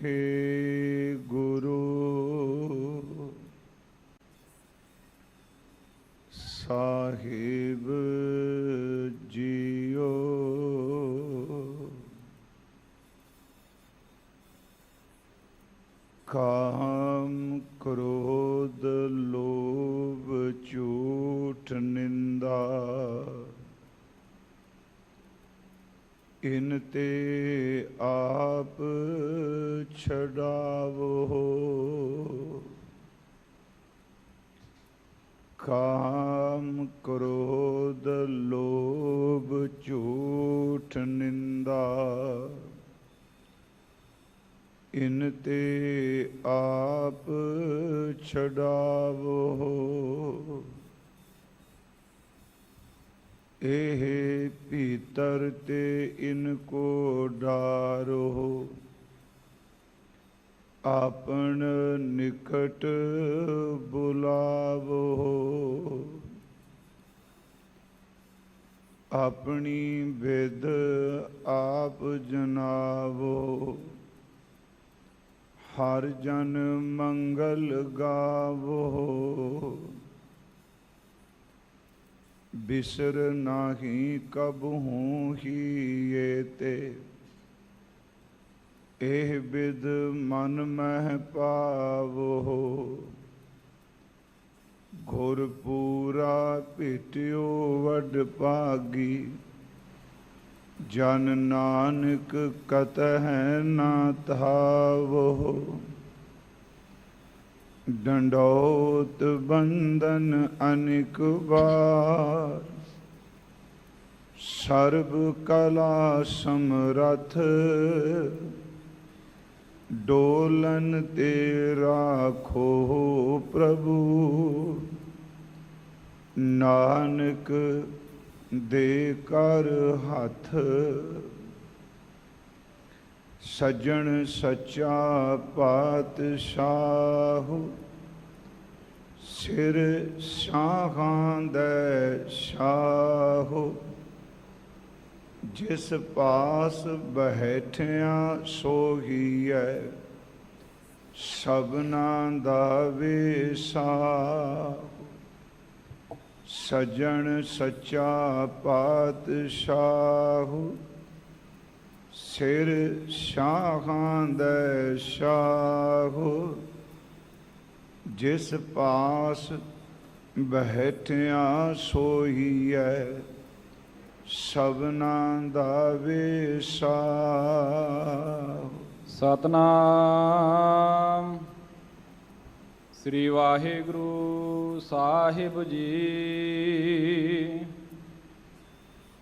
हे गुरु साहिब जियो, काम क्रोध लोभ झूठ निंदा इनते आप छड़ावो। काम क्रोध लोभ झूठ निंदा इनते आप छड़ावो। एह भीतर ते इनको डारो, आपन निकट बुलावो। अपनी विद आप जनावो, हर जन मंगल गावो। बिसर नाही कबहू ही ये ते, एह बिद मन मह पावो। घुर पूरा पिटियो वड भागी, जन नानक कतह ना थावो। डंडौत बंदन अनिक बार, सर्व कला समरथ। डोलन ते राखो प्रभु, नानक दे कर हथ। सज्जन सच्चा पातशाह, सिर शाहां दे शाह। जिस पास बैठिया सोहीए, सबना दा वेसाह। सज्जन सच्चा पातशाह, सिर शाहां दे शाह। जिस पास बैठिया सोहीए, सबना दा वेसाह। सतनाम श्री वाहिगुरु साहिब जी।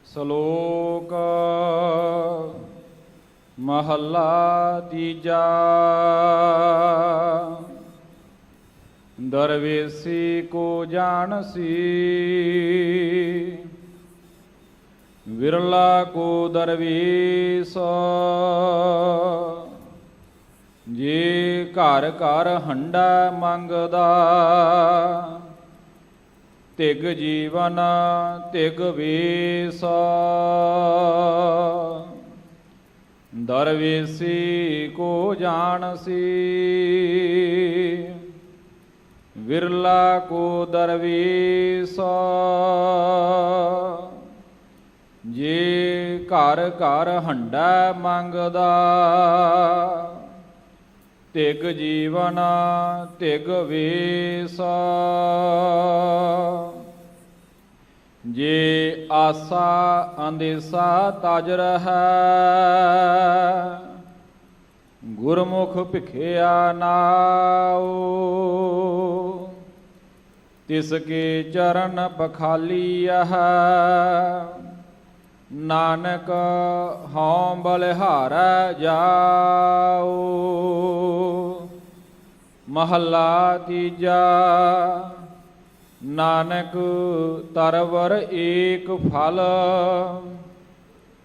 श्लोक महला तीजा। दरवेसी को जानसी, विरला को दरवेश। जे घर घर हंडा मंगदा, तिग जीवन तिग वेश। दरवेसी को जानसी, विरला को दरवेश। जे घर घर हंडा मंगदा, तिग जीवन तिग वेश। जे आसा अंदेसा तज रहा, गुरमुख भिखिया नाओ। तिसके चरण पखालिया, नानक हों बलिहारै जाओ। महला तीजा। नानक तरवर एक फल,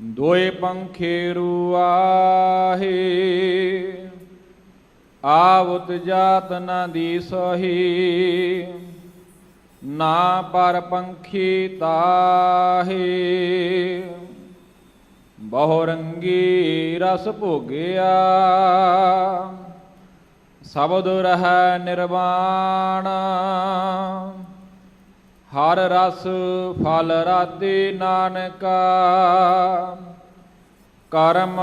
दोए पंखे रुआहे। आवत जात न दीसही, ना पर पंखी ताहे। ਬਹੁ ਰੰਗੀ ਰਸ ਭੋਗਿਆ, ਸ਼ਬਦ ਰਹਿ ਨਿਰਵਾਣ। ਹਰ ਰਸ ਫਲ ਰਾਤੀ ਨਾਨਕਾ, ਕਰਮ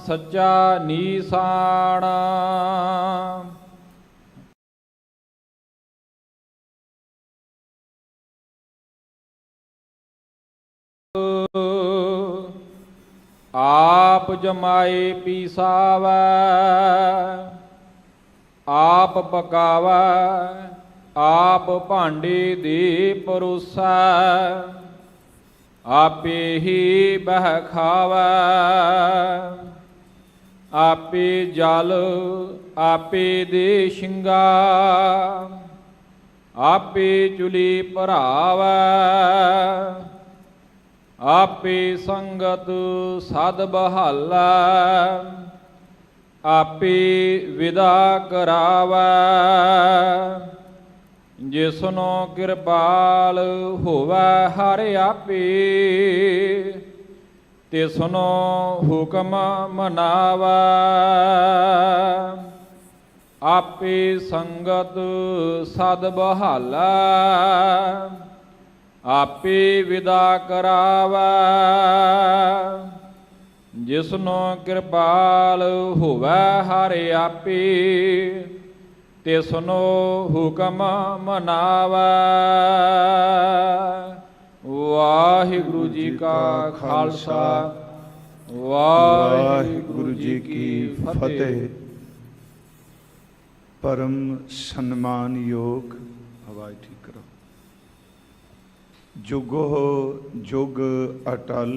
ਸੱਚਾ ਨੀਸਾਣ। ਆਪ ਜਮਾਏ ਪੀਸਾਵੈ, ਆਪ ਪਕਾਵੈ, ਆਪ ਭਾਂਡੇ ਦੇ ਪਰੋਸੈ। ਆਪੇ ਹੀ ਬਹਿ ਖਾਵੈ, ਆਪੇ ਜਲ ਆਪੇ ਦੇ ਸ਼ਿੰਗਾਰ। ਆਪੇ ਚੁਲੀ ਭਰਾਵੈ, ਆਪੇ ਸੰਗਤ ਸਦ ਬਹਾਲੈ। ਆਪੇ ਵਿਦਾ ਕਰਾਵੈ, ਜਿਸਨੋ ਕਿਰਪਾਲ ਹੋਵੈ ਹਰਿ ਆਪੇ। ਤਿਸਨੋ ਹੁਕਮ ਮਨਾਵੈ, ਆਪੇ ਸੰਗਤ ਸਦ ਬਹਾਲੈ। ਆਪੇ ਵਿਦਾ ਕਰਾਵੈ, ਜਿਸਨੋ ਕਿਰਪਾਲ ਹੋਵੈ ਹਰਿ ਆਪੇ। ਤਿਸਨੋ ਹੁਕਮ ਮਨਾਵੈ। ਵਾਹਿਗੁਰੂ ਜੀ ਕਾ ਖਾਲਸਾ, ਵਾਹਿਗੁਰੂ ਜੀ ਕੀ ਫਤਿਹ। परम सम्मानयोग आवाज ठीक करो। जुगो जुग अटल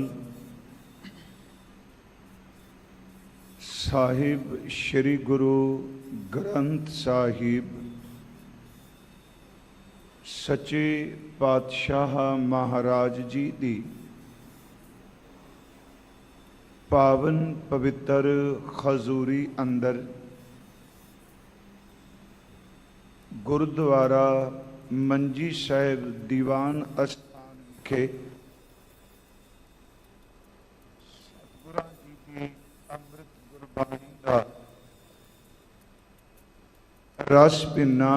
साहिब श्री गुरु ग्रंथ साहिब सच्चे पातशाह महाराज जी दी पावन पवित्र खजूरी अंदर गुरुद्वारा मंजी साहिब दीवान अस्थान विखे सतगुरां जी की अमृत गुरबाणी का रस भिन्ना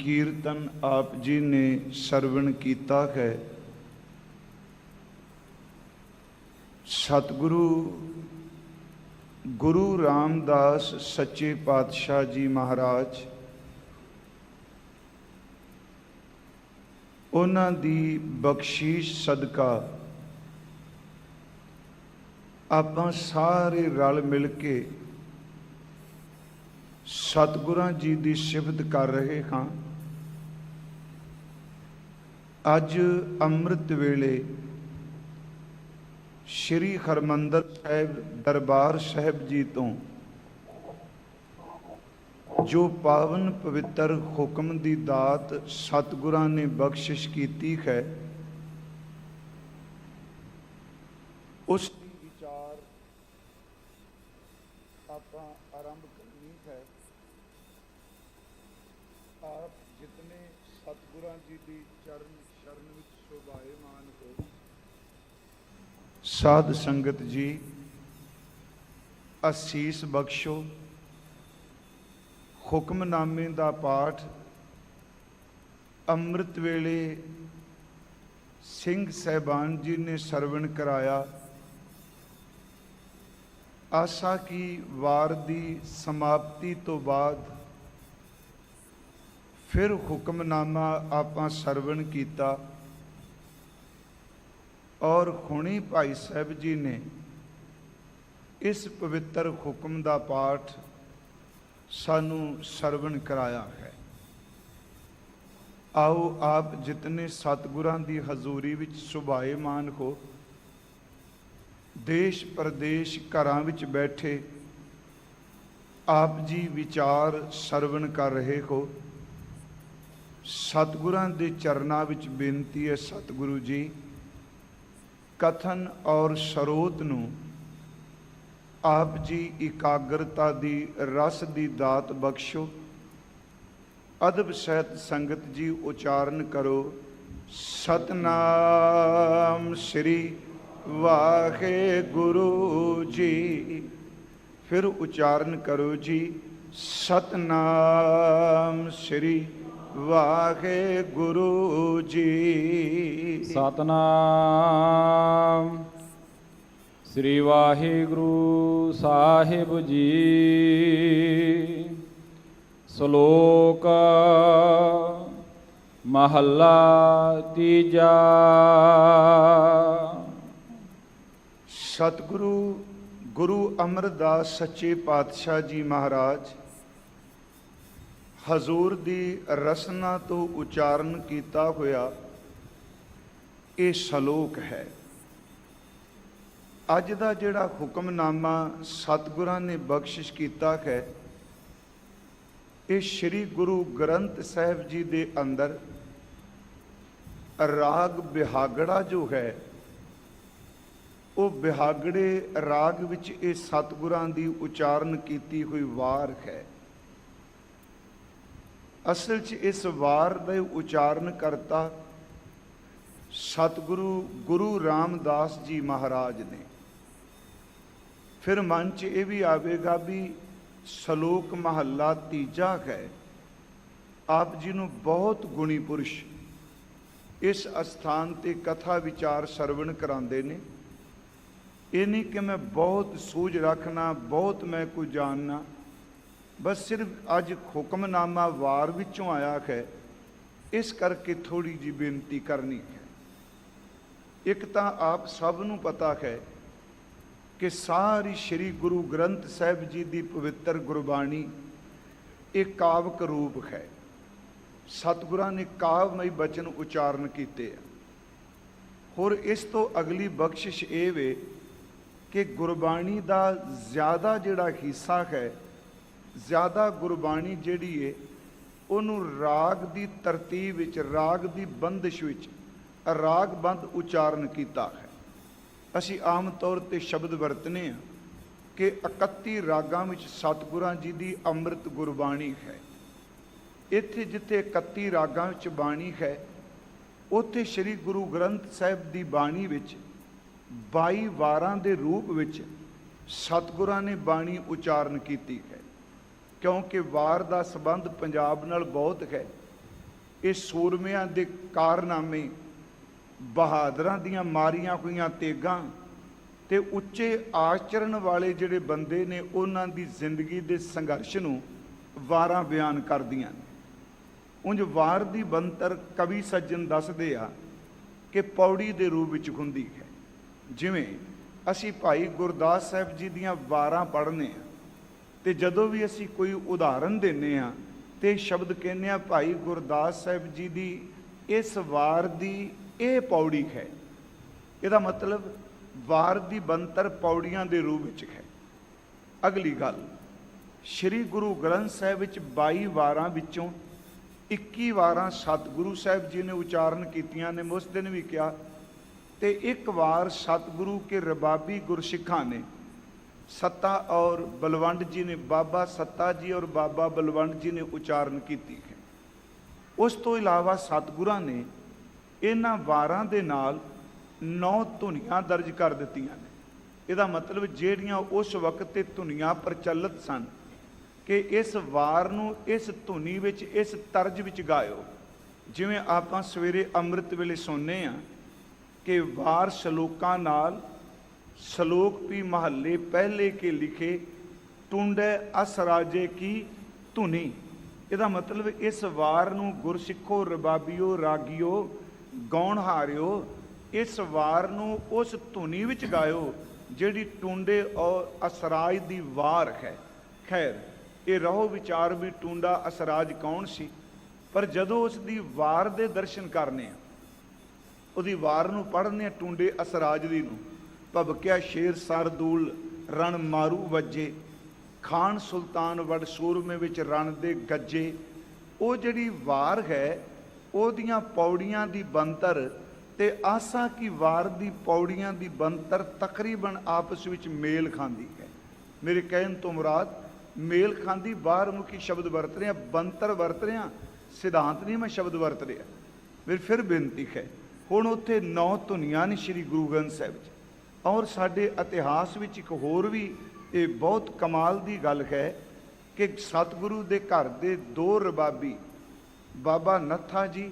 कीर्तन आप जी ने सरवण कीता है। सतगुरु गुरु रामदास सच्चे पातशाह जी महाराज उन्हां दी बख्शीश सदका आपां सारे रल मिल के सतगुरां जी दी सिफत कर रहे हाँ। अज अमृत वेले श्री हरमंदर साहिब दरबार साहिब जी तो जो पावन पवित्र हुक्म दी दात सतगुरां ने बख्शिश कीती है, उस विचार आपां आरंभ करनी है। आप जितने सतगुरां जी दी चरण शरण विच शोभायमान हो, साध संगत जी असीस बख्शो। हुक्मनामे का पाठ अमृत वेले सिंह साहबान जी ने सरवण कराया। आशा की वार दी समाप्ति तो बाद फिर हुक्मनामा आपां सरवण कीता और हुणी भाई साहब जी ने इस पवित्र हुक्म का पाठ सानू सरवण कराया है। आओ आप जितने सतगुरां दी हजूरी विच सुभाएमान हो, देश प्रदेश घरां विच बैठे आप जी विचार सरवण कर रहे हो। सतगुरां दे चरनां विच बेनती है, सतगुरु जी कथन और सरोत नूं आप जी इकाग्रता दी रस दी दात बख्शो। अदब सहित संगत जी उच्चारण करो। सतनाम श्री ਵਾਹਿਗੁਰੂ ਜੀ। ਫਿਰ ਉਚਾਰਨ ਕਰੋ ਜੀ, ਸਤਨਾਮ ਸ੍ਰੀ ਵਾਹਿਗੁਰੂ ਜੀ। ਸਤਨਾਮ ਸ੍ਰੀ ਵਾਹਿਗੁਰੂ ਸਾਹਿਬ ਜੀ। ਸ਼ਲੋਕ ਮਹੱਲਾ ਤੀਜਾ। ਸਤਿਗੁਰੂ ਗੁਰੂ ਅਮਰਦਾਸ ਸੱਚੇ ਪਾਤਸ਼ਾਹ ਜੀ ਮਹਾਰਾਜ ਹਜ਼ੂਰ ਦੀ ਰਸਨਾ ਤੋਂ ਉਚਾਰਨ ਕੀਤਾ ਹੋਇਆ ਇਹ ਸ਼ਲੋਕ ਹੈ। ਅੱਜ ਦਾ ਜਿਹੜਾ ਹੁਕਮਨਾਮਾ ਸਤਿਗੁਰਾਂ ਨੇ ਬਖਸ਼ਿਸ਼ ਕੀਤਾ ਹੈ, ਇਹ ਸ੍ਰੀ ਗੁਰੂ ਗ੍ਰੰਥ ਸਾਹਿਬ ਜੀ ਦੇ ਅੰਦਰ ਰਾਗ ਬਿਹਾਗੜਾ ਜੋ ਹੈ, ਉਹ ਬਿਹਾਗੜੇ ਰਾਗ ਵਿੱਚ ਇਹ ਸਤਿਗੁਰਾਂ ਦੀ ਉਚਾਰਨ ਕੀਤੀ ਹੋਈ ਵਾਰ ਹੈ। ਅਸਲ 'ਚ ਇਸ ਵਾਰ ਦਾ ਉਚਾਰਨ ਕਰਤਾ ਸਤਿਗੁਰੂ ਗੁਰੂ ਰਾਮਦਾਸ ਜੀ ਮਹਾਰਾਜ ਨੇ। ਫਿਰ ਮਨ 'ਚ ਇਹ ਵੀ ਆਵੇਗਾ ਵੀ ਸ਼ਲੋਕ ਮਹੱਲਾ ਤੀਜਾ ਹੈ। ਆਪ ਜੀ ਨੂੰ ਬਹੁਤ ਗੁਣੀ ਪੁਰਸ਼ ਇਸ ਅਸਥਾਨ ਤੇ ਕਥਾ ਵਿਚਾਰ ਸਰਵਣ ਕਰਾਉਂਦੇ ਨੇ। ਇਹ ਨਹੀਂ ਕਿ ਮੈਂ ਬਹੁਤ ਸੂਝ ਰੱਖਣਾ, ਬਹੁਤ ਮੈਂ ਕੋਈ ਜਾਣਨਾ, ਬਸ ਸਿਰਫ ਅੱਜ ਹੁਕਮਨਾਮਾ ਵਾਰ ਵਿੱਚੋਂ ਆਇਆ ਹੈ, ਇਸ ਕਰਕੇ ਥੋੜੀ ਜਿਹੀ ਬੇਨਤੀ ਕਰਨੀ ਹੈ। ਇੱਕ ਤਾਂ ਆਪ ਸਭ ਨੂੰ ਪਤਾ ਹੈ ਕਿ ਸਾਰੀ ਸ੍ਰੀ ਗੁਰੂ ਗ੍ਰੰਥ ਸਾਹਿਬ ਜੀ ਦੀ ਪਵਿੱਤਰ ਗੁਰਬਾਣੀ ਇਹ ਕਾਵਕ ਰੂਪ ਹੈ। ਸਤਿਗੁਰਾਂ ਨੇ ਕਾਵਮਈ ਬਚਨ ਉਚਾਰਨ ਕੀਤੇ ਆ। ਹੋਰ ਇਸ ਤੋਂ ਅਗਲੀ ਬਖਸ਼ਿਸ਼ ਇਹ ਵੇ ਕਿ ਗੁਰਬਾਣੀ ਦਾ ਜ਼ਿਆਦਾ ਜਿਹੜਾ ਹਿੱਸਾ ਹੈ, ਜ਼ਿਆਦਾ ਗੁਰਬਾਣੀ ਜਿਹੜੀ ਹੈ, ਉਹਨੂੰ ਰਾਗ ਦੀ ਤਰਤੀਬ ਵਿੱਚ, ਰਾਗ ਦੀ ਬੰਦਿਸ਼ ਵਿੱਚ ਰਾਗਬੰਦ ਉਚਾਰਨ ਕੀਤਾ ਹੈ। ਅਸੀਂ ਆਮ ਤੌਰ ਤੇ ਸ਼ਬਦ ਵਰਤਨੇ ਆ ਕਿ 31 ਰਾਗਾਂ ਵਿੱਚ ਸਤਿਗੁਰਾਂ ਜੀ ਦੀ ਅੰਮ੍ਰਿਤ ਗੁਰਬਾਣੀ ਹੈ। ਇੱਥੇ ਜਿੱਥੇ 31 ਰਾਗਾਂ ਵਿੱਚ ਬਾਣੀ ਹੈ, ਉੱਥੇ ਸ੍ਰੀ ਗੁਰੂ ਗ੍ਰੰਥ ਸਾਹਿਬ ਦੀ ਬਾਣੀ ਵਿੱਚ 22 ਵਾਰਾਂ ਦੇ ਰੂਪ ਵਿੱਚ ਸਤਿਗੁਰਾਂ ਨੇ ਬਾਣੀ ਉਚਾਰਨ ਕੀਤੀ ਹੈ। ਕਿਉਂਕਿ ਵਾਰ ਦਾ ਸੰਬੰਧ ਪੰਜਾਬ ਨਾਲ ਬਹੁਤ ਹੈ। ਇਹ ਸੂਰਮਿਆਂ ਦੇ ਕਾਰਨਾਮੇ, ਬਹਾਦਰਾਂ ਦੀਆਂ ਮਾਰੀਆਂ ਹੋਈਆਂ ਤੇਗਾਂ ਤੇ ਉੱਚੇ ਆਚਰਣ ਵਾਲੇ ਜਿਹੜੇ ਬੰਦੇ ਨੇ, ਉਹਨਾਂ ਦੀ ਜ਼ਿੰਦਗੀ ਦੇ ਸੰਘਰਸ਼ ਨੂੰ ਵਾਰਾਂ ਬਿਆਨ ਕਰਦੀਆਂ ਨੇ। ਉਂਝ ਵਾਰ ਦੀ ਬੰਤਰ ਕਵੀ ਸੱਜਣ ਦੱਸਦੇ ਆ ਕਿ ਪੌੜੀ ਦੇ ਰੂਪ ਵਿੱਚ ਹੁੰਦੀ ਹੈ। ਜਿਵੇਂ ਅਸੀਂ ਭਾਈ ਗੁਰਦਾਸ ਸਾਹਿਬ ਜੀ ਦੀਆਂ ਵਾਰਾਂ ਪੜ੍ਹਨੇ ਆ, ਤੇ ਜਦੋਂ ਵੀ ਅਸੀਂ ਕੋਈ ਉਦਾਹਰਨ ਦਿੰਦੇ ਆ ਤੇ ਸ਼ਬਦ ਕਹਿੰਦੇ ਆ ਭਾਈ ਗੁਰਦਾਸ ਸਾਹਿਬ ਜੀ ਦੀ ਇਸ ਵਾਰ ਦੀ ਇਹ ਪੌੜੀ ਹੈ। ਇਹਦਾ ਮਤਲਬ ਵਾਰ ਦੀ ਬੰਤਰ ਪੌੜੀਆਂ ਦੇ ਰੂਪ ਵਿੱਚ ਹੈ। ਅਗਲੀ ਗੱਲ, ਸ੍ਰੀ ਗੁਰੂ ਗ੍ਰੰਥ ਸਾਹਿਬ ਵਿੱਚ 22 ਵਾਰਾਂ ਵਿੱਚੋਂ 21 ਵਾਰਾਂ ਸਤਿਗੁਰੂ ਸਾਹਿਬ ਜੀ ਨੇ ਉਚਾਰਨ ਕੀਤੀਆਂ ਨੇ। ਉਸ ਦਿਨ ਵੀ ਕਿਹਾ, ਤੇ ਇੱਕ ਵਾਰ ਸਤਿਗੁਰੂ ਕੇ ਰਬਾਬੀ ਗੁਰਸਿੱਖਾਂ ਨੇ, ਸੱਤਾ ਔਰ ਬਲਵੰਡ ਜੀ ਨੇ, ਬਾਬਾ ਸੱਤਾ ਜੀ ਔਰ ਬਾਬਾ ਬਲਵੰਡ ਜੀ ਨੇ ਉਚਾਰਨ ਕੀਤੀ ਹੈ। ਉਸ ਤੋਂ ਇਲਾਵਾ ਸਤਿਗੁਰਾਂ ਨੇ ਇਹਨਾਂ ਵਾਰਾਂ ਦੇ ਨਾਲ 9 ਧੁਨੀਆਂ ਦਰਜ ਕਰ ਦਿੱਤੀਆਂ ਨੇ। ਇਹਦਾ ਮਤਲਬ ਜਿਹੜੀਆਂ ਉਸ ਵਕਤ ਤੇ ਧੁਨੀਆਂ ਪ੍ਰਚਲਿਤ ਸਨ ਕਿ ਇਸ ਵਾਰ ਨੂੰ ਇਸ ਧੁਨੀ ਵਿੱਚ, ਇਸ ਤਰਜ ਵਿੱਚ ਗਾਇਓ। ਜਿਵੇਂ ਆਪਾਂ ਸਵੇਰੇ ਅੰਮ੍ਰਿਤ ਵੇਲੇ ਸੁਣਨੇ ਆ ਕਿ ਵਾਰ ਸ਼ਲੋਕਾਂ ਨਾਲ, ਸ਼ਲੋਕ ਵੀ ਮਹੱਲੇ ਪਹਿਲੇ ਕੇ ਲਿਖੇ, ਟੁੰਡੇ ਅਸ ਰਾਜੇ ਕੀ ਧੁਨੀ। ਇਹਦਾ ਮਤਲਬ ਇਸ ਵਾਰ ਨੂੰ ਗੁਰਸਿੱਖੋ, ਰਬਾਬੀਓ, ਰਾਗੀਓ, ਗਾਉਣਹਾਰਿਓ, ਇਸ ਵਾਰ ਨੂੰ ਉਸ ਧੁਨੀ ਵਿੱਚ ਗਾਇਓ ਜਿਹੜੀ ਟੁੰਡੇ ਔਰ ਅਸਰਾਜ ਦੀ ਵਾਰ ਹੈ। ਖੈਰ, ਇਹ ਰਹੋ ਵਿਚਾਰ ਵੀ ਟੁੰਡਾ ਅਸਰਾਜ ਕੌਣ ਸੀ, ਪਰ ਜਦੋਂ ਉਸ ਦੀ ਵਾਰ ਦੇ ਦਰਸ਼ਨ ਕਰਨੇ ਆ, ਉਹਦੀ ਵਾਰ ਨੂੰ ਪੜ੍ਹਨੇ ਆ, ਟੁੰਡੇ ਅਸਰਾਜ ਦੀ ਨੂੰ, ਭਬਕਿਆ ਸ਼ੇਰ ਸਰਦੂਲ ਰਣ ਮਾਰੂ ਵੱਜੇ, ਖਾਨ ਸੁਲਤਾਨ ਵੜ ਸੂਰਮੇ ਵਿੱਚ ਰਣ ਦੇ ਗੱਜੇ। ਉਹ ਜਿਹੜੀ ਵਾਰ ਹੈ, ਉਹਦੀਆਂ ਪੌੜੀਆਂ ਦੀ ਬੰਤਰ ਤੇ ਆਸਾ ਕੀ ਵਾਰ ਦੀ ਪੌੜੀਆਂ ਦੀ ਬੰਤਰ ਤਕਰੀਬਨ ਆਪਸ ਵਿੱਚ ਮੇਲ ਖਾਂਦੀ ਹੈ। ਮੇਰੇ ਕਹਿਣ ਤੋਂ ਮੁਰਾਦ ਮੇਲ ਖਾਂਦੀ, ਬਾਹਰ ਮੁਖੀ ਸ਼ਬਦ ਵਰਤ ਰਹੇ ਆ, ਬੰਤਰ ਵਰਤ ਰਹੇ ਆ, ਸਿਧਾਂਤ ਨਹੀਂ ਮੈਂ ਸ਼ਬਦ ਵਰਤ ਰਿਹਾ। ਫਿਰ ਬੇਨਤੀ ਹੈ, ਹੁਣ ਉੱਥੇ 9 ਧੁਨੀਆਂ ਨੇ ਸ੍ਰੀ ਗੁਰੂ ਗ੍ਰੰਥ ਸਾਹਿਬ 'ਚ। ਔਰ ਸਾਡੇ ਇਤਿਹਾਸ ਵਿੱਚ ਇੱਕ ਹੋਰ ਵੀ ਇਹ ਬਹੁਤ ਕਮਾਲ ਦੀ ਗੱਲ ਹੈ ਕਿ ਸਤਿਗੁਰੂ ਦੇ ਘਰ ਦੇ ਦੋ ਰਬਾਬੀ, ਬਾਬਾ ਨੱਥਾ ਜੀ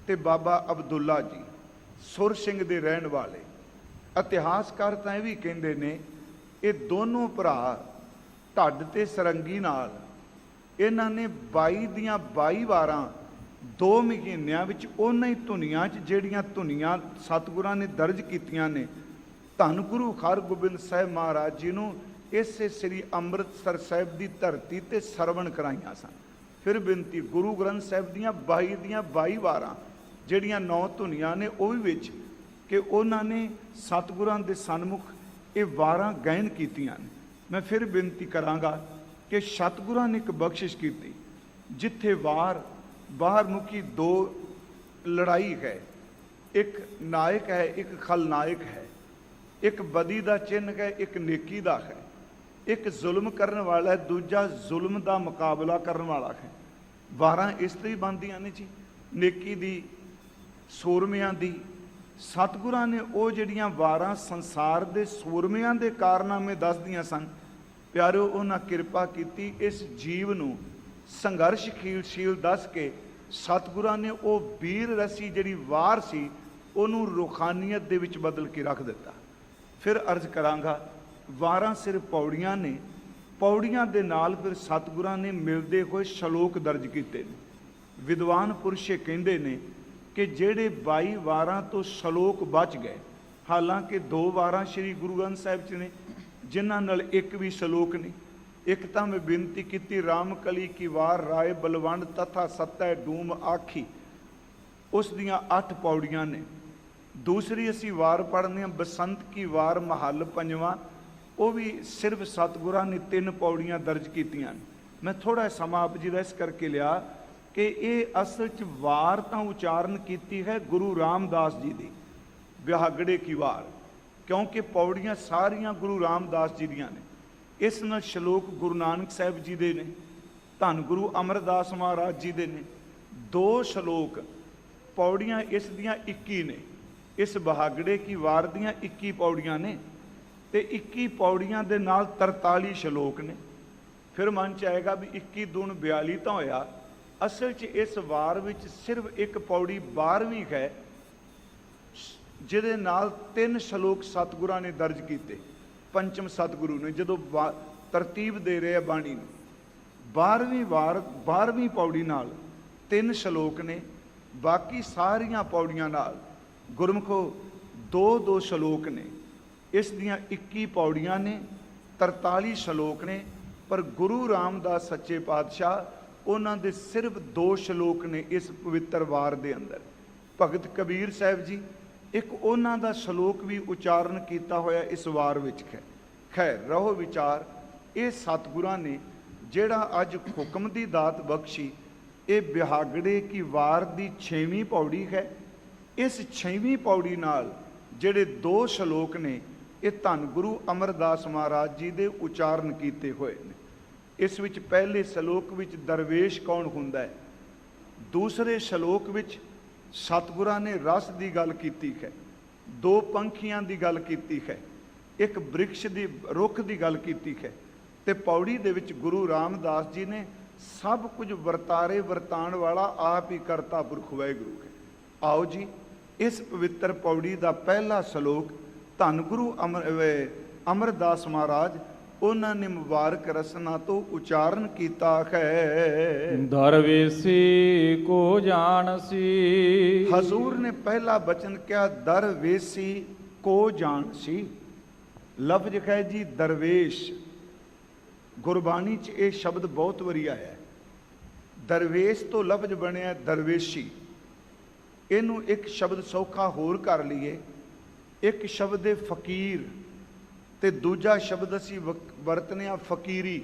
ਤੇ ਬਾਬਾ ਅਬਦੁੱਲਾ ਜੀ, ਸੁਰ ਸਿੰਘ ਦੇ ਰਹਿਣ ਵਾਲੇ। ਇਤਿਹਾਸਕਾਰ ਤਾਂ ਇਹ ਵੀ ਕਹਿੰਦੇ ਨੇ ਇਹ ਦੋਨੋਂ ਭਰਾ ਢੱਡ ਤੇ ਸਰੰਗੀ ਨਾਲ ਇਹਨਾਂ ਨੇ 22 ਦੀਆਂ 22 ਵਾਰਾਂ 2 ਮਹੀਨਿਆਂ ਵਿੱਚ ਉਹਨਾਂ ਹੀ ਧੁਨੀਆਂ 'ਚ ਜਿਹੜੀਆਂ ਧੁਨੀਆਂ ਸਤਿਗੁਰਾਂ ਨੇ ਦਰਜ ਕੀਤੀਆਂ ਨੇ, ਧੰਨ ਗੁਰੂ ਹਰਗੋਬਿੰਦ ਸਾਹਿਬ ਮਹਾਰਾਜ ਜੀ ਨੂੰ ਇਸੇ ਸ੍ਰੀ ਅੰਮ੍ਰਿਤਸਰ ਸਾਹਿਬ ਦੀ ਧਰਤੀ ਤੇ ਸਰਵਣ ਕਰਾਈਆਂ ਸਨ। ਫਿਰ ਬੇਨਤੀ, ਗੁਰੂ ਗ੍ਰੰਥ ਸਾਹਿਬ ਦੀਆਂ 22 ਦੀਆਂ 22 ਵਾਰਾਂ ਜਿਹੜੀਆਂ 9 ਧੁਨੀਆਂ ਨੇ ਉਹ ਵੀ ਵਿੱਚ ਕਿ ਉਹਨਾਂ ਨੇ ਸਤਿਗੁਰਾਂ ਦੇ ਸਨਮੁਖ ਇਹ ਵਾਰਾਂ ਗਾਇਨ ਕੀਤੀਆਂ ਨੇ। ਮੈਂ ਫਿਰ ਬੇਨਤੀ ਕਰਾਂਗਾ ਕਿ ਸਤਿਗੁਰਾਂ ਨੇ ਇੱਕ ਬਖਸ਼ਿਸ਼ ਕੀਤੀ, ਜਿੱਥੇ ਵਾਰ ਬਾਹਰ ਮੁਖੀ 2 ਲੜਾਈ ਹੈ, ਇੱਕ ਨਾਇਕ ਹੈ, ਇੱਕ ਖਲਨਾਇਕ ਹੈ, ਇੱਕ ਬਦੀ ਦਾ ਚਿੰਨ੍ਹ ਹੈ, ਇੱਕ ਨੇਕੀ ਦਾ ਹੈ, ਇੱਕ ਜ਼ੁਲਮ ਕਰਨ ਵਾਲਾ ਹੈ, ਦੂਜਾ ਜ਼ੁਲਮ ਦਾ ਮੁਕਾਬਲਾ ਕਰਨ ਵਾਲਾ ਹੈ। ਵਾਰਾਂ ਇਸ ਲਈ ਬਣਦੀਆਂ ਨੇ ਜੀ, ਨੇਕੀ ਦੀ, ਸੂਰਮਿਆਂ ਦੀ। ਸਤਿਗੁਰਾਂ ਨੇ ਉਹ ਜਿਹੜੀਆਂ ਵਾਰਾਂ ਸੰਸਾਰ ਦੇ ਸੂਰਮਿਆਂ ਦੇ ਕਾਰਨਾਮੇ ਦੱਸਦੀਆਂ ਸਨ, ਪਿਆਰਿਓ ਉਹਨਾਂ ਕਿਰਪਾ ਕੀਤੀ ਇਸ ਜੀਵ ਨੂੰ ਸੰਘਰਸ਼ਸ਼ੀਲ ਦੱਸ ਕੇ ਸਤਿਗੁਰਾਂ ਨੇ ਉਹ ਵੀਰ ਰਸੀ ਜਿਹੜੀ ਵਾਰ ਸੀ ਉਹਨੂੰ ਰੂਹਾਨੀਅਤ ਦੇ ਵਿੱਚ ਬਦਲ ਕੇ ਰੱਖ ਦਿੱਤਾ। ਫਿਰ ਅਰਜ਼ ਕਰਾਂਗਾ, ਵਾਰਾਂ ਸਿਰਫ ਪੌੜੀਆਂ ਨੇ, ਪੌੜੀਆਂ ਦੇ ਨਾਲ ਫਿਰ ਸਤਿਗੁਰਾਂ ਨੇ ਮਿਲਦੇ ਹੋਏ ਸ਼ਲੋਕ ਦਰਜ ਕੀਤੇ ਨੇ। ਵਿਦਵਾਨ ਪੁਰਸ਼ ਕਹਿੰਦੇ ਨੇ ਕਿ ਜਿਹੜੇ 22 ਵਾਰਾਂ ਤੋਂ ਸ਼ਲੋਕ ਬਚ ਗਏ, ਹਾਲਾਂਕਿ 2 ਵਾਰਾਂ ਸ੍ਰੀ ਗੁਰੂ ਗ੍ਰੰਥ ਸਾਹਿਬ 'ਚ ਨੇ ਜਿਨ੍ਹਾਂ ਨਾਲ ਇੱਕ ਵੀ ਸ਼ਲੋਕ ਨਹੀਂ। ਇੱਕ ਤਾਂ ਮੈਂ ਬੇਨਤੀ ਕੀਤੀ ਰਾਮ ਕਲੀ ਕੀ ਵਾਰ ਰਾਏ ਬਲਵੰਡ ਤਥਾ ਸਤੈ ਡੂਮ ਆਖੀ, ਉਸ ਦੀਆਂ 8 ਪੌੜੀਆਂ ਨੇ। ਦੂਸਰੀ ਅਸੀਂ ਵਾਰ ਪੜ੍ਹਦੇ ਹਾਂ ਬਸੰਤ ਕੀ ਵਾਰ ਮਹੱਲ 5ਵਾਂ, ਉਹ ਵੀ ਸਿਰਫ ਸਤਿਗੁਰਾਂ ਨੇ 3 ਪੌੜੀਆਂ ਦਰਜ ਕੀਤੀਆਂ ਨੇ। ਮੈਂ ਥੋੜ੍ਹਾ ਸਮਾਂ ਆਪ ਜੀ ਦਾ ਇਸ ਕਰਕੇ ਲਿਆ ਕਿ ਇਹ ਅਸਲ 'ਚ ਵਾਰ ਤਾਂ ਉਚਾਰਨ ਕੀਤੀ ਹੈ ਗੁਰੂ ਰਾਮਦਾਸ ਜੀ ਦੀ, ਵਿਹਾਗੜੇ ਕੀ ਵਾਰ, ਕਿਉਂਕਿ ਪੌੜੀਆਂ ਸਾਰੀਆਂ ਗੁਰੂ ਰਾਮਦਾਸ ਜੀ ਦੀਆਂ ਨੇ। ਇਸ ਨਾਲ ਸ਼ਲੋਕ ਗੁਰੂ ਨਾਨਕ ਸਾਹਿਬ ਜੀ ਦੇ ਨੇ, ਧੰਨ ਗੁਰੂ ਅਮਰਦਾਸ ਮਹਾਰਾਜ ਜੀ ਦੇ ਨੇ। 2 ਸ਼ਲੋਕ, ਪੌੜੀਆਂ ਇਸ ਦੀਆਂ 21 ਨੇ, ਇਸ ਬਹਾਗੜੇ ਕੀ ਵਾਰ ਦੀਆਂ 21 ਪੌੜੀਆਂ ਨੇ ਤੇ 21 ਪੌੜੀਆਂ ਦੇ ਨਾਲ 43 ਸ਼ਲੋਕ ਨੇ। ਫਿਰ ਮਨ 'ਚ ਆਏਗਾ ਵੀ 21 ਦੂਣ 42 ਤਾਂ ਹੋਇਆ। ਅਸਲ 'ਚ ਇਸ ਵਾਰ ਵਿੱਚ ਸਿਰਫ ਇੱਕ ਪੌੜੀ 12ਵੀਂ ਹੈ, ਜਿਹਦੇ ਨਾਲ 3 ਸ਼ਲੋਕ ਸਤਿਗੁਰਾਂ ਨੇ ਦਰਜ ਕੀਤੇ। ਪੰਚਮ ਸਤਿਗੁਰੂ ਨੇ ਜਦੋਂ ਤਰਤੀਬ ਦੇ ਰਹੇ ਬਾਣੀ ਨੂੰ, 12ਵੀਂ ਵਾਰ 12ਵੀਂ ਪੌੜੀ ਨਾਲ 3 ਸ਼ਲੋਕ ਨੇ, ਬਾਕੀ ਸਾਰੀਆਂ ਪੌੜੀਆਂ ਨਾਲ ਗੁਰਮੁਖੋ 2-2 ਸ਼ਲੋਕ ਨੇ। ਇਸ ਦੀਆਂ 21 ਪੌੜੀਆਂ ਨੇ, 43 ਸ਼ਲੋਕ ਨੇ, ਪਰ ਗੁਰੂ ਰਾਮਦਾਸ ਸੱਚੇ ਪਾਤਸ਼ਾਹ ਉਹਨਾਂ ਦੇ ਸਿਰਫ 2 ਸ਼ਲੋਕ ਨੇ ਇਸ ਪਵਿੱਤਰ ਵਾਰ ਦੇ ਅੰਦਰ। ਭਗਤ ਕਬੀਰ ਸਾਹਿਬ ਜੀ ਇੱਕ ਉਹਨਾਂ ਦਾ ਸ਼ਲੋਕ ਵੀ ਉਚਾਰਨ ਕੀਤਾ ਹੋਇਆ ਇਸ ਵਾਰ ਵਿੱਚ ਹੈ। ਖੈਰ ਰਹੋ ਵਿਚਾਰ, ਇਹ ਸਤਿਗੁਰਾਂ ਨੇ ਜਿਹੜਾ ਅੱਜ ਹੁਕਮ ਦੀ ਦਾਤ ਬਖਸ਼ੀ, ਇਹ ਬਿਹਾਗੜੇ ਕੀ ਵਾਰ ਦੀ 6ਵੀਂ ਪੌੜੀ ਹੈ। ਇਸ 6ਵੀਂ ਪੌੜੀ ਨਾਲ ਜਿਹੜੇ 2 ਸ਼ਲੋਕ ਨੇ ਇਹ ਧੰਨ ਗੁਰੂ ਅਮਰਦਾਸ ਮਹਾਰਾਜ ਜੀ ਦੇ ਉਚਾਰਨ ਕੀਤੇ ਹੋਏ ਨੇ। ਇਸ ਵਿੱਚ ਪਹਿਲੇ ਸ਼ਲੋਕ ਵਿੱਚ ਦਰਵੇਸ਼ ਕੌਣ ਹੁੰਦਾ ਹੈ, ਦੂਸਰੇ ਸ਼ਲੋਕ ਵਿੱਚ ਸਤਿਗੁਰਾਂ ਨੇ ਰਸ ਦੀ ਗੱਲ ਕੀਤੀ ਹੈ, 2 ਪੰਖੀਆਂ ਦੀ ਗੱਲ ਕੀਤੀ ਹੈ, ਇੱਕ ਬ੍ਰਿਕਸ਼ ਦੀ ਰੁੱਖ ਦੀ ਗੱਲ ਕੀਤੀ ਹੈ, ਤੇ ਪੌੜੀ ਦੇ ਵਿੱਚ ਗੁਰੂ ਰਾਮਦਾਸ ਜੀ ਨੇ ਸਭ ਕੁਝ ਵਰਤਾਰੇ ਵਰਤਾਣ ਵਾਲਾ ਆਪ ਹੀ ਕਰਤਾ ਪੁਰਖ ਵਾਹਿਗੁਰੂ ਹੈ। ਆਓ ਜੀ ਇਸ ਪਵਿੱਤਰ ਪੌੜੀ ਦਾ ਪਹਿਲਾ ਸ਼ਲੋਕ ਧੰਨ ਗੁਰੂ ਅਮਰਦਾਸ ਮਹਾਰਾਜ ਉਹਨਾਂ ਨੇ ਮੁਬਾਰਕ ਰਸਨਾ ਤੋਂ ਉਚਾਰਨ ਕੀਤਾ ਹੈ। ਦਰਵੇਸੀ ਕੋ ਜਾਣਸੀ, ਹਜ਼ੂਰ ਨੇ ਪਹਿਲਾ ਬਚਨ ਕਿਹਾ ਦਰਵੇਸੀ ਕੋ ਜਾਣਸੀ। ਲਫ਼ਜ਼ ਹੈ ਜੀ ਦਰਵੇਸ਼, ਗੁਰਬਾਣੀ 'ਚ ਇਹ ਸ਼ਬਦ ਬਹੁਤ ਵਾਰੀ ਆਇਆ। ਦਰਵੇਸ਼ ਤੋਂ ਲਫ਼ਜ਼ ਬਣਿਆ ਦਰਵੇਸ਼ੀ। ਇਹਨੂੰ ਇੱਕ ਸ਼ਬਦ ਸੌਖਾ ਹੋਰ ਕਰ ਲਈਏ, ਇੱਕ ਸ਼ਬਦ ਹੈ ਫਕੀਰ ਤੇ ਦੂਜਾ ਸ਼ਬਦ ਅਸੀਂ ਵਰਤਨੇ ਆ ਫਕੀਰੀ।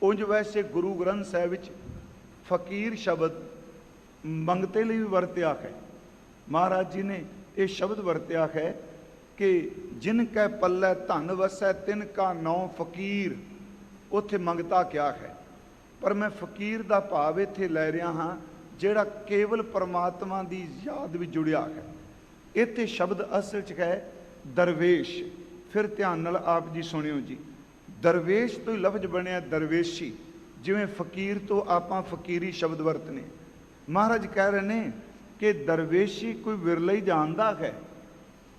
ਉਂਝ ਵੈਸੇ ਗੁਰੂ ਗ੍ਰੰਥ ਸਾਹਿਬ ਵਿੱਚ ਫਕੀਰ ਸ਼ਬਦ ਮੰਗਤੇ ਲਈ ਵੀ ਵਰਤਿਆ ਹੈ। ਮਹਾਰਾਜ ਜੀ ਨੇ ਇਹ ਸ਼ਬਦ ਵਰਤਿਆ ਹੈ ਕਿ ਜਿਨ ਕੈ ਪੱਲੇ ਧਨ ਵਸੈ ਤਿਨ ਕਾ ਨੌ ਫਕੀਰ, ਉੱਥੇ ਮੰਗਤਾ ਕਿਹਾ ਹੈ। ਪਰ ਮੈਂ ਫਕੀਰ ਦਾ ਭਾਵ ਇੱਥੇ ਲੈ ਰਿਹਾ ਹਾਂ ਜਿਹੜਾ ਕੇਵਲ ਪਰਮਾਤਮਾ ਦੀ ਯਾਦ ਵਿੱਚ ਜੁੜਿਆ ਹੈ। ਇੱਥੇ ਸ਼ਬਦ ਅਸਲ 'ਚ ਹੈ ਦਰਵੇਸ਼। ਫਿਰ ਧਿਆਨ ਨਾਲ ਆਪ ਜੀ ਸੁਣਿਓ ਜੀ। ਦਰਵੇਸ਼ ਤੋਂ ਹੀ ਲਫ਼ਜ਼ ਬਣਿਆ ਦਰਵੇਸ਼ੀ, ਜਿਵੇਂ ਫਕੀਰ ਤੋਂ ਆਪਾਂ ਫਕੀਰੀ ਸ਼ਬਦ ਵਰਤਨੇ। ਮਹਾਰਾਜ ਕਹਿ ਰਹੇ ਨੇ ਕਿ ਦਰਵੇਸ਼ੀ ਕੋਈ ਵਿਰਲਾ ਹੀ ਜਾਣਦਾ ਹੈ,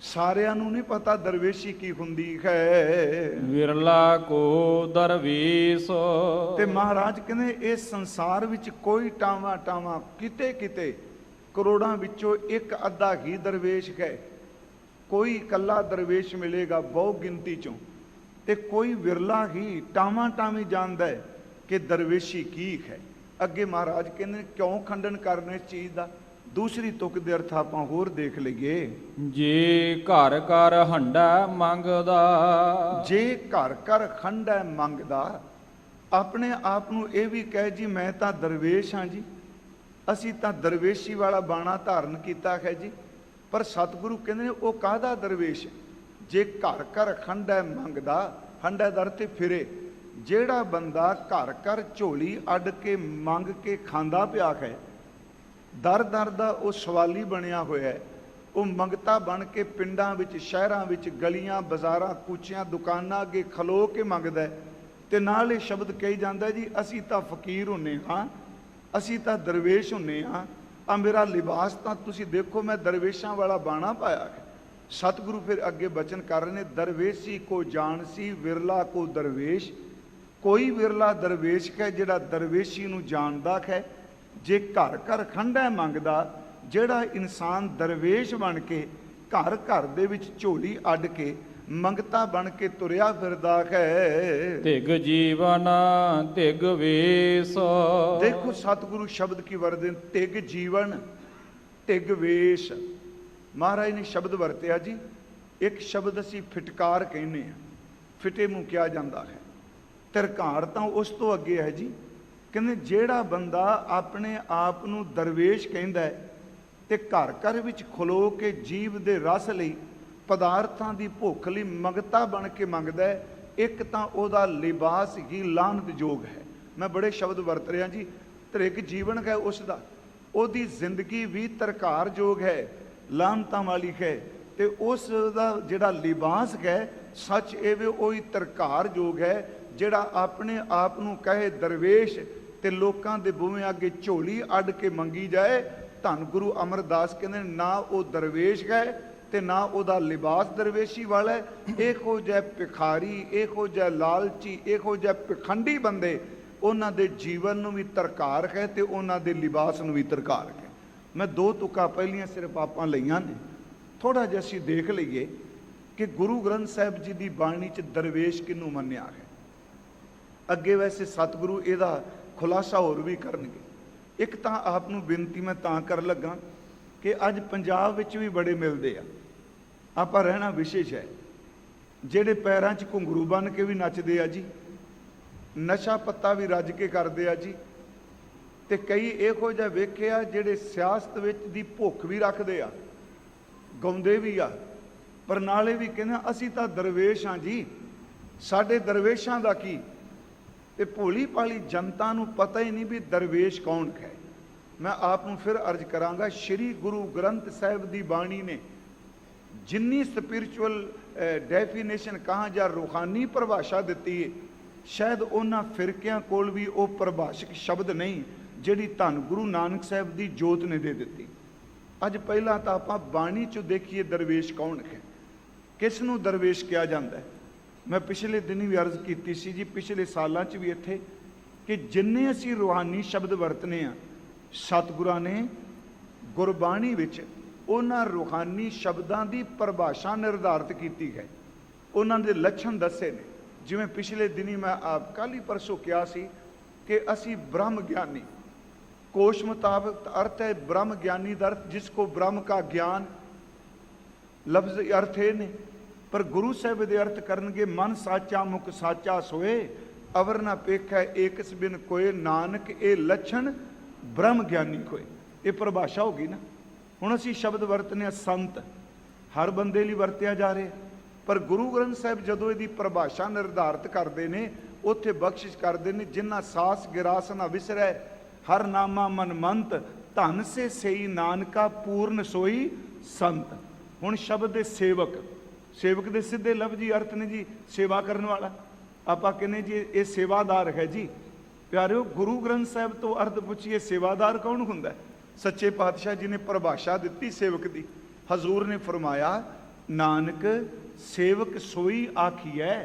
ਸਾਰਿਆਂ ਨੂੰ ਨਹੀਂ ਪਤਾ ਦਰਵੇਸ਼ੀ ਕੀ ਹੁੰਦੀ ਹੈ। ਵਿਰਲਾ ਕੋ ਦਰਵੇਸ਼। ਤੇ ਮਹਾਰਾਜ ਕਹਿੰਦੇ ਇਸ ਸੰਸਾਰ ਵਿੱਚ ਕੋਈ ਟਾਵਾਂ ਟਾਵਾਂ ਕਿਤੇ ਕਿਤੇ ਕਰੋੜਾਂ ਵਿੱਚੋਂ ਇੱਕ ਅੱਧਾ ਹੀ ਦਰਵੇਸ਼ ਹੈ। ਕੋਈ ਇਕੱਲਾ ਦਰਵੇਸ਼ ਮਿਲੇਗਾ ਬਹੁ ਗਿਣਤੀ ਚੋਂ, ਤੇ ਕੋਈ ਵਿਰਲਾ ਹੀ ਟਾਵਾਂ ਟਾਵੀਂ ਜਾਣਦਾ ਹੈ ਕਿ ਦਰਵੇਸ਼ੀ ਕੀ ਹੈ। ਅੱਗੇ ਮਹਾਰਾਜ ਕਹਿੰਦੇ ਕਿਉਂ ਖੰਡਨ ਕਰਨੇ ਇਸ ਚੀਜ਼ ਦਾ। ਦੂਸਰੀ ਤੁਕ ਦੇ ਅਰਥ ਆਪਾਂ ਹੋਰ ਦੇਖ ਲਈਏ। ਜੇ ਘਰ ਘਰ ਹੰਡਾ ਮੰਗਦਾ। ਜੇ ਘਰ ਘਰ ਖੰਡਾ ਮੰਗਦਾ, ਆਪਣੇ ਆਪ ਨੂੰ ਇਹ ਵੀ ਕਹੇ ਜੀ ਮੈਂ ਤਾਂ ਦਰਵੇਸ਼ ਹਾਂ ਜੀ, ਅਸੀਂ ਤਾਂ ਦਰਵੇਸ਼ੀ ਵਾਲਾ ਬਾਣਾ ਧਾਰਨ ਕੀਤਾ ਹੈ ਜੀ। ਪਰ ਸਤਿਗੁਰੂ ਕਹਿੰਦੇ ਨੇ ਉਹ ਕਾਹਦਾ ਦਰਵੇਸ਼? ਜੇ ਘਰ ਘਰ ਖੰਡਾ ਮੰਗਦਾ, ਹੰਡਾ ਦਰ ਤੇ ਫਿਰੇ। ਜਿਹੜਾ ਬੰਦਾ ਘਰ ਘਰ ਝੋਲੀ ਅੱਡ ਕੇ ਮੰਗ ਕੇ ਖਾਂਦਾ ਪਿਆ ਹੈ, ਦਰ ਦਰ ਦਾ ਉਹ ਸਵਾਲੀ ਬਣਿਆ ਹੋਇਆ ਹੈ, ਉਹ ਮੰਗਤਾ ਬਣ ਕੇ ਪਿੰਡਾਂ ਵਿੱਚ ਸ਼ਹਿਰਾਂ ਵਿੱਚ ਗਲੀਆਂ ਬਾਜ਼ਾਰਾਂ ਕੂਚਿਆਂ ਦੁਕਾਨਾਂ ਅੱਗੇ ਖਲੋ ਕੇ ਮੰਗਦਾ ਹੈ, ਤੇ ਨਾਲ ਇਹ ਸ਼ਬਦ ਕਹੀ ਜਾਂਦਾ ਜੀ ਅਸੀਂ ਤਾਂ ਫਕੀਰ ਹੁੰਨੇ ਹਾਂ, ਅਸੀਂ ਤਾਂ ਦਰਵੇਸ਼ ਹੁੰਨੇ ਹਾਂ, ਆ ਮੇਰਾ ਲਿਬਾਸ ਤਾਂ ਤੁਸੀਂ ਦੇਖੋ ਮੈਂ ਦਰਵੇਸ਼ਾਂ ਵਾਲਾ ਬਾਣਾ ਪਾਇਆ ਹੈ। ਸਤਿਗੁਰੂ ਫਿਰ ਅੱਗੇ ਬਚਨ ਕਰ ਰਹੇ ਨੇ ਦਰਵੇਸ਼ੀ ਕੋ ਜਾਣਸੀ ਵਿਰਲਾ ਕੋ ਦਰਵੇਸ਼। ਕੋਈ ਵਿਰਲਾ ਦਰਵੇਸ਼ ਹੈ ਜਿਹੜਾ ਦਰਵੇਸ਼ੀ ਨੂੰ ਜਾਣਦਾ ਹੈ। ਜੇ ਘਰ ਘਰ ਖੰਡਾ ਮੰਗਦਾ, ਜਿਹੜਾ ਇਨਸਾਨ ਦਰਵੇਸ਼ ਬਣ ਕੇ ਘਰ ਘਰ ਦੇ ਵਿੱਚ ਝੋਲੀ ਅੱਡ ਕੇ ਮੰਗਤਾ ਬਣ ਕੇ ਤੁਰਿਆ ਫਿਰਦਾ ਹੈ। ਤਿਗ ਜੀਵਨ ਤਿਗ ਵੇਸ। ਦੇਖੋ ਸਤਿਗੁਰੂ ਸ਼ਬਦ ਕੀ ਵਰਦੇ, ਤਿਗ ਜੀਵਨ ਤਿਗ ਵੇਸ਼। ਮਹਾਰਾਜ ਨੇ ਸ਼ਬਦ ਵਰਤਿਆ ਜੀ। ਇੱਕ ਸ਼ਬਦ ਅਸੀਂ ਫਿਟਕਾਰ ਕਹਿੰਦੇ ਹਾਂ, ਫਿਟੇ ਮੂੰਹ ਕਿਹਾ ਜਾਂਦਾ ਹੈ। ਤਿਰਕਾਰ ਤਾਂ ਉਸ ਤੋਂ ਅੱਗੇ ਹੈ ਜੀ। ਕਹਿੰਦੇ ਜਿਹੜਾ ਬੰਦਾ ਆਪਣੇ ਆਪ ਨੂੰ ਦਰਵੇਸ਼ ਕਹਿੰਦਾ ਹੈ ਤੇ ਘਰ ਘਰ ਵਿੱਚ ਖਲੋ ਕੇ ਜੀਵ ਦੇ ਰਸ ਲਈ ਪਦਾਰਥਾਂ ਦੀ ਭੁੱਖ ਲਈ ਮੰਗਤਾ ਬਣ ਕੇ ਮੰਗਦਾ ਹੈ, ਇੱਕ ਤਾਂ ਉਹਦਾ ਲਿਬਾਸ ਹੀ ਲਾਹਨਤਯੋਗ ਹੈ। ਮੈਂ ਬੜੇ ਸ਼ਬਦ ਵਰਤ ਰਿਹਾ ਜੀ। ਤ੍ਰਿਗ ਜੀਵਨ ਹੈ ਉਸ ਦਾ, ਉਹਦੀ ਜ਼ਿੰਦਗੀ ਵੀ ਤਰਕਾਰਯੋਗ ਹੈ, ਲਾਹਨਤਾਂ ਵਾਲੀ ਹੈ। ਤੇ ਉਸ ਦਾ ਜਿਹੜਾ ਲਿਬਾਸ ਹੈ ਸੱਚ ਇਹ ਵੀ ਉਹੀ ਤਰਕਾਰਯੋਗ ਹੈ, ਜਿਹੜਾ ਆਪਣੇ ਆਪ ਨੂੰ ਕਹੇ ਦਰਵੇਸ਼ ਤੇ ਲੋਕਾਂ ਦੇ ਬੂਹੇ ਅੱਗੇ ਝੋਲੀ ਅੱਡ ਕੇ ਮੰਗੀ ਜਾਏ। ਧੰਨ ਗੁਰੂ ਅਮਰਦਾਸ ਕਹਿੰਦੇ ਨਾ ਉਹ ਦਰਵੇਸ਼ ਹੈ ਤੇ ਨਾ ਉਹਦਾ ਲਿਬਾਸ ਦਰਵੇਸ਼ੀ ਵਾਲਾ ਹੈ। ਇਹੋ ਜਿਹੇ ਭਿਖਾਰੀ, ਇਹੋ ਜਿਹੇ ਲਾਲਚੀ, ਇਹੋ ਜਿਹੇ ਪਖੰਡੀ ਬੰਦੇ, ਉਹਨਾਂ ਦੇ ਜੀਵਨ ਨੂੰ ਵੀ ਤਰਕਾਰ ਹੈ ਤੇ ਉਹਨਾਂ ਦੇ ਲਿਬਾਸ ਨੂੰ ਵੀ ਤਰਕਾਰ ਹੈ। ਮੈਂ ਦੋ ਤੁਕਾਂ ਪਹਿਲੀਆਂ ਸਿਰਫ ਆਪਾਂ ਲਈਆਂ ਨੇ, ਥੋੜ੍ਹਾ ਜਿਹਾ ਅਸੀਂ ਦੇਖ ਲਈਏ ਕਿ ਗੁਰੂ ਗ੍ਰੰਥ ਸਾਹਿਬ ਜੀ ਦੀ ਬਾਣੀ 'ਚ ਦਰਵੇਸ਼ ਕਿਹਨੂੰ ਮੰਨਿਆ ਹੈ। ਅੱਗੇ ਵੈਸੇ ਸਤਿਗੁਰੂ ਇਹਦਾ ਖੁਲਾਸਾ ਹੋਰ ਵੀ ਕਰਨਗੇ। ਇੱਕ ਤਾਂ ਆਪ ਨੂੰ ਬੇਨਤੀ ਮੈਂ ਤਾਂ ਕਰਨ ਲੱਗਾ ਕਿ ਅੱਜ ਪੰਜਾਬ ਵਿੱਚ ਵੀ ਬੜੇ ਮਿਲਦੇ ਆ, ਆਪਾਂ ਰਹਿਣਾ ਵਿਸ਼ੇਸ਼ ਹੈ, ਜਿਹੜੇ ਪੈਰਾਂ 'ਚ ਘੁੰਗਰੂ ਬੰਨ੍ਹ ਕੇ ਵੀ ਨੱਚਦੇ ਆ ਜੀ, ਨਸ਼ਾ ਪੱਤਾ ਵੀ ਰੱਜ ਕੇ ਕਰਦੇ ਆ ਜੀ, ਤੇ ਕਈ ਇਹੋ ਜਿਹਾ ਵੇਖਿਆ ਜਿਹੜੇ ਸਿਆਸਤ ਵਿੱਚ ਦੀ ਭੁੱਖ ਵੀ ਰੱਖਦੇ ਆ, ਗਾਉਂਦੇ ਵੀ ਆ, ਪਰ ਨਾਲੇ ਵੀ ਕਹਿੰਦੇ ਅਸੀਂ ਤਾਂ ਦਰਵੇਸ਼ ਹਾਂ ਜੀ, ਸਾਡੇ ਦਰਵੇਸ਼ਾਂ ਦਾ ਕੀ। ਤੇ ਭੋਲੀ ਭਾਲੀ ਜਨਤਾ ਨੂੰ ਪਤਾ ਹੀ ਨਹੀਂ ਵੀ ਦਰਵੇਸ਼ ਕੌਣ ਹੈ। ਮੈਂ ਆਪ ਨੂੰ ਫਿਰ ਅਰਜ਼ ਕਰਾਂਗਾ, ਸ਼੍ਰੀ ਗੁਰੂ ਗ੍ਰੰਥ ਸਾਹਿਬ ਦੀ ਬਾਣੀ ਨੇ ਜਿੰਨੀ ਸਪਿਰਿਚੁਅਲ ਡੈਫੀਨੇਸ਼ਨ ਕਹਾਂ ਜਾਂ ਰੂਹਾਨੀ ਪਰਿਭਾਸ਼ਾ ਦਿੱਤੀ ਹੈ, ਸ਼ਾਇਦ ਉਹਨਾਂ ਫਿਰਕਿਆਂ ਕੋਲ ਵੀ ਉਹ ਪਰਿਭਾਸ਼ਕ ਸ਼ਬਦ ਨਹੀਂ ਜਿਹੜੀ ਧੰਨ ਗੁਰੂ ਨਾਨਕ ਸਾਹਿਬ ਦੀ ਜੋਤ ਨੇ ਦੇ ਦਿੱਤੀ। ਅੱਜ ਪਹਿਲਾਂ ਤਾਂ ਆਪਾਂ ਬਾਣੀ 'ਚੋਂ ਦੇਖੀਏ ਦਰਵੇਸ਼ ਕੌਣ ਹੈ, ਕਿਸ ਨੂੰ ਦਰਵੇਸ਼ ਕਿਹਾ ਜਾਂਦਾ ਹੈ। ਮੈਂ ਪਿਛਲੇ ਦਿਨ ਵੀ ਅਰਜ਼ ਕੀਤੀ ਸੀ ਜੀ, ਪਿਛਲੇ ਸਾਲਾਂ 'ਚ ਵੀ ਇੱਥੇ, ਕਿ ਜਿੰਨੇ ਅਸੀਂ ਰੂਹਾਨੀ ਸ਼ਬਦ ਵਰਤਨੇ ਆ, ਸਤਿਗੁਰਾਂ ਨੇ ਗੁਰਬਾਣੀ ਵਿੱਚ ਉਹਨਾਂ ਰੂਹਾਨੀ ਸ਼ਬਦਾਂ ਦੀ ਪਰਿਭਾਸ਼ਾ ਨਿਰਧਾਰਿਤ ਕੀਤੀ ਹੈ, ਉਹਨਾਂ ਦੇ ਲੱਛਣ ਦੱਸੇ ਨੇ। ਜਿਵੇਂ ਪਿਛਲੇ ਦਿਨੀ ਮੈਂ ਆਪ ਕੱਲ੍ਹ ਹੀ ਪਰਸੋਂ ਕਿਹਾ ਸੀ ਕਿ ਅਸੀਂ ਬ੍ਰਹਮ ਗਿਆਨੀ, ਕੋਸ਼ ਮੁਤਾਬਕ ਅਰਥ ਹੈ ਬ੍ਰਹਮ ਗਿਆਨੀ ਦਾ ਅਰਥ ਜਿਸ ਕੋ ਬ੍ਰਹਮ ਕਾ ਗਿਆਨ, ਲਫ਼ਜ਼ ਅਰਥ ਇਹ ਨੇ। ਪਰ ਗੁਰੂ ਸਾਹਿਬ ਦੇ ਅਰਥ ਕਰਨਗੇ ਮਨ ਸਾਚਾ ਮੁਖ ਸਾਚਾ ਸੋਏ, ਅਵਰ ਨਾ ਪੇਖੈ ਏਕਸ ਬਿਨ ਕੋਏ, ਨਾਨਕ ਇਹ ਲੱਛਣ ਬ੍ਰਹਮ ਗਿਆਨੀ ਕੋਏ। ਇਹ ਪਰਿਭਾਸ਼ਾ ਹੋ ਗਈ ਨਾ। ਹੁਣ ਅਸੀਂ ਸ਼ਬਦ ਵਰਤਨੇ ਸੰਤ, ਹਰ ਬੰਦੇ ਲਈ ਵਰਤਿਆ ਜਾ ਰਿਹਾ, ਪਰ ਗੁਰੂ ਗ੍ਰੰਥ ਸਾਹਿਬ ਜਦੋਂ ਇਹਦੀ ਪਰਿਭਾਸ਼ਾ ਨਿਰਧਾਰਿਤ ਕਰਦੇ ਨੇ, ਉੱਥੇ ਬਖਸ਼ਿਸ਼ ਕਰਦੇ ਨੇ ਜਿਨ੍ਹਾਂ ਸਾਸ ਗਿਰਾਸ ਨਾ ਵਿਸਰੈ, ਹਰ ਨਾਮਾ ਮਨ ਮੰਤ, ਧਨ ਸੇ ਸਈ ਨਾਨਕਾ ਪੂਰਨ ਸੋਈ ਸੰਤ। ਹੁਣ ਸ਼ਬਦ ਦੇ ਸੇਵਕ, ਸੇਵਕ ਦੇ ਸਿੱਧੇ ਲਫ਼ਜ਼ੀ ਅਰਥ ਨੇ ਜੀ ਸੇਵਾ ਕਰਨ ਵਾਲਾ। ਆਪਾਂ ਕਹਿੰਦੇ ਜੀ ਇਹ ਸੇਵਾਦਾਰ ਹੈ ਜੀ। ਪਿਆਰਿਓ, ਗੁਰੂ ਗ੍ਰੰਥ ਸਾਹਿਬ ਤੋਂ ਅਰਥ ਪੁੱਛੀਏ ਸੇਵਾਦਾਰ ਕੌਣ ਹੁੰਦਾ? ਸੱਚੇ ਪਾਤਸ਼ਾਹ ਜੀ ਨੇ ਪਰਿਭਾਸ਼ਾ ਦਿੱਤੀ ਸੇਵਕ ਦੀ। ਹਜ਼ੂਰ ਨੇ ਫਰਮਾਇਆ, ਨਾਨਕ ਸੇਵਕ ਸੋਈ ਆਖੀਐ,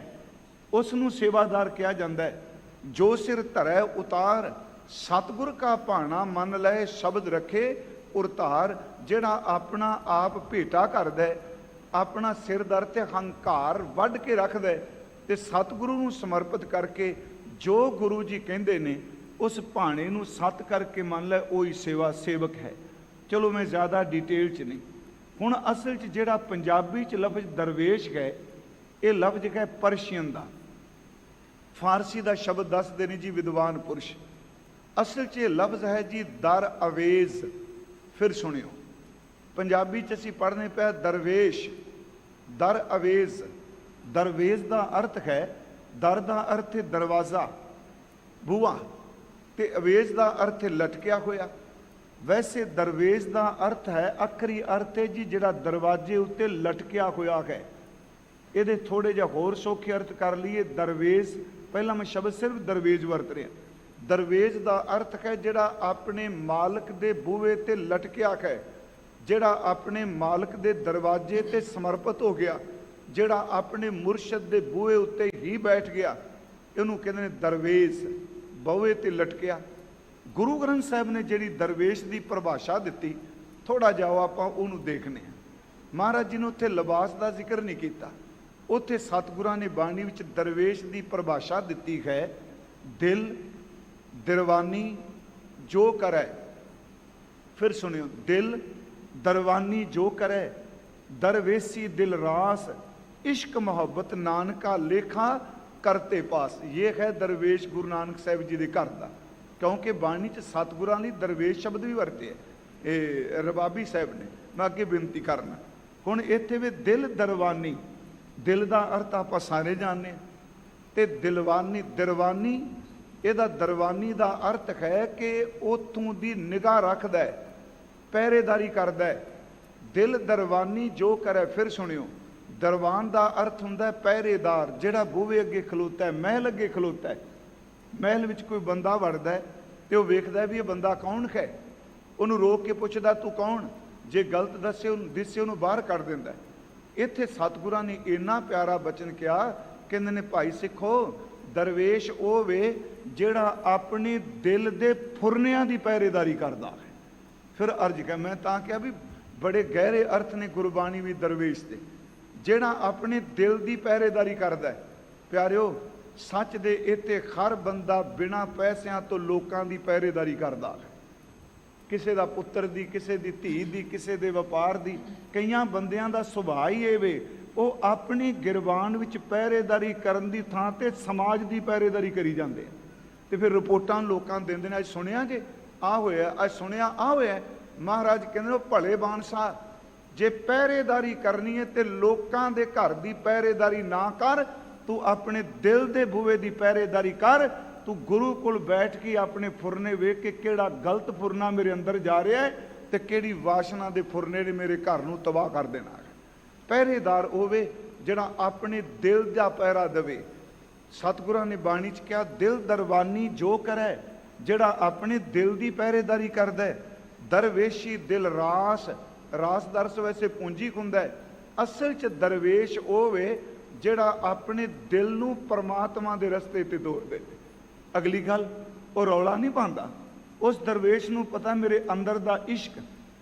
ਉਸ ਨੂੰ ਸੇਵਾਦਾਰ ਕਿਹਾ ਜਾਂਦਾ ਹੈ। ਜੋ ਸਿਰ ਧਰੈ ਉਤਾਰ, ਸਤਿਗੁਰ ਕਾ ਭਾਣਾ ਮੰਨ ਲਏ, ਸ਼ਬਦ ਰੱਖੇ ਉਰਤਾਰ। ਜਿਹੜਾ ਆਪਣਾ ਆਪ ਭੇਟਾ ਕਰਦਾ, ਆਪਣਾ ਸਿਰ ਦਰ ਤੇ ਹੰਕਾਰ ਵੱਢ ਕੇ ਰੱਖਦਾ ਤੇ ਸਤਿਗੁਰੂ ਨੂੰ ਸਮਰਪਿਤ ਕਰਕੇ ਜੋ ਗੁਰੂ ਜੀ ਕਹਿੰਦੇ ਨੇ ਉਸ ਭਾਣੇ ਨੂੰ ਸਤ ਕਰਕੇ ਮੰਨ ਲੈ, ਉਹੀ ਸੇਵਕ ਹੈ। ਚਲੋ ਮੈਂ ਜ਼ਿਆਦਾ ਡਿਟੇਲ 'ਚ ਨਹੀਂ। ਹੁਣ ਅਸਲ 'ਚ ਜਿਹੜਾ ਪੰਜਾਬੀ 'ਚ ਲਫ਼ਜ਼ ਦਰਵੇਸ਼ ਹੈ, ਇਹ ਲਫ਼ਜ਼ ਹੈ ਪਰਸ਼ੀਅਨ ਦਾ। ਫਾਰਸੀ ਦਾ ਸ਼ਬਦ ਦੱਸਦੇ ਨੇ ਜੀ ਵਿਦਵਾਨ ਪੁਰਸ਼। ਅਸਲ 'ਚ ਇਹ ਲਫ਼ਜ਼ ਹੈ ਜੀ ਦਰ ਅਵੇਜ਼। ਫਿਰ ਸੁਣਿਓ, ਪੰਜਾਬੀ 'ਚ ਅਸੀਂ ਪੜ੍ਹਨੇ ਪਿਆ ਦਰਵੇਸ਼, ਦਰ ਅਵੇਜ਼। ਦਰਵੇਜ਼ ਦਾ ਅਰਥ ਹੈ, ਦਰ ਦਾ ਅਰਥ ਹੈ ਦਰਵਾਜ਼ਾ, ਬੂਹਾ, ਤੇ ਅਵੇਜ਼ ਦਾ ਅਰਥ ਹੈ ਲਟਕਿਆ ਹੋਇਆ। ਵੈਸੇ ਦਰਵੇਜ਼ ਦਾ ਅਰਥ ਹੈ, ਆਖਰੀ ਅਰਥ ਹੈ ਜੀ ਜਿਹੜਾ ਦਰਵਾਜ਼ੇ ਉੱਤੇ ਲਟਕਿਆ ਹੋਇਆ ਹੈ। ਇਹਦੇ ਥੋੜੇ ਜਿਹਾ ਹੋਰ ਸੌਖੇ ਅਰਥ ਕਰ ਲਈਏ। ਦਰਵੇਜ਼, ਪਹਿਲਾਂ ਮੈਂ ਸ਼ਬਦ ਸਿਰਫ ਦਰਵੇਜ਼ ਵਰਤ ਰਿਹਾ। ਦਰਵੇਜ਼ ਦਾ ਅਰਥ ਹੈ ਜਿਹੜਾ ਆਪਣੇ ਮਾਲਕ ਦੇ ਬੂਹੇ ਤੇ ਲਟਕਿਆ ਹੈ, ਜਿਹੜਾ ਆਪਣੇ ਮਾਲਕ ਦੇ ਦਰਵਾਜ਼ੇ ਤੇ ਸਮਰਪਿਤ ਹੋ ਗਿਆ, ਜਿਹੜਾ ਆਪਣੇ ਮੁਰਸ਼ਦ ਦੇ ਬੂਹੇ ਉੱਤੇ ਹੀ ਬੈਠ ਗਿਆ, ਇਹਨੂੰ ਕਹਿੰਦੇ ਨੇ ਦਰਵੇਜ਼, ਬੂਹੇ ਤੇ ਲਟਕਿਆ। ਗੁਰੂ ਗ੍ਰੰਥ ਸਾਹਿਬ ਨੇ ਜਿਹੜੀ ਦਰਵੇਸ਼ ਦੀ ਪਰਿਭਾਸ਼ਾ ਦਿੱਤੀ, ਥੋੜਾ ਜਿਹਾ ਆਪਾਂ ਉਹਨੂੰ ਦੇਖਦੇ ਹਾਂ। ਮਹਾਰਾਜ ਜੀ ਨੇ ਉੱਥੇ ਲਿਬਾਸ ਦਾ ਜ਼ਿਕਰ ਨਹੀਂ ਕੀਤਾ। ਉੱਥੇ ਸਤਿਗੁਰਾਂ ਨੇ ਬਾਣੀ ਵਿੱਚ ਦਰਵੇਸ਼ ਦੀ ਪਰਿਭਾਸ਼ਾ ਦਿੱਤੀ ਹੈ, ਦਿਲ ਦਰਵਾਨੀ ਜੋ ਕਰੈ। ਫਿਰ ਸੁਣਿਓ, ਦਿਲ ਦਰਵਾਨੀ ਜੋ ਕਰੈ, ਦਰਵੇਸੀ ਦਿਲ ਰਾਸ, ਇਸ਼ਕ ਮੁਹੱਬਤ ਨਾਨਕਾ ਲੇਖਾ ਕਰਤੇ ਪਾਸ। ਇਹ ਹੈ ਦਰਵੇਸ਼ ਗੁਰੂ ਨਾਨਕ ਸਾਹਿਬ ਜੀ ਦੇ ਘਰ ਦਾ। ਕਿਉਂਕਿ ਬਾਣੀ 'ਚ ਸਤਿਗੁਰਾਂ ਲਈ ਦਰਵੇਸ਼ ਸ਼ਬਦ ਵੀ ਵਰਤੇ ਹੈ, ਇਹ ਰਬਾਬੀ ਸਾਹਿਬ ਨੇ। ਮੈਂ ਅੱਗੇ ਬੇਨਤੀ ਕਰਨਾ। ਹੁਣ ਇੱਥੇ ਵੀ ਦਿਲ ਦਰਵਾਨੀ, ਦਿਲ ਦਾ ਅਰਥ ਆਪਾਂ ਸਾਰੇ ਜਾਣਦੇ, ਤੇ ਦਿਲਵਾਨੀ, ਦਰਵਾਨੀ, ਇਹਦਾ ਦਰਵਾਨੀ ਦਾ ਅਰਥ ਹੈ ਕਿ ਉੱਥੋਂ ਦੀ ਨਿਗਾਹ ਰੱਖਦਾ, ਪਹਿਰੇਦਾਰੀ ਕਰਦਾ। ਦਿਲ ਦਰਵਾਨੀ ਜੋ ਕਰੇ। ਫਿਰ ਸੁਣਿਓ, ਦਰਵਾਨ ਦਾ ਅਰਥ ਹੁੰਦਾ ਪਹਿਰੇਦਾਰ, ਜਿਹੜਾ ਬੂਹੇ ਅੱਗੇ ਖਲੋਤਾ ਹੈ, ਮਹਿਲ ਅੱਗੇ ਖਲੋਤਾ ਹੈ। ਮਹਿਲ ਵਿੱਚ ਕੋਈ ਬੰਦਾ ਵੜਦਾ ਤੇ ਉਹ ਵੇਖਦਾ ਵੀ ਇਹ ਬੰਦਾ ਕੌਣ ਹੈ, ਉਹਨੂੰ ਰੋਕ ਕੇ ਪੁੱਛਦਾ ਤੂੰ ਕੌਣ, ਜੇ ਗਲਤ ਦੱਸੇ ਉਹਨੂੰ ਦਿਸੇ ਉਹਨੂੰ ਬਾਹਰ ਕੱਢ ਦਿੰਦਾ। ਇੱਥੇ ਸਤਿਗੁਰਾਂ ਨੇ ਇੰਨਾ ਪਿਆਰਾ ਬਚਨ ਕਿਹਾ, ਕਹਿੰਦੇ ਨੇ ਭਾਈ ਸਿੱਖੋ, ਦਰਵੇਸ਼ ਉਹ ਵੇ ਜਿਹੜਾ ਆਪਣੇ ਦਿਲ ਦੇ ਫੁਰਨਿਆਂ ਦੀ ਪਹਿਰੇਦਾਰੀ ਕਰਦਾ ਹੈ। ਫਿਰ ਅਰਜ ਕਰ, ਮੈਂ ਤਾਂ ਕਿਹਾ ਵੀ ਬੜੇ ਗਹਿਰੇ ਅਰਥ ਨੇ ਗੁਰਬਾਣੀ ਵੀ ਦਰਵੇਸ਼ ਦੇ, ਜਿਹੜਾ ਆਪਣੇ ਦਿਲ ਦੀ ਪਹਿਰੇਦਾਰੀ ਕਰਦਾ। ਪਿਆਰਿਓ, ਸੱਚ ਦੇ ਇੱਥੇ ਹਰ ਬੰਦਾ ਬਿਨਾਂ ਪੈਸਿਆਂ ਤੋਂ ਲੋਕਾਂ ਦੀ ਪਹਿਰੇਦਾਰੀ ਕਰਦਾ ਹੈ। ਕਿਸੇ ਦਾ ਪੁੱਤਰ ਦੀ, ਕਿਸੇ ਦੀ ਧੀ ਦੀ, ਕਿਸੇ ਦੇ ਵਪਾਰ ਦੀ। ਕਈਆਂ ਬੰਦਿਆਂ ਦਾ ਸੁਭਾਅ ਹੀ ਇਹ ਵੇ, ਉਹ ਆਪਣੀ ਗਿਰਬਾਨ ਵਿੱਚ ਪਹਿਰੇਦਾਰੀ ਕਰਨ ਦੀ ਥਾਂ ਤੇ ਸਮਾਜ ਦੀ ਪਹਿਰੇਦਾਰੀ ਕਰੀ ਜਾਂਦੇ ਆ, ਤੇ ਫਿਰ ਰਿਪੋਰਟਾਂ ਲੋਕਾਂ ਨੂੰ ਦਿੰਦੇ ਨੇ, ਅੱਜ ਸੁਣਿਆ ਜੇ ਆ ਹੋਇਆ, ਅੱਜ ਸੁਣਿਆ ਆ ਹੋਇਆ। ਮਹਾਰਾਜ ਕਹਿੰਦੇ ਉਹ ਭਲੇ ਬਾਣਸਾ, ਜੇ ਪਹਿਰੇਦਾਰੀ ਕਰਨੀ ਹੈ ਤੇ ਲੋਕਾਂ ਦੇ ਘਰ ਦੀ ਪਹਿਰੇਦਾਰੀ ਨਾ ਕਰ, ਤੂੰ ਆਪਣੇ ਦਿਲ ਦੇ ਬੂਹੇ ਦੀ ਪਹਿਰੇਦਾਰੀ ਕਰ। ਤੂੰ ਗੁਰੂ ਕੋਲ ਬੈਠ ਕੇ ਆਪਣੇ ਫੁਰਨੇ ਵੇਖ ਕੇ ਕਿਹੜਾ ਗਲਤ ਫੁਰਨਾ ਮੇਰੇ ਅੰਦਰ ਜਾ ਰਿਹਾ ਹੈ ਤੇ ਕਿਹੜੀ ਵਾਸ਼ਨਾ ਦੇ ਫੁਰਨੇ ਨੇ ਮੇਰੇ ਘਰ ਨੂੰ ਤਬਾਹ ਕਰ ਦੇਣਾ ਹੈ। ਪਹਿਰੇਦਾਰ ਹੋਵੇ ਜਿਹੜਾ ਆਪਣੇ ਦਿਲ ਦਾ ਪਹਿਰਾ ਦੇਵੇ। ਸਤਿਗੁਰਾਂ ਨੇ ਬਾਣੀ 'ਚ ਕਿਹਾ, ਦਿਲ ਦਰਵਾਨੀ ਜੋ ਕਰੈ, ਜਿਹੜਾ ਆਪਣੇ ਦਿਲ ਦੀ ਪਹਿਰੇਦਾਰੀ ਕਰਦਾ ਹੈ। ਦਰਵੇਸ਼ੀ ਦਿਲ ਰਾਸ, ਰਾਸ ਦਾ ਅਰਥ ਵੈਸੇ ਪੂੰਜੀ ਹੁੰਦਾ, ਅਸਲ 'ਚ ਦਰਵੇਸ਼ ਉਹ ਵੇ ਜਿਹੜਾ ਆਪਣੇ ਦਿਲ ਨੂੰ ਪਰਮਾਤਮਾ ਦੇ ਰਸਤੇ ਤੇ ਤੋਰ ਦੇ। ਅਗਲੀ ਗੱਲ, ਉਹ ਰੌਲਾ ਨਹੀਂ ਪਾਉਂਦਾ। ਉਸ ਦਰਵੇਸ਼ ਨੂੰ ਪਤਾ ਮੇਰੇ ਅੰਦਰ ਦਾ ਇਸ਼ਕ,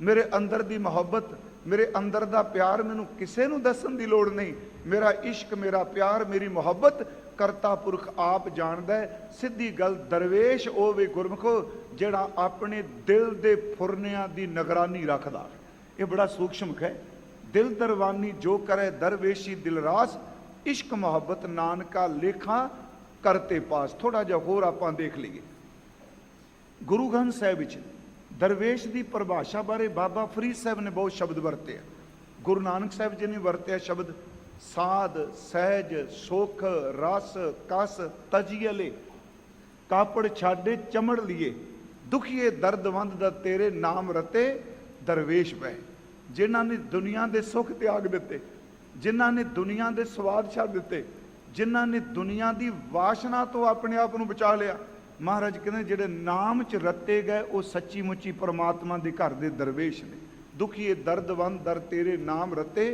ਮੇਰੇ ਅੰਦਰ ਦੀ ਮੁਹੱਬਤ, ਮੇਰੇ ਅੰਦਰ ਦਾ ਪਿਆਰ ਮੈਨੂੰ ਕਿਸੇ ਨੂੰ ਦੱਸਣ ਦੀ ਲੋੜ ਨਹੀਂ। ਮੇਰਾ ਇਸ਼ਕ, ਮੇਰਾ ਪਿਆਰ, ਮੇਰੀ ਮੁਹੱਬਤ ਕਰਤਾ ਪੁਰਖ ਆਪ ਜਾਣਦਾ ਹੈ। ਸਿੱਧੀ ਗੱਲ, ਦਰਵੇਸ਼ ਉਹ ਵੇ ਗੁਰਮੁਖੋ ਜਿਹੜਾ ਆਪਣੇ ਦਿਲ ਦੇ ਫੁਰਨਿਆਂ ਦੀ ਨਿਗਰਾਨੀ ਰੱਖਦਾ। ਇਹ ਬੜਾ ਸੂਖਸ਼ਮ ਹੈ। ਦਿਲ ਦਰਵਾਨੀ ਜੋ ਕਰੇ, ਦਰਵੇਸ਼ੀ ਦਿਲ ਰਾਸ, ਇਸ਼ਕ ਮੁਹੱਬਤ ਨਾਨਕਾ ਲੇਖਾ ਕਰਤੇ ਪਾਸ। ਥੋੜਾ ਜਿਹਾ ਹੋਰ ਆਪਾਂ ਦੇਖ ਲਈਏ। ਗੁਰੂ ਗ੍ਰੰਥ ਸਾਹਿਬ ਵਿੱਚ ਦਰਵੇਸ਼ ਦੀ ਪਰਿਭਾਸ਼ਾ ਬਾਰੇ ਬਾਬਾ ਫਰੀਦ ਸਾਹਿਬ ਨੇ ਬਹੁਤ ਸ਼ਬਦ ਵਰਤੇ ਆ। ਗੁਰੂ ਨਾਨਕ ਸਾਹਿਬ ਜੀ ਨੇ ਵਰਤਿਆ ਸ਼ਬਦ ਸਾਧ, ਸਹਿਜ, ਸੁਖ, ਰਸ, ਕਸ, ਤਜੀਅਲੇ, ਕਾਪੜ ਛਾਡੇ ਚਮੜ ਲੀਏ, ਦੁਖੀਏ ਦਰਦਵੰਦ ਦਾ ਤੇਰੇ ਨਾਮ ਰਤੇ, ਦਰਵੇਸ਼ ਬਹਿ। ਜਿਨ੍ਹਾਂ ਨੇ ਦੁਨੀਆ ਦੇ ਸੁੱਖ ਤਿਆਗ ਦਿੱਤੇ, ਜਿਨ੍ਹਾਂ ਨੇ ਦੁਨੀਆ ਦੇ ਸਵਾਦ ਛੱਡ ਦਿੱਤੇ, ਜਿਨ੍ਹਾਂ ਨੇ ਦੁਨੀਆ ਦੀ ਵਾਸ਼ਨਾ ਤੋਂ ਆਪਣੇ ਆਪ ਨੂੰ ਬਚਾ ਲਿਆ। ਮਹਾਰਾਜ ਕਹਿੰਦੇ ਜਿਹੜੇ ਨਾਮ 'ਚ ਰੱਤੇ ਗਏ ਉਹ ਸੱਚੀ ਮੁੱਚੀ ਪਰਮਾਤਮਾ ਦੇ ਘਰ ਦੇ ਦਰਵੇਸ਼ ਨੇ। ਦੁਖੀਏ ਦਰਦਵੰਦ ਦਰ ਤੇਰੇ ਨਾਮ ਰੱਤੇ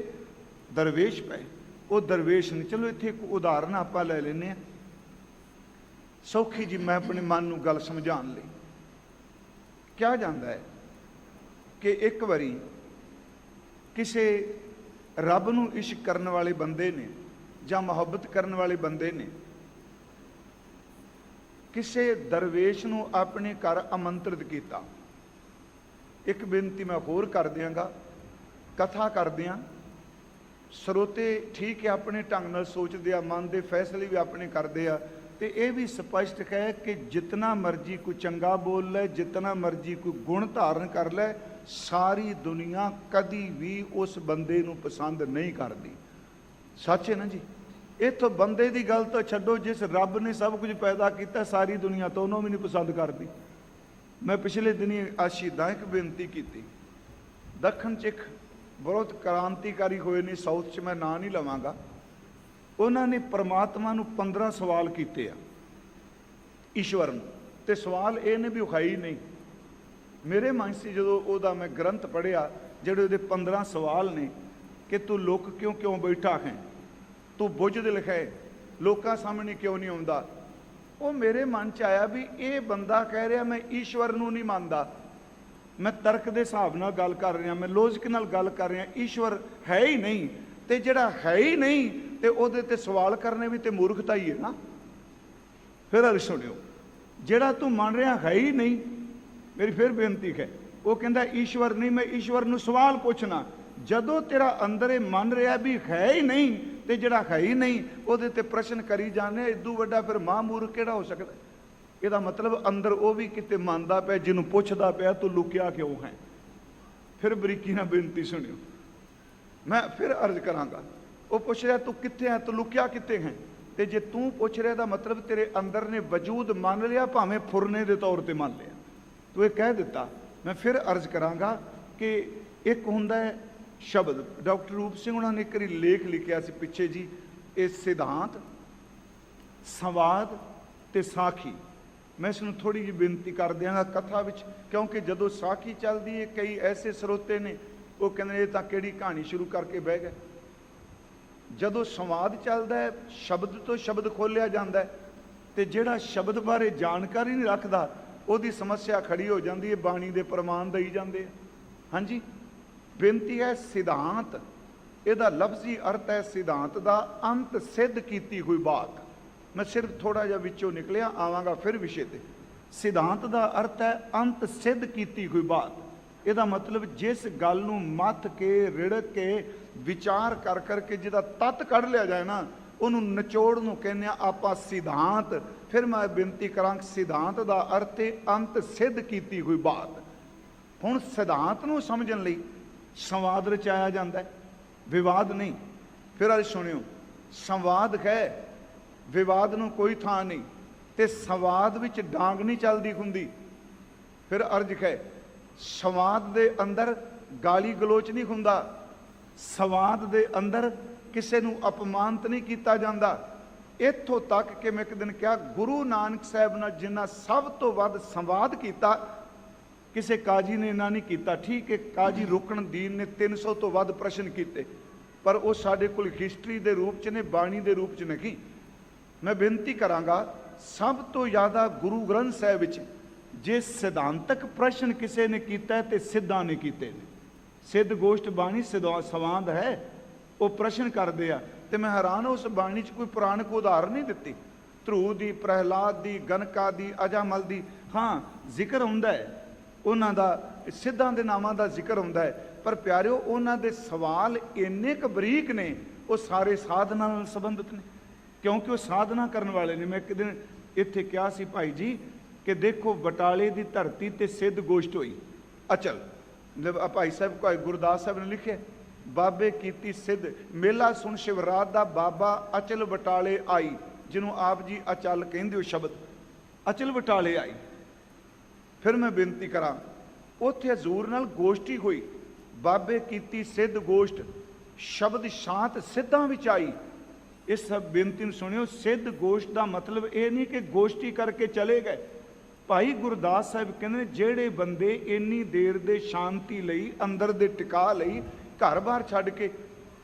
ਦਰਵੇਸ਼ ਪਏ, ਉਹ ਦਰਵੇਸ਼ ਨੇ। ਚਲੋ ਇੱਥੇ ਇੱਕ ਉਦਾਹਰਨ ਆਪਾਂ ਲੈ ਲੈਂਦੇ ਹਾਂ, ਸੌਖੀ ਜੀ, ਮੈਂ ਆਪਣੇ ਮਨ ਨੂੰ ਗੱਲ ਸਮਝਾਉਣ ਲਈ। ਕਿਹਾ ਜਾਂਦਾ ਹੈ ਕਿ ਇੱਕ ਵਾਰੀ ਕਿਸੇ ਰੱਬ ਨੂੰ ਇਸ਼ਕ ਕਰਨ ਵਾਲੇ ਬੰਦੇ ਨੇ ਜਾਂ ਮੁਹੱਬਤ ਕਰਨ ਵਾਲੇ ਬੰਦੇ ਨੇ ਕਿਸੇ ਦਰਵੇਸ਼ ਨੂੰ ਆਪਣੇ ਘਰ ਆਮੰਤਰਿਤ ਕੀਤਾ। ਇੱਕ ਬੇਨਤੀ ਮੈਂ ਹੋਰ ਕਰ ਦਿਆਂਗਾ, ਕਥਾ ਕਰਦੇ ਹਾਂ, ਸਰੋਤੇ ਠੀਕ ਹੈ ਆਪਣੇ ਢੰਗ ਨਾਲ ਸੋਚਦੇ ਆ, ਮਨ ਦੇ ਫੈਸਲੇ ਵੀ ਆਪਣੇ ਕਰਦੇ ਆ, ਤੇ ਇਹ ਵੀ ਸਪਸ਼ਟ ਹੈ ਕਿ ਜਿਤਨਾ ਮਰਜੀ ਕੋਈ ਚੰਗਾ ਬੋਲ ਲੈ, ਜਿਤਨਾ ਮਰਜੀ ਕੋਈ ਗੁਣ ਧਾਰਨ ਕਰ ਲੈ, ਸਾਰੀ ਦੁਨੀਆ ਕਦੀ ਵੀ ਉਸ ਬੰਦੇ ਨੂੰ ਪਸੰਦ ਨਹੀਂ ਕਰਦੀ। ਸੱਚ ਹੈ ਨਾ ਜੀ? ਇੱਥੋਂ ਬੰਦੇ ਦੀ ਗੱਲ ਤਾਂ ਛੱਡੋ, ਜਿਸ ਰੱਬ ਨੇ ਸਭ ਕੁਝ ਪੈਦਾ ਕੀਤਾ ਸਾਰੀ ਦੁਨੀਆ ਤੋਂ ਉਹਨੂੰ ਵੀ ਨਹੀਂ ਪਸੰਦ ਕਰਦੀ। ਮੈਂ ਪਿਛਲੇ ਦਿਨੀ ਸ਼ਹੀਦਾਂ ਇੱਕ ਬੇਨਤੀ ਕੀਤੀ, ਦੱਖਣ 'ਚ ਇੱਕ ਬਹੁਤ ਕ੍ਰਾਂਤੀਕਾਰੀ ਹੋਏ ਨੇ ਸਾਊਥ 'ਚ, ਮੈਂ ਨਾਂ ਨਹੀਂ ਲਵਾਂਗਾ। ਉਹਨਾਂ ਨੇ ਪਰਮਾਤਮਾ ਨੂੰ 15 ਸਵਾਲ ਕੀਤੇ ਆ, ਈਸ਼ਵਰ ਨੂੰ, ਤੇ ਸਵਾਲ ਇਹ ਨੇ ਵੀ ਉਖਾਈ ਨਹੀਂ। ਮੇਰੇ ਮਨ 'ਚ ਜਦੋਂ ਉਹਦਾ ਮੈਂ ਗ੍ਰੰਥ ਪੜ੍ਹਿਆ, ਜਿਹੜੇ ਉਹਦੇ 15 ਸਵਾਲ ਨੇ ਕਿ ਤੂੰ ਲੁਕ ਕਿਉਂ ਬੈਠਾ ਹੈ, ਤੂੰ ਬੁੱਝਦ ਲਿਖੇ, ਲੋਕਾਂ ਸਾਹਮਣੇ ਕਿਉਂ ਨਹੀਂ ਆਉਂਦਾ, ਉਹ ਮੇਰੇ ਮਨ 'ਚ ਆਇਆ ਵੀ ਇਹ ਬੰਦਾ ਕਹਿ ਰਿਹਾ ਮੈਂ ਈਸ਼ਵਰ ਨੂੰ ਨਹੀਂ ਮੰਨਦਾ, ਮੈਂ ਤਰਕ ਦੇ ਹਿਸਾਬ ਨਾਲ ਗੱਲ ਕਰ ਰਿਹਾ, ਮੈਂ ਲੌਜਿਕ ਨਾਲ ਗੱਲ ਕਰ ਰਿਹਾ, ਈਸ਼ਵਰ ਹੈ ਹੀ ਨਹੀਂ, ਤੇ ਜਿਹੜਾ ਹੈ ਹੀ ਨਹੀਂ ਤੇ ਉਹਦੇ ਤੇ ਸਵਾਲ ਕਰਨੇ ਵੀ ਤੇ ਮੂਰਖਤਾ ਹੀ ਹੈ ਨਾ। ਫਿਰ ਅਰ ਸੁਣਿਓ, ਜਿਹੜਾ ਤੂੰ ਮੰਨ ਰਿਹਾ ਹੈ ਹੀ ਨਹੀਂ, ਮੇਰੀ ਫਿਰ ਬੇਨਤੀ ਹੈ, ਉਹ ਕਹਿੰਦਾ ਈਸ਼ਵਰ ਨਹੀਂ, ਮੈਂ ਈਸ਼ਵਰ ਨੂੰ ਸਵਾਲ ਪੁੱਛਣਾ। ਜਦੋਂ ਤੇਰਾ ਅੰਦਰ ਇਹ ਮੰਨ ਰਿਹਾ ਵੀ ਹੈ ਹੀ ਨਹੀਂ ਤੇ ਜਿਹੜਾ ਹੈ ਹੀ ਨਹੀਂ ਉਹਦੇ ਤੇ ਪ੍ਰਸ਼ਨ ਕਰੀ ਜਾਂਦੇ, ਇਦੋਂ ਵੱਡਾ ਫਿਰ ਮੂਰਖ ਕਿਹੜਾ ਹੋ ਸਕਦਾ? ਇਹਦਾ ਮਤਲਬ ਅੰਦਰ ਉਹ ਵੀ ਕਿਤੇ ਮੰਨਦਾ ਪਿਆ, ਜਿਹਨੂੰ ਪੁੱਛਦਾ ਪਿਆ ਤੂੰ ਲੁਕਿਆ ਕਿਉਂ ਹੈ। ਫਿਰ ਬਰੀਕੀ ਨਾਲ ਬੇਨਤੀ ਸੁਣਿਓ, ਮੈਂ ਫਿਰ ਅਰਜ਼ ਕਰਾਂਗਾ। ਉਹ ਪੁੱਛ ਰਿਹਾ ਤੂੰ ਕਿੱਥੇ ਹੈ, ਤੂੰ ਲੁਕਿਆ ਕਿੱਥੇ ਹੈ? ਤੇ ਜੇ ਤੂੰ ਪੁੱਛ ਰਿਹਾ ਦਾ ਮਤਲਬ ਤੇਰੇ ਅੰਦਰ ਨੇ ਵਜੂਦ ਮੰਨ ਲਿਆ, ਭਾਵੇਂ ਫੁਰਨੇ ਦੇ ਤੌਰ ਤੇ ਮੰਨ ਲਿਆ, ਤੂੰ ਇਹ ਕਹਿ ਦਿੱਤਾ। ਮੈਂ ਫਿਰ ਅਰਜ਼ ਕਰਾਂਗਾ ਕਿ ਇੱਕ ਹੁੰਦਾ ਹੈ ਸ਼ਬਦ। ਡਾਕਟਰ ਰੂਪ ਸਿੰਘ ਉਹਨਾਂ ਨੇ ਇੱਕ ਵਾਰੀ ਲੇਖ ਲਿਖਿਆ ਸੀ ਪਿੱਛੇ ਜੀ, ਇਹ ਸਿਧਾਂਤ, ਸੰਵਾਦ ਤੇ ਸਾਖੀ। ਮੈਂ ਇਸ ਨੂੰ ਥੋੜ੍ਹੀ ਜਿਹੀ ਬੇਨਤੀ ਕਰ ਦਿਆਂਗਾ ਕਥਾ ਵਿੱਚ, ਕਿਉਂਕਿ ਜਦੋਂ ਸਾਖੀ ਚੱਲਦੀ ਹੈ ਕਈ ਐਸੇ ਸਰੋਤੇ ਨੇ ਉਹ ਕਹਿੰਦੇ ਇਹ ਤਾਂ ਕਿਹੜੀ ਕਹਾਣੀ ਸ਼ੁਰੂ ਕਰਕੇ ਬਹਿ ਗਏ। ਜਦੋਂ ਸੰਵਾਦ ਚੱਲਦਾ ਹੈ ਸ਼ਬਦ ਤੋਂ ਸ਼ਬਦ ਖੋਲਿਆ ਜਾਂਦਾ ਹੈ, ਤੇ ਜਿਹੜਾ ਸ਼ਬਦ ਬਾਰੇ ਜਾਣਕਾਰੀ ਨਹੀਂ ਰੱਖਦਾ ਉਹਦੀ ਸਮੱਸਿਆ ਖੜੀ ਹੋ ਜਾਂਦੀ ਹੈ, ਬਾਣੀ ਦੇ ਪ੍ਰਮਾਣ ਦਈ ਜਾਂਦੇ ਆ। ਹਾਂਜੀ, ਬੇਨਤੀ ਹੈ ਸਿਧਾਂਤ, ਇਹਦਾ ਲਫ਼ਜ਼ੀ ਅਰਥ ਹੈ ਸਿਧਾਂਤ ਦਾ ਅੰਤ ਸਿੱਧ ਕੀਤੀ ਹੋਈ ਬਾਤ। ਮੈਂ ਸਿਰਫ ਥੋੜਾ ਜਿਹਾ ਵਿੱਚੋਂ ਨਿਕਲਿਆ, ਆਵਾਂਗਾ ਫਿਰ ਵਿਸ਼ੇ ਤੇ। ਸਿਧਾਂਤ ਦਾ ਅਰਥ ਹੈ ਅੰਤ ਸਿੱਧ ਕੀਤੀ ਹੋਈ ਬਾਤ। ਇਹਦਾ ਮਤਲਬ ਜਿਸ ਗੱਲ ਨੂੰ ਮੱਥ ਕੇ ਰਿੜਕ ਕੇ ਵਿਚਾਰ ਕਰ ਕਰਕੇ ਜਿਹਦਾ ਤੱਤ ਕੱਢ ਲਿਆ ਜਾਏ ਨਾ, ਉਹਨੂੰ ਨਿਚੋੜ ਨੂੰ ਕਹਿੰਦੇ ਆ ਆਪਾਂ ਸਿਧਾਂਤ। ਫਿਰ ਮੈਂ ਬੇਨਤੀ ਕਰਾਂ, ਸਿਧਾਂਤ ਦਾ ਅਰਥ ਹੈ ਅੰਤ ਸਿੱਧ ਕੀਤੀ ਹੋਈ ਬਾਤ। ਹੁਣ ਸਿਧਾਂਤ ਨੂੰ ਸਮਝਣ ਲਈ ਸੰਵਾਦ ਰਚਾਇਆ ਜਾਂਦਾ ਹੈ, ਵਿਵਾਦ ਨਹੀਂ। ਫਿਰ ਅੱਜ ਸੁਣਿਓ, ਸੰਵਾਦ ਹੈ, ਵਿਵਾਦ ਨੂੰ ਕੋਈ ਥਾਂ ਨਹੀਂ, ਤੇ ਸੰਵਾਦ ਵਿੱਚ ਡਾਂਗ ਨਹੀਂ ਚੱਲਦੀ ਹੁੰਦੀ। ਫਿਰ ਅਰਜ ਹੈ, ਸੰਵਾਦ ਦੇ ਅੰਦਰ ਗਾਲੀ ਗਲੋਚ ਨਹੀਂ ਹੁੰਦਾ, ਸੰਵਾਦ ਦੇ ਅੰਦਰ ਕਿਸੇ ਨੂੰ ਅਪਮਾਨਿਤ ਨਹੀਂ ਕੀਤਾ ਜਾਂਦਾ। ਇੱਥੋਂ ਤੱਕ ਕਿ ਮੈਂ ਇੱਕ ਦਿਨ ਕਿਹਾ, ਗੁਰੂ ਨਾਨਕ ਸਾਹਿਬ ਨਾਲ ਜਿੰਨਾ ਸਭ ਤੋਂ ਵੱਧ ਸੰਵਾਦ ਕੀਤਾ ਕਿਸੇ ਕਾਜੀ ਨੇ ਇੰਨਾ ਨਹੀਂ ਕੀਤਾ। ਠੀਕ ਹੈ, ਕਾਜੀ ਰੁਕਨਦੀਨ ਨੇ 300 ਤੋਂ ਵੱਧ ਪ੍ਰਸ਼ਨ ਕੀਤੇ, ਪਰ ਉਹ ਸਾਡੇ ਕੋਲ ਹਿਸਟਰੀ ਦੇ ਰੂਪ 'ਚ ਨੇ, ਬਾਣੀ ਦੇ ਰੂਪ 'ਚ ਨਹੀਂ। ਮੈਂ ਬੇਨਤੀ ਕਰਾਂਗਾ, ਸਭ ਤੋਂ ਜ਼ਿਆਦਾ ਗੁਰੂ ਗ੍ਰੰਥ ਸਾਹਿਬ ਵਿੱਚ ਜੇ ਸਿਧਾਂਤਕ ਪ੍ਰਸ਼ਨ ਕਿਸੇ ਨੇ ਕੀਤਾ ਤੇ ਸਿੱਧਾਂ ਨੇ ਕੀਤੇ ਨੇ। ਸਿੱਧ ਗੋਸ਼ਟ ਬਾਣੀ ਸੰਵਾਦ ਹੈ, ਉਹ ਪ੍ਰਸ਼ਨ ਕਰਦੇ ਆ। ਤੇ ਮੈਂ ਹੈਰਾਨ, ਉਸ ਬਾਣੀ 'ਚ ਕੋਈ ਪੁਰਾਣਕ ਉਦਾਹਰਨ ਨਹੀਂ ਦਿੱਤੀ। ਧਰੂ ਦੀ, ਪ੍ਰਹਿਲਾਦ ਦੀ, ਗਨਕਾ ਦੀ, ਅਜਾਮਲ ਦੀ, ਹਾਂ ਜ਼ਿਕਰ ਹੁੰਦਾ ਹੈ ਉਹਨਾਂ ਦਾ, ਸਿੱਧਾਂ ਦੇ ਨਾਮਾਂ ਦਾ ਜ਼ਿਕਰ ਹੁੰਦਾ ਹੈ, ਪਰ ਪਿਆਰਿਓ ਉਹਨਾਂ ਦੇ ਸਵਾਲ ਇੰਨੇ ਕੁ ਬਰੀਕ ਨੇ, ਉਹ ਸਾਰੇ ਸਾਧਨਾ ਨਾਲ ਸੰਬੰਧਿਤ ਨੇ, ਕਿਉਂਕਿ ਉਹ ਸਾਧਨਾ ਕਰਨ ਵਾਲੇ ਨੇ। ਮੈਂ ਇੱਕ ਦਿਨ ਇੱਥੇ ਕਿਹਾ ਸੀ ਭਾਈ ਜੀ ਕਿ ਦੇਖੋ ਬਟਾਲੇ ਦੀ ਧਰਤੀ ਤੇ ਸਿੱਧ ਗੋਸ਼ਟ ਹੋਈ, ਅਚਲ ਭਾਈ ਸਾਹਿਬ ਕੋਈ ਗੁਰਦਾਸ ਸਾਹਿਬ ਨੇ ਲਿਖਿਆ, ਬਾਬੇ ਕੀਤੀ ਸਿੱਧ ਮੇਲਾ ਸੁਣ ਸ਼ਿਵਰਾਤ ਦਾ, ਬਾਬਾ ਅਚਲ ਬਟਾਲੇ ਆਈ, ਜਿਹਨੂੰ ਆਪ ਜੀ ਅਚਲ ਕਹਿੰਦੇ ਹੋ ਸ਼ਬਦ, ਅਚਲ ਬਟਾਲੇ ਆਈ। ਫਿਰ ਮੈਂ ਬੇਨਤੀ ਕਰਾਂ, ਉੱਥੇ ਹਜ਼ੂਰ ਨਾਲ ਗੋਸ਼ਟੀ ਹੋਈ, ਬਾਬੇ ਕੀਤੀ ਸਿੱਧ ਗੋਸ਼ਟ, ਸ਼ਬਦ ਸ਼ਾਂਤ ਸਿੱਧਾਂ ਵਿੱਚ ਆਈ। ਇਸ ਬੇਨਤੀ ਨੂੰ ਸੁਣਿਓ, ਸਿੱਧ ਗੋਸ਼ਟ ਦਾ ਮਤਲਬ ਇਹ ਨਹੀਂ ਕਿ ਗੋਸ਼ਟੀ ਕਰਕੇ ਚਲੇ ਗਏ। ਭਾਈ ਗੁਰਦਾਸ ਸਾਹਿਬ ਕਹਿੰਦੇ ਜਿਹੜੇ ਬੰਦੇ ਇੰਨੀ ਦੇਰ ਦੇ ਸ਼ਾਂਤੀ ਲਈ, ਅੰਦਰ ਦੇ ਟਿਕਾ ਲਈ ਘਰ-ਬਾਰ ਛੱਡ ਕੇ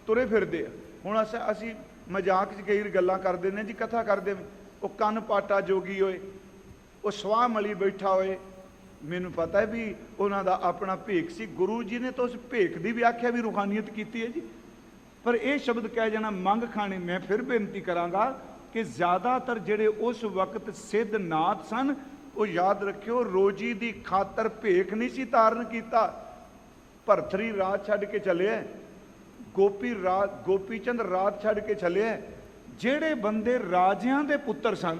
ਤੁਰੇ ਫਿਰਦੇ ਆ। ਹੁਣ ਅਸੀਂ ਮਜ਼ਾਕ 'ਚ ਕਈ ਗੱਲਾਂ ਕਰਦੇ ਨੇ ਜੀ, ਕਥਾ ਕਰਦੇ ਉਹ ਕੰਨ ਪਾਟਾ ਜੋਗੀ ਹੋਏ, ਉਹ ਸਵਾਹ ਮਲੀ ਬੈਠਾ ਹੋਏ। ਮੈਨੂੰ ਪਤਾ ਹੈ ਵੀ ਉਹਨਾਂ ਦਾ ਆਪਣਾ ਭੇਖ ਸੀ, ਗੁਰੂ ਜੀ ਨੇ ਤਾਂ ਉਸ ਭੇਖ ਦੀ ਵੀ ਆਖਿਆ ਵੀ ਰੂਹਾਨੀਅਤ ਕੀਤੀ ਹੈ ਜੀ। ਪਰ ਇਹ ਸ਼ਬਦ ਕਹਿ ਜਾਣਾ ਮੰਗ ਖਾਣੀ। ਮੈਂ ਫਿਰ ਬੇਨਤੀ ਕਰਾਂਗਾ ਕਿ ਜ਼ਿਆਦਾਤਰ ਜਿਹੜੇ ਉਸ ਵਕਤ ਸਿੱਧ ਨਾਥ ਸਨ, ਉਹ ਯਾਦ ਰੱਖਿਓ ਰੋਜੀ ਦੀ ਖਾਤਰ ਭੇਖ ਨਹੀਂ ਸੀ ਧਾਰਨ ਕੀਤਾ। ਭਰਥਰੀ ਰਾਜ ਛੱਡ ਕੇ ਚੱਲਿਆ, ਗੋਪੀ ਚੰਦ ਰਾਜ ਛੱਡ ਕੇ ਚੱਲਿਆ। ਜਿਹੜੇ ਬੰਦੇ ਰਾਜਿਆਂ ਦੇ ਪੁੱਤਰ ਸਨ,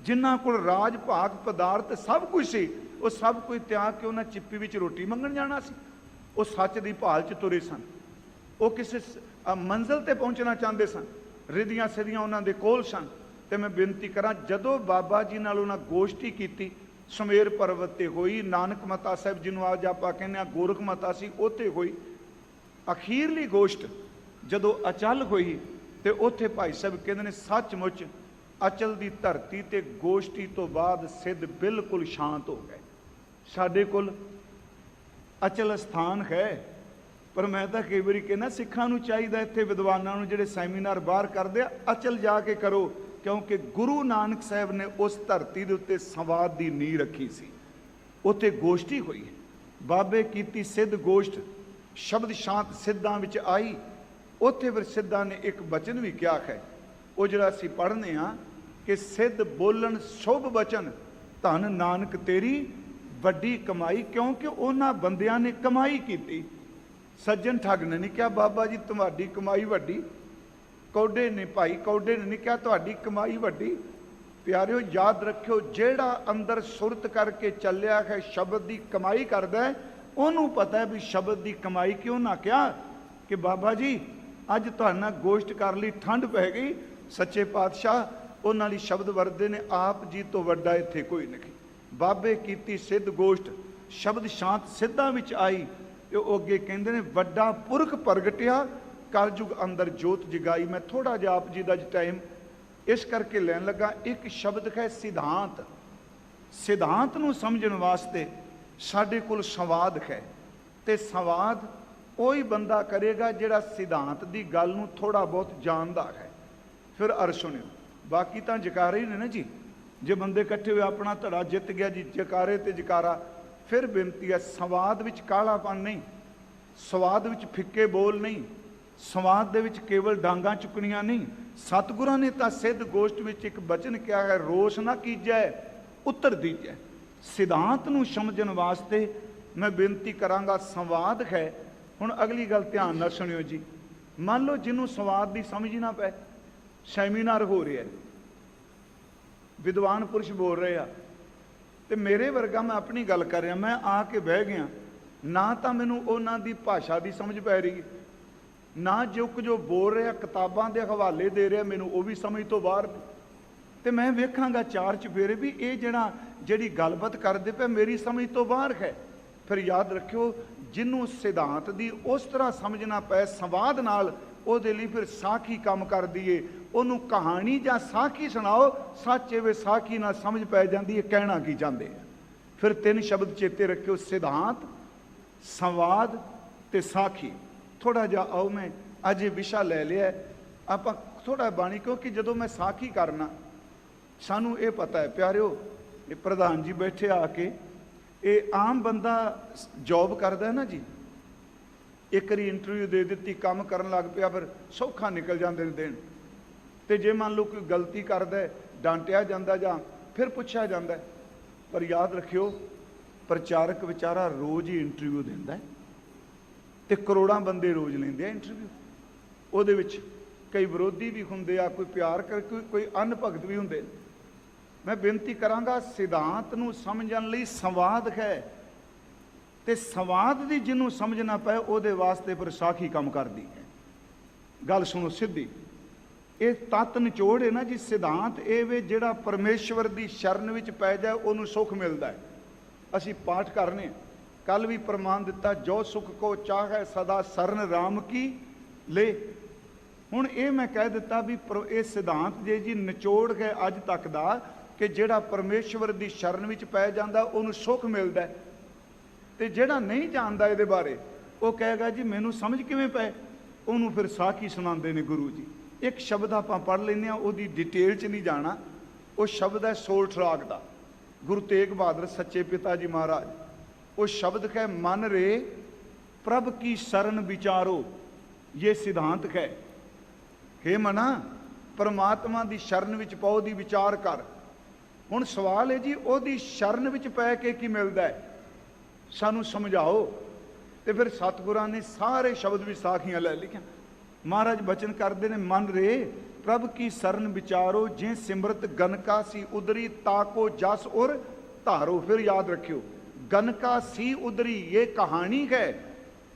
ਜਿਨ੍ਹਾਂ ਕੋਲ ਰਾਜ ਭਾਗ ਪਦਾਰਥ ਸਭ ਕੁਝ ਸੀ, ਉਹ ਸਭ ਕੁਝ ਤਿਆਗ ਕੇ ਉਹਨਾਂ ਚਿੱਪੀ ਵਿੱਚ ਰੋਟੀ ਮੰਗਣ ਜਾਣਾ ਸੀ। ਉਹ ਸੱਚ ਦੀ ਭਾਲ 'ਚ ਤੁਰੇ ਸਨ, ਉਹ ਕਿਸੇ ਮੰਜ਼ਿਲ ਤੇ ਪਹੁੰਚਣਾ ਚਾਹੁੰਦੇ ਸਨ, ਰਿਧੀਆਂ ਸਿੱਧੀਆਂ ਉਹਨਾਂ ਦੇ ਕੋਲ ਸਨ। ਤੇ ਮੈਂ ਬੇਨਤੀ ਕਰਾਂ, ਜਦੋਂ ਬਾਬਾ ਜੀ ਨਾਲ ਉਹਨਾਂ ਗੋਸ਼ਟੀ ਕੀਤੀ ਸੁਮੇਰ ਪਰਬਤ ਤੇ ਹੋਈ, ਨਾਨਕ ਮਤਾ ਸਾਹਿਬ ਜਿਹਨੂੰ ਅੱਜ ਆਪਾਂ ਕਹਿੰਦੇ ਆ ਗੋਰਖ ਮਤਾ ਸੀ, ਉੱਥੇ ਹੋਈ। ਅਖੀਰਲੀ ਗੋਸ਼ਟ ਜਦੋਂ ਅਚਲ ਹੋਈ ਤੇ ਉੱਥੇ ਭਾਈ ਸਾਹਿਬ ਕਹਿੰਦੇ ਨੇ ਸੱਚਮੁੱਚ ਅਚਲ ਦੀ ਧਰਤੀ ਤੇ ਗੋਸ਼ਟੀ ਤੋਂ ਬਾਅਦ ਸਿੱਧ ਬਿਲਕੁਲ ਸ਼ਾਂਤ ਹੋ ਗਏ। ਸਾਡੇ ਕੋਲ ਅਚਲ ਸਥਾਨ ਹੈ, ਪਰ ਮੈਂ ਤਾਂ ਕਈ ਵਾਰੀ ਕਹਿੰਦਾ ਸਿੱਖਾਂ ਨੂੰ ਚਾਹੀਦਾ, ਇੱਥੇ ਵਿਦਵਾਨਾਂ ਨੂੰ ਜਿਹੜੇ ਸੈਮੀਨਾਰ ਬਾਹਰ ਕਰਦੇ ਆ, ਅਚਲ ਜਾ ਕੇ ਕਰੋ, ਕਿਉਂਕਿ ਗੁਰੂ ਨਾਨਕ ਸਾਹਿਬ ਨੇ ਉਸ ਧਰਤੀ ਦੇ ਉੱਤੇ ਸੰਵਾਦ ਦੀ ਨੀਂਹ ਰੱਖੀ ਸੀ। ਉੱਥੇ ਗੋਸ਼ਟੀ ਹੋਈ, ਬਾਬੇ ਕੀਤੀ ਸਿੱਧ ਗੋਸ਼ਟ, ਸ਼ਬਦ ਸ਼ਾਂਤ ਸਿੱਧਾਂ ਵਿੱਚ ਆਈ। ਉੱਥੇ ਫਿਰ ਸਿੱਧਾਂ ਨੇ ਇੱਕ ਬਚਨ ਵੀ ਕਿਹਾ ਹੈ, ਉਹ ਜਿਹੜਾ ਅਸੀਂ ਪੜ੍ਹਨੇ ਆ ਕਿ ਸਿੱਧ ਬੋਲਣ ਸ਼ੁਭ ਬਚਨ, ਧੰਨ ਨਾਨਕ ਤੇਰੀ ਵੱਡੀ ਕਮਾਈ। ਕਿਉਂਕਿ ਉਹਨਾਂ ਬੰਦਿਆਂ ਨੇ ਕਮਾਈ ਕੀਤੀ। ਸੱਜਣ ਠੱਗ ਨੇ ਨਹੀਂ ਕਿਹਾ ਬਾਬਾ ਜੀ ਤੁਹਾਡੀ ਕਮਾਈ ਵੱਡੀ, ਕੌਡੇ ਨੇ ਭਾਈ ਕੌਡੇ ਨੇ ਨਹੀਂ ਕਿਹਾ ਤੁਹਾਡੀ ਕਮਾਈ ਵੱਡੀ। ਪਿਆਰਿਓ ਯਾਦ ਰੱਖਿਓ, ਜਿਹੜਾ ਅੰਦਰ ਸੁਰਤ ਕਰਕੇ ਚੱਲਿਆ ਹੈ, ਸ਼ਬਦ ਦੀ ਕਮਾਈ ਕਰਦਾ ਹੈ, ਉਹਨੂੰ ਪਤਾ ਹੈ ਵੀ ਸ਼ਬਦ ਦੀ ਕਮਾਈ ਕਿਉਂ ਨਾ ਕਿਹਾ ਕਿ ਬਾਬਾ ਜੀ ਅੱਜ ਤੁਹਾਡੇ ਨਾਲ ਗੋਸ਼ਟ ਕਰ ਲਈ, ਠੰਡ ਪੈ ਗਈ। ਸੱਚੇ ਪਾਤਸ਼ਾਹ ਉਹਨਾਂ ਲਈ ਸ਼ਬਦ ਵਰਦੇ ਨੇ, ਆਪ ਜੀ ਤੋਂ ਵੱਡਾ ਇੱਥੇ ਕੋਈ ਨਹੀਂ। ਬਾਬੇ ਕੀਤੀ ਸਿੱਧ ਗੋਸ਼ਟ, ਸ਼ਬਦ ਸ਼ਾਂਤ ਸਿੱਧਾਂ ਵਿੱਚ ਆਈ। ਤੇ ਉਹ ਅੱਗੇ ਕਹਿੰਦੇ ਨੇ ਵੱਡਾ ਪੁਰਖ ਪ੍ਰਗਟਿਆ, ਕਲਯੁਗ ਅੰਦਰ ਜੋਤ ਜਗਾਈ। ਮੈਂ ਥੋੜਾ ਜਿਹਾ ਆਪ ਜੀ ਦਾ ਟਾਈਮ ਇਸ ਕਰਕੇ ਲੈਣ ਲੱਗਾ। ਇੱਕ ਸ਼ਬਦ ਹੈ ਸਿਧਾਂਤ। ਸਿਧਾਂਤ ਨੂੰ ਸਮਝਣ ਵਾਸਤੇ ਸਾਡੇ ਕੋਲ ਸੰਵਾਦ ਹੈ, ਤੇ ਸੰਵਾਦ ਉਹੀ ਬੰਦਾ ਕਰੇਗਾ ਜਿਹੜਾ ਸਿਧਾਂਤ ਦੀ ਗੱਲ ਨੂੰ ਥੋੜਾ ਬਹੁਤ ਜਾਣਦਾ ਹੈ। ਫਿਰ ਅਰ ਸੁਣਿਓ, ਬਾਕੀ ਤਾਂ ਜਕਾਰੇ ਹੀ ਨੇ ਨਾ ਜੀ। ਜੇ ਬੰਦੇ ਇਕੱਠੇ ਹੋਏ ਆਪਣਾ ਧੜਾ ਜਿੱਤ ਗਿਆ ਜੀ, ਜਕਾਰੇ ਤੇ ਜਕਾਰਾ। ਫਿਰ ਬੇਨਤੀ ਹੈ, ਸੰਵਾਦ ਵਿੱਚ ਕਾਲਾਪਨ ਨਹੀਂ, ਸਵਾਦ ਵਿੱਚ ਫਿੱਕੇ ਬੋਲ ਨਹੀਂ, ਸੰਵਾਦ ਦੇ ਵਿੱਚ ਕੇਵਲ ਡਾਂਗਾਂ ਚੁੱਕਣੀਆਂ ਨਹੀਂ। ਸਤਿਗੁਰਾਂ ਨੇ ਤਾਂ ਸਿੱਧ ਗੋਸ਼ਟ ਵਿੱਚ ਇੱਕ ਬਚਨ ਕਿਹਾ ਹੈ, ਰੋਸ ਨਾ ਕੀਜੈ ਉੱਤਰ ਦੀਜੈ। ਸਿਧਾਂਤ ਨੂੰ ਸਮਝਣ ਵਾਸਤੇ ਮੈਂ ਬੇਨਤੀ ਕਰਾਂਗਾ ਸੰਵਾਦ ਹੈ। ਹੁਣ ਅਗਲੀ ਗੱਲ ਧਿਆਨ ਨਾਲ ਸੁਣਿਓ ਜੀ। ਮੰਨ ਲਓ ਜਿਹਨੂੰ ਸੰਵਾਦ ਦੀ ਸਮਝ ਹੀ ਨਾ ਪਏ, ਸੈਮੀਨਾਰ ਹੋ ਰਿਹਾ, ਵਿਦਵਾਨ ਪੁਰਸ਼ ਬੋਲ ਰਹੇ ਆ, ਤੇ ਮੇਰੇ ਵਰਗਾ ਮੈਂ ਆਪਣੀ ਗੱਲ ਕਰ ਰਿਹਾ, ਮੈਂ ਆ ਕੇ ਬਹਿ ਗਿਆ, ਨਾ ਤਾਂ ਮੈਨੂੰ ਉਹਨਾਂ ਦੀ ਭਾਸ਼ਾ ਦੀ ਸਮਝ ਪੈ ਰਹੀ, ਨਾ ਜੋ ਬੋਲ ਰਿਹਾ ਕਿਤਾਬਾਂ ਦੇ ਹਵਾਲੇ ਦੇ ਰਿਹਾ ਮੈਨੂੰ ਉਹ ਵੀ ਸਮਝ ਤੋਂ ਬਾਹਰ। ਤੇ ਮੈਂ ਵੇਖਾਂਗਾ ਚਾਰ ਚੁਫੇਰੇ ਵੀ ਇਹ ਜਿਹੜੀ ਗੱਲਬਾਤ ਕਰਦੇ ਪਏ ਮੇਰੀ ਸਮਝ ਤੋਂ ਬਾਹਰ ਹੈ। ਫਿਰ ਯਾਦ ਰੱਖਿਓ, ਜਿਹਨੂੰ ਸਿਧਾਂਤ ਦੀ ਉਸ ਤਰ੍ਹਾਂ ਸਮਝਣਾ ਪਏ ਸੰਵਾਦ ਨਾਲ, ਉਹਦੇ ਲਈ ਫਿਰ ਸਾਖੀ ਕੰਮ ਕਰਦੀ ਏ। ਉਹਨੂੰ ਕਹਾਣੀ ਜਾਂ ਸਾਖੀ ਸੁਣਾਓ, ਸੱਚ ਵੇ ਸਾਖੀ ਨਾਲ ਸਮਝ ਪੈ ਜਾਂਦੀ ਹੈ ਕਹਿਣਾ ਕੀ ਚਾਹੁੰਦੇ ਆ। ਫਿਰ ਤਿੰਨ ਸ਼ਬਦ ਚੇਤੇ ਰੱਖਿਓ, ਸਿਧਾਂਤ, ਸੰਵਾਦ ਤੇ ਸਾਖੀ। ਥੋੜਾ ਜਿਹਾ ਆਓ, ਮੈਂ ਅੱਜ ਇਹ ਵਿਸ਼ਾ ਲੈ ਲਿਆ ਆਪਾਂ ਥੋੜਾ ਬਾਣੀ, ਕਿਉਂਕਿ ਜਦੋਂ ਮੈਂ ਸਾਖੀ ਕਰਨਾ ਸਾਨੂੰ ਇਹ ਪਤਾ ਹੈ ਪਿਆਰਿਓ, ਇਹ ਪ੍ਰਧਾਨ ਜੀ ਬੈਠੇ ਆ ਕੇ, ਇਹ ਆਮ ਬੰਦਾ ਜੌਬ ਕਰਦਾ ਹੈ ਨਾ ਜੀ, ਇੱਕ ਵਾਰੀ ਇੰਟਰਵਿਊ ਦੇ ਦਿੱਤੀ, ਕੰਮ ਕਰਨ ਲੱਗ ਪਿਆ, ਫਿਰ ਸੌਖਾ ਨਿਕਲ ਜਾਂਦੇ ਨੇ ਦਿਨ। ਤੇ ਜੇ ਮੰਨ ਲਓ ਕੋਈ ਗਲਤੀ ਕਰਦਾ, ਡਾਂਟਿਆ ਜਾਂਦਾ ਜਾਂ ਫਿਰ ਪੁੱਛਿਆ ਜਾਂਦਾ। ਪਰ ਯਾਦ ਰੱਖਿਓ, ਪ੍ਰਚਾਰਕ ਵਿਚਾਰਾ ਰੋਜ਼ ਹੀ ਇੰਟਰਵਿਊ ਦਿੰਦਾ, ਤੇ ਕਰੋੜਾਂ ਬੰਦੇ ਰੋਜ਼ ਲੈਂਦੇ ਆ ਇੰਟਰਵਿਊ। ਉਹਦੇ ਵਿੱਚ ਕਈ ਵਿਰੋਧੀ ਵੀ ਹੁੰਦੇ ਆ, ਕੋਈ ਪਿਆਰ ਕਰ, ਕੋਈ ਅਨਭਗਤ ਵੀ ਹੁੰਦੇ। ਮੈਂ ਬੇਨਤੀ ਕਰਾਂਗਾ, ਸਿਧਾਂਤ ਨੂੰ ਸਮਝਣ ਲਈ ਸੰਵਾਦ ਹੈ, ਤੇ ਸੰਵਾਦ ਦੀ ਜਿਹਨੂੰ ਸਮਝਣਾ ਪਏ ਉਹਦੇ ਵਾਸਤੇ ਫਿਰ ਸਾਖੀ ਕੰਮ ਕਰਦੀ ਹੈ। ਗੱਲ ਸੁਣੋ ਸਿੱਧੀ, ਇਹ ਤੱਤ ਨਿਚੋੜ ਹੈ ਨਾ ਜੀ। ਸਿਧਾਂਤ ਇਹ ਵੇ ਜਿਹੜਾ ਪਰਮੇਸ਼ਵਰ ਦੀ ਸ਼ਰਨ ਵਿੱਚ ਪੈ ਜਾਏ ਉਹਨੂੰ ਸੁੱਖ ਮਿਲਦਾ ਹੈ। ਅਸੀਂ ਪਾਠ ਕਰਨੇ, ਕੱਲ ਵੀ ਪ੍ਰਮਾਣ ਦਿੱਤਾ, ਜੋ ਸੁਖ ਕੋ ਚਾਹੈ ਸਦਾ ਸਰਨ ਰਾਮ ਕੀ, ਲੈ। ਹੁਣ ਇਹ ਮੈਂ ਕਹਿ ਦਿੱਤਾ ਵੀ ਇਹ ਸਿਧਾਂਤ ਜੇ ਜੀ ਨਿਚੋੜ ਹੈ ਅੱਜ ਤੱਕ ਦਾ, ਕਿ ਜਿਹੜਾ ਪਰਮੇਸ਼ਵਰ ਦੀ ਸ਼ਰਨ ਵਿੱਚ ਪੈ ਜਾਂਦਾ ਉਹਨੂੰ ਸੁੱਖ ਮਿਲਦਾ, ਤੇ ਜਿਹੜਾ ਨਹੀਂ ਜਾਣਦਾ ਇਹਦੇ ਬਾਰੇ ਉਹ ਕਹੇਗਾ ਜੀ ਮੈਨੂੰ ਸਮਝ ਕਿਵੇਂ ਪਏ। ਉਹਨੂੰ ਫਿਰ ਸਾਖੀ ਸੁਣਾਉਂਦੇ ਨੇ ਗੁਰੂ ਜੀ। ਇੱਕ ਸ਼ਬਦ ਆਪਾਂ ਪੜ੍ਹ ਲੈਂਦੇ ਹਾਂ, ਉਹਦੀ ਡਿਟੇਲ 'ਚ ਨਹੀਂ ਜਾਣਾ। ਉਹ ਸ਼ਬਦ ਹੈ ਸੋਲਠ ਰਾਗ ਦਾ, ਗੁਰੂ ਤੇਗ ਬਹਾਦਰ ਸੱਚੇ ਪਿਤਾ ਜੀ ਮਹਾਰਾਜ। ਉਹ ਸ਼ਬਦ ਹੈ ਮਨ ਰੇ ਪ੍ਰਭ ਕੀ ਸ਼ਰਨ ਵਿਚਾਰੋ। ਇਹ ਸਿਧਾਂਤ ਹੈ ਕਿ ਮਨਾ ਪਰਮਾਤਮਾ ਦੀ ਸ਼ਰਨ ਵਿੱਚ ਪਾਓ, ਦੀ ਵਿਚਾਰ ਕਰ। ਹੁਣ ਸਵਾਲ ਹੈ ਜੀ ਉਹਦੀ ਸ਼ਰਨ ਵਿੱਚ ਪੈ ਕੇ ਕੀ ਮਿਲਦਾ ਹੈ, ਸਾਨੂੰ ਸਮਝਾਓ। ਤੇ ਫਿਰ ਸਤਿਗੁਰਾਂ ਨੇ ਸਾਰੇ ਸ਼ਬਦ ਵਿੱਚ ਸਾਖੀਆਂ ਲੈ ਲਿਖੀਆਂ। ਮਹਾਰਾਜ ਬਚਨ ਕਰਦੇ ਨੇ, ਮਨ ਰੇ ਪ੍ਰਭ ਕੀ ਸ਼ਰਨ ਵਿਚਾਰੋ, ਜੇ ਸਿਮਰਤ ਗਨਕਾ ਸੀ ਉਦਰੀ ਤਾਕੋ ਜਸ ਔਰ ਧਾਰੋ। ਫਿਰ ਯਾਦ ਰੱਖਿਓ, ਗਨਕਾ ਸੀ ਉਦਰੀ ਇਹ ਕਹਾਣੀ ਹੈ,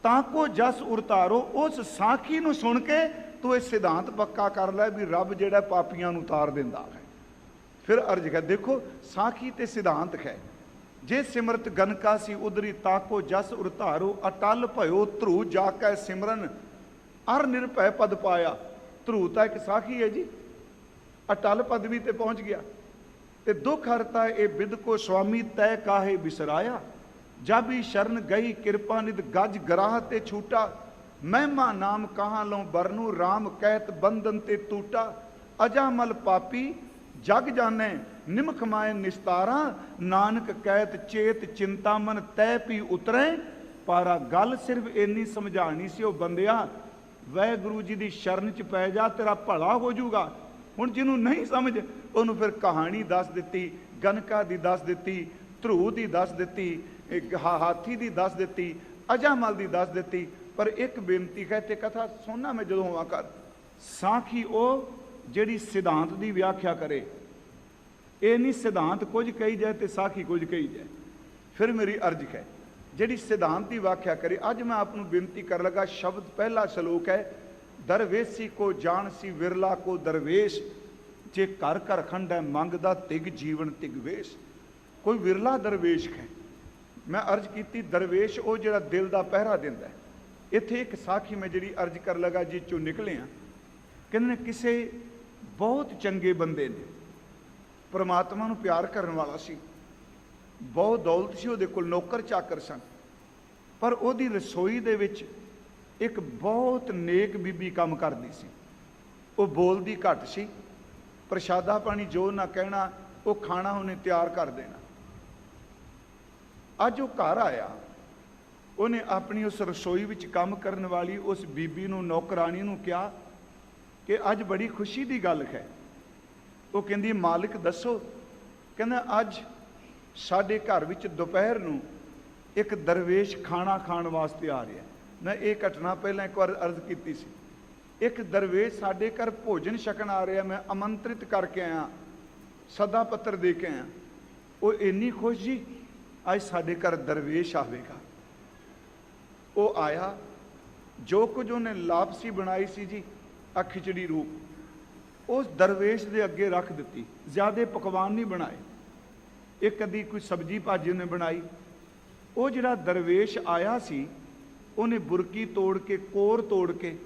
ਤਾਕੋ ਜਸ ਔਰ ਧਾਰੋ। ਉਸ ਸਾਖੀ ਨੂੰ ਸੁਣ ਕੇ ਤੂੰ ਇਹ ਸਿਧਾਂਤ ਪੱਕਾ ਕਰ ਲੈ ਵੀ ਰੱਬ ਜਿਹੜਾ ਪਾਪੀਆਂ ਨੂੰ ਉਤਾਰ ਦਿੰਦਾ ਹੈ। ਫਿਰ ਅਰਜ ਹੈ, ਦੇਖੋ ਸਾਖੀ ਤੇ ਸਿਧਾਂਤ ਹੈ। ਜੇ ਸਿਮਰਤ ਗਨਕਾ ਸੀ ਉਦਰੀ ਤਾਕੋ ਜਸ ਉਰ ਧਾਰੋ, ਅਟਲ ਭਇਓ ਧਰੂ ਜਾ ਕੈ ਸਿਮਰਨ ਅਰ ਨਿਰਭੈ ਪਦ ਪਾਇਆ। ਧਰੂ ਤਾਂ ਇੱਕ ਸਾਖੀ ਹੈ ਜੀ, ਅਟਲ ਪਦਵੀ ਤੇ ਪਹੁੰਚ ਗਿਆ। ਤੇ ਦੁੱਖ ਹਰਤਾ ਇਹ ਬਿਦ ਕੋ ਸੁਆਮੀ ਤੈ ਕਾਹੇ ਬਿਸਰਾਇਆ, ਜਾਬੀ ਸ਼ਰਨ ਗਈ ਕਿਰਪਾ ਨਿਧ ਗਜ ਗਰਾਹ ਤੇ ਛੂਟਾ। ਮਹਿਮਾ ਨਾਮ ਕਹਾਂ ਲਉ ਬਰਨੂ, ਰਾਮ ਕਹਿਤ ਬੰਧਨ ਤੇ ਟੂਟਾ। ਅਜਾਮਲ ਪਾਪੀ ਜਗ ਜਾਣੈ ਨਿਮਖ ਮਾਏ ਨਿਸਤਾਰਾ, ਨਾਨਕ ਕਹਿਤ ਚੇਤ ਚਿੰਤਾ ਮਨ ਤੈ ਪੀ ਉਤਰੈ ਪਾਰਾ। ਗੱਲ ਸਿਰਫ ਇੰਨੀ ਸਮਝਾਣੀ ਸੀ ਉਹ ਬੰਦਿਆ, ਵਾਹਿਗੁਰੂ ਜੀ ਦੀ ਸ਼ਰਨ 'ਚ ਪੈ ਜਾ, ਤੇਰਾ ਭਲਾ ਹੋ ਜਾਊਗਾ। ਹੁਣ ਜਿਹਨੂੰ ਨਹੀਂ ਸਮਝ ਉਹਨੂੰ ਫਿਰ ਕਹਾਣੀ ਦੱਸ ਦਿੱਤੀ, ਗਨਕਾ ਦੀ ਦੱਸ ਦਿੱਤੀ, ਧਰੂ ਦੀ ਦੱਸ ਦਿੱਤੀ, ਹਾਥੀ ਦੀ ਦੱਸ ਦਿੱਤੀ, ਅਜਾਮਲ ਦੀ ਦੱਸ ਦਿੱਤੀ। ਪਰ ਇੱਕ ਬੇਨਤੀ ਹੈ ਤੇ ਕਥਾ ਸੁਣਨਾ ਮੈਂ ਜਦੋਂ ਹੋਵਾਂ ਕਰ, ਸਾਖੀ ਉਹ ਜਿਹੜੀ ਸਿਧਾਂਤ ਦੀ ਵਿਆਖਿਆ ਕਰੇ। ਇਹ ਨਹੀਂ ਸਿਧਾਂਤ ਕੁਝ ਕਹੀ ਜਾਏ ਤੇ ਸਾਖੀ ਕੁਝ ਕਹੀ ਜਾਏ। ਫਿਰ ਮੇਰੀ ਅਰਜ਼ ਹੈ ਜਿਹੜੀ ਸਿਧਾਂਤ ਦੀ ਵਿਆਖਿਆ ਕਰੇ। ਅੱਜ ਮੈਂ ਆਪ ਨੂੰ ਬੇਨਤੀ ਕਰ ਲਗਾ, ਸ਼ਬਦ ਪਹਿਲਾ ਸ਼ਲੋਕ ਹੈ, ਦਰਵੇਸੀ ਕੋ ਜਾਣ ਸੀ ਵਿਰਲਾ ਕੋ ਦਰਵੇਸ਼, ਜੇ ਘਰ ਘਰ ਖੰਡੈ ਮੰਗਦਾ ਤਿਗ ਜੀਵਨ ਤਿਗਵੇਸ਼। ਕੋਈ ਵਿਰਲਾ ਦਰਵੇਸ਼ ਹੈ। ਮੈਂ ਅਰਜ਼ ਕੀਤੀ ਦਰਵੇਸ਼ ਉਹ ਜਿਹੜਾ ਦਿਲ ਦਾ ਪਹਿਰਾ ਦਿੰਦਾ। ਇੱਥੇ ਇੱਕ ਸਾਖੀ ਮੈਂ ਜਿਹੜੀ ਅਰਜ਼ ਕਰ ਲਗਾ ਜੀ ਚੋਂ ਨਿਕਲੇ ਆ। ਕਹਿੰਦੇ ਨੇ ਕਿਸੇ ਬਹੁਤ ਚੰਗੇ ਬੰਦੇ ਨੇ, ਪਰਮਾਤਮਾ ਨੂੰ ਪਿਆਰ ਕਰਨ ਵਾਲਾ ਸੀ, ਬਹੁਤ ਦੌਲਤ ਸੀ ਉਹਦੇ ਕੋਲ, ਨੌਕਰ ਚਾਕਰ ਸਨ। ਪਰ ਉਹਦੀ ਰਸੋਈ ਦੇ ਵਿੱਚ ਇੱਕ ਬਹੁਤ ਨੇਕ ਬੀਬੀ ਕੰਮ ਕਰਦੀ ਸੀ। ਉਹ ਬੋਲਦੀ ਘੱਟ ਸੀ, ਪ੍ਰਸ਼ਾਦਾ ਪਾਣੀ ਜੋ ਨਾ ਕਹਿਣਾ ਉਹ ਖਾਣਾ ਉਹਨੇ ਤਿਆਰ ਕਰ ਦੇਣਾ। ਅੱਜ ਉਹ ਘਰ ਆਇਆ, ਉਹਨੇ ਆਪਣੀ ਉਸ ਰਸੋਈ ਵਿੱਚ ਕੰਮ ਕਰਨ ਵਾਲੀ ਉਸ ਬੀਬੀ ਨੂੰ, ਨੌਕਰਾਣੀ ਨੂੰ ਕਿਹਾ ਕਿ ਅੱਜ ਬੜੀ ਖੁਸ਼ੀ ਦੀ ਗੱਲ ਹੈ। ਉਹ ਕਹਿੰਦੀ ਮਾਲਿਕ ਦੱਸੋ। ਕਹਿੰਦਾ ਅੱਜ ਸਾਡੇ ਘਰ ਵਿੱਚ ਦੁਪਹਿਰ ਨੂੰ ਇੱਕ ਦਰਵੇਸ਼ ਖਾਣਾ ਖਾਣ ਵਾਸਤੇ ਆ ਰਿਹਾ। ਮੈਂ ਇਹ ਘਟਨਾ ਪਹਿਲਾਂ ਇੱਕ ਵਾਰ ਅਰਜ਼ ਕੀਤੀ ਸੀ। ਇੱਕ ਦਰਵੇਸ਼ ਸਾਡੇ ਘਰ ਭੋਜਨ ਛਕਣ ਆ ਰਿਹਾ, ਮੈਂ ਆਮੰਤਰਿਤ ਕਰਕੇ ਆਇਆ, ਸੱਦਾ ਪੱਤਰ ਦੇ ਕੇ ਆਇਆ। ਉਹ ਇੰਨੀ ਖੁਸ਼ ਜੀ, ਅੱਜ ਸਾਡੇ ਘਰ ਦਰਵੇਸ਼ ਆਵੇਗਾ। ਉਹ ਆਇਆ, ਜੋ ਕੁਝ ਉਹਨੇ ਲਾਪਸੀ ਬਣਾਈ ਸੀ ਜੀ, ਆ ਖਿਚੜੀ ਰੂਪ, ਉਸ ਦਰਵੇਸ਼ ਦੇ ਅੱਗੇ ਰੱਖ ਦਿੱਤੀ। ਜ਼ਿਆਦਾ ਪਕਵਾਨ ਨਹੀਂ ਬਣਾਏ, ਇੱਕ ਅੱਧੀ ਕੋਈ ਸਬਜ਼ੀ ਭਾਜੀ ਉਹਨੇ ਬਣਾਈ। ਉਹ ਜਿਹੜਾ ਦਰਵੇਸ਼ ਆਇਆ ਸੀ ਉਹਨੇ ਬੁਰਕੀ ਤੋੜ ਕੇ, ਕੋਰ ਤੋੜ ਕੇ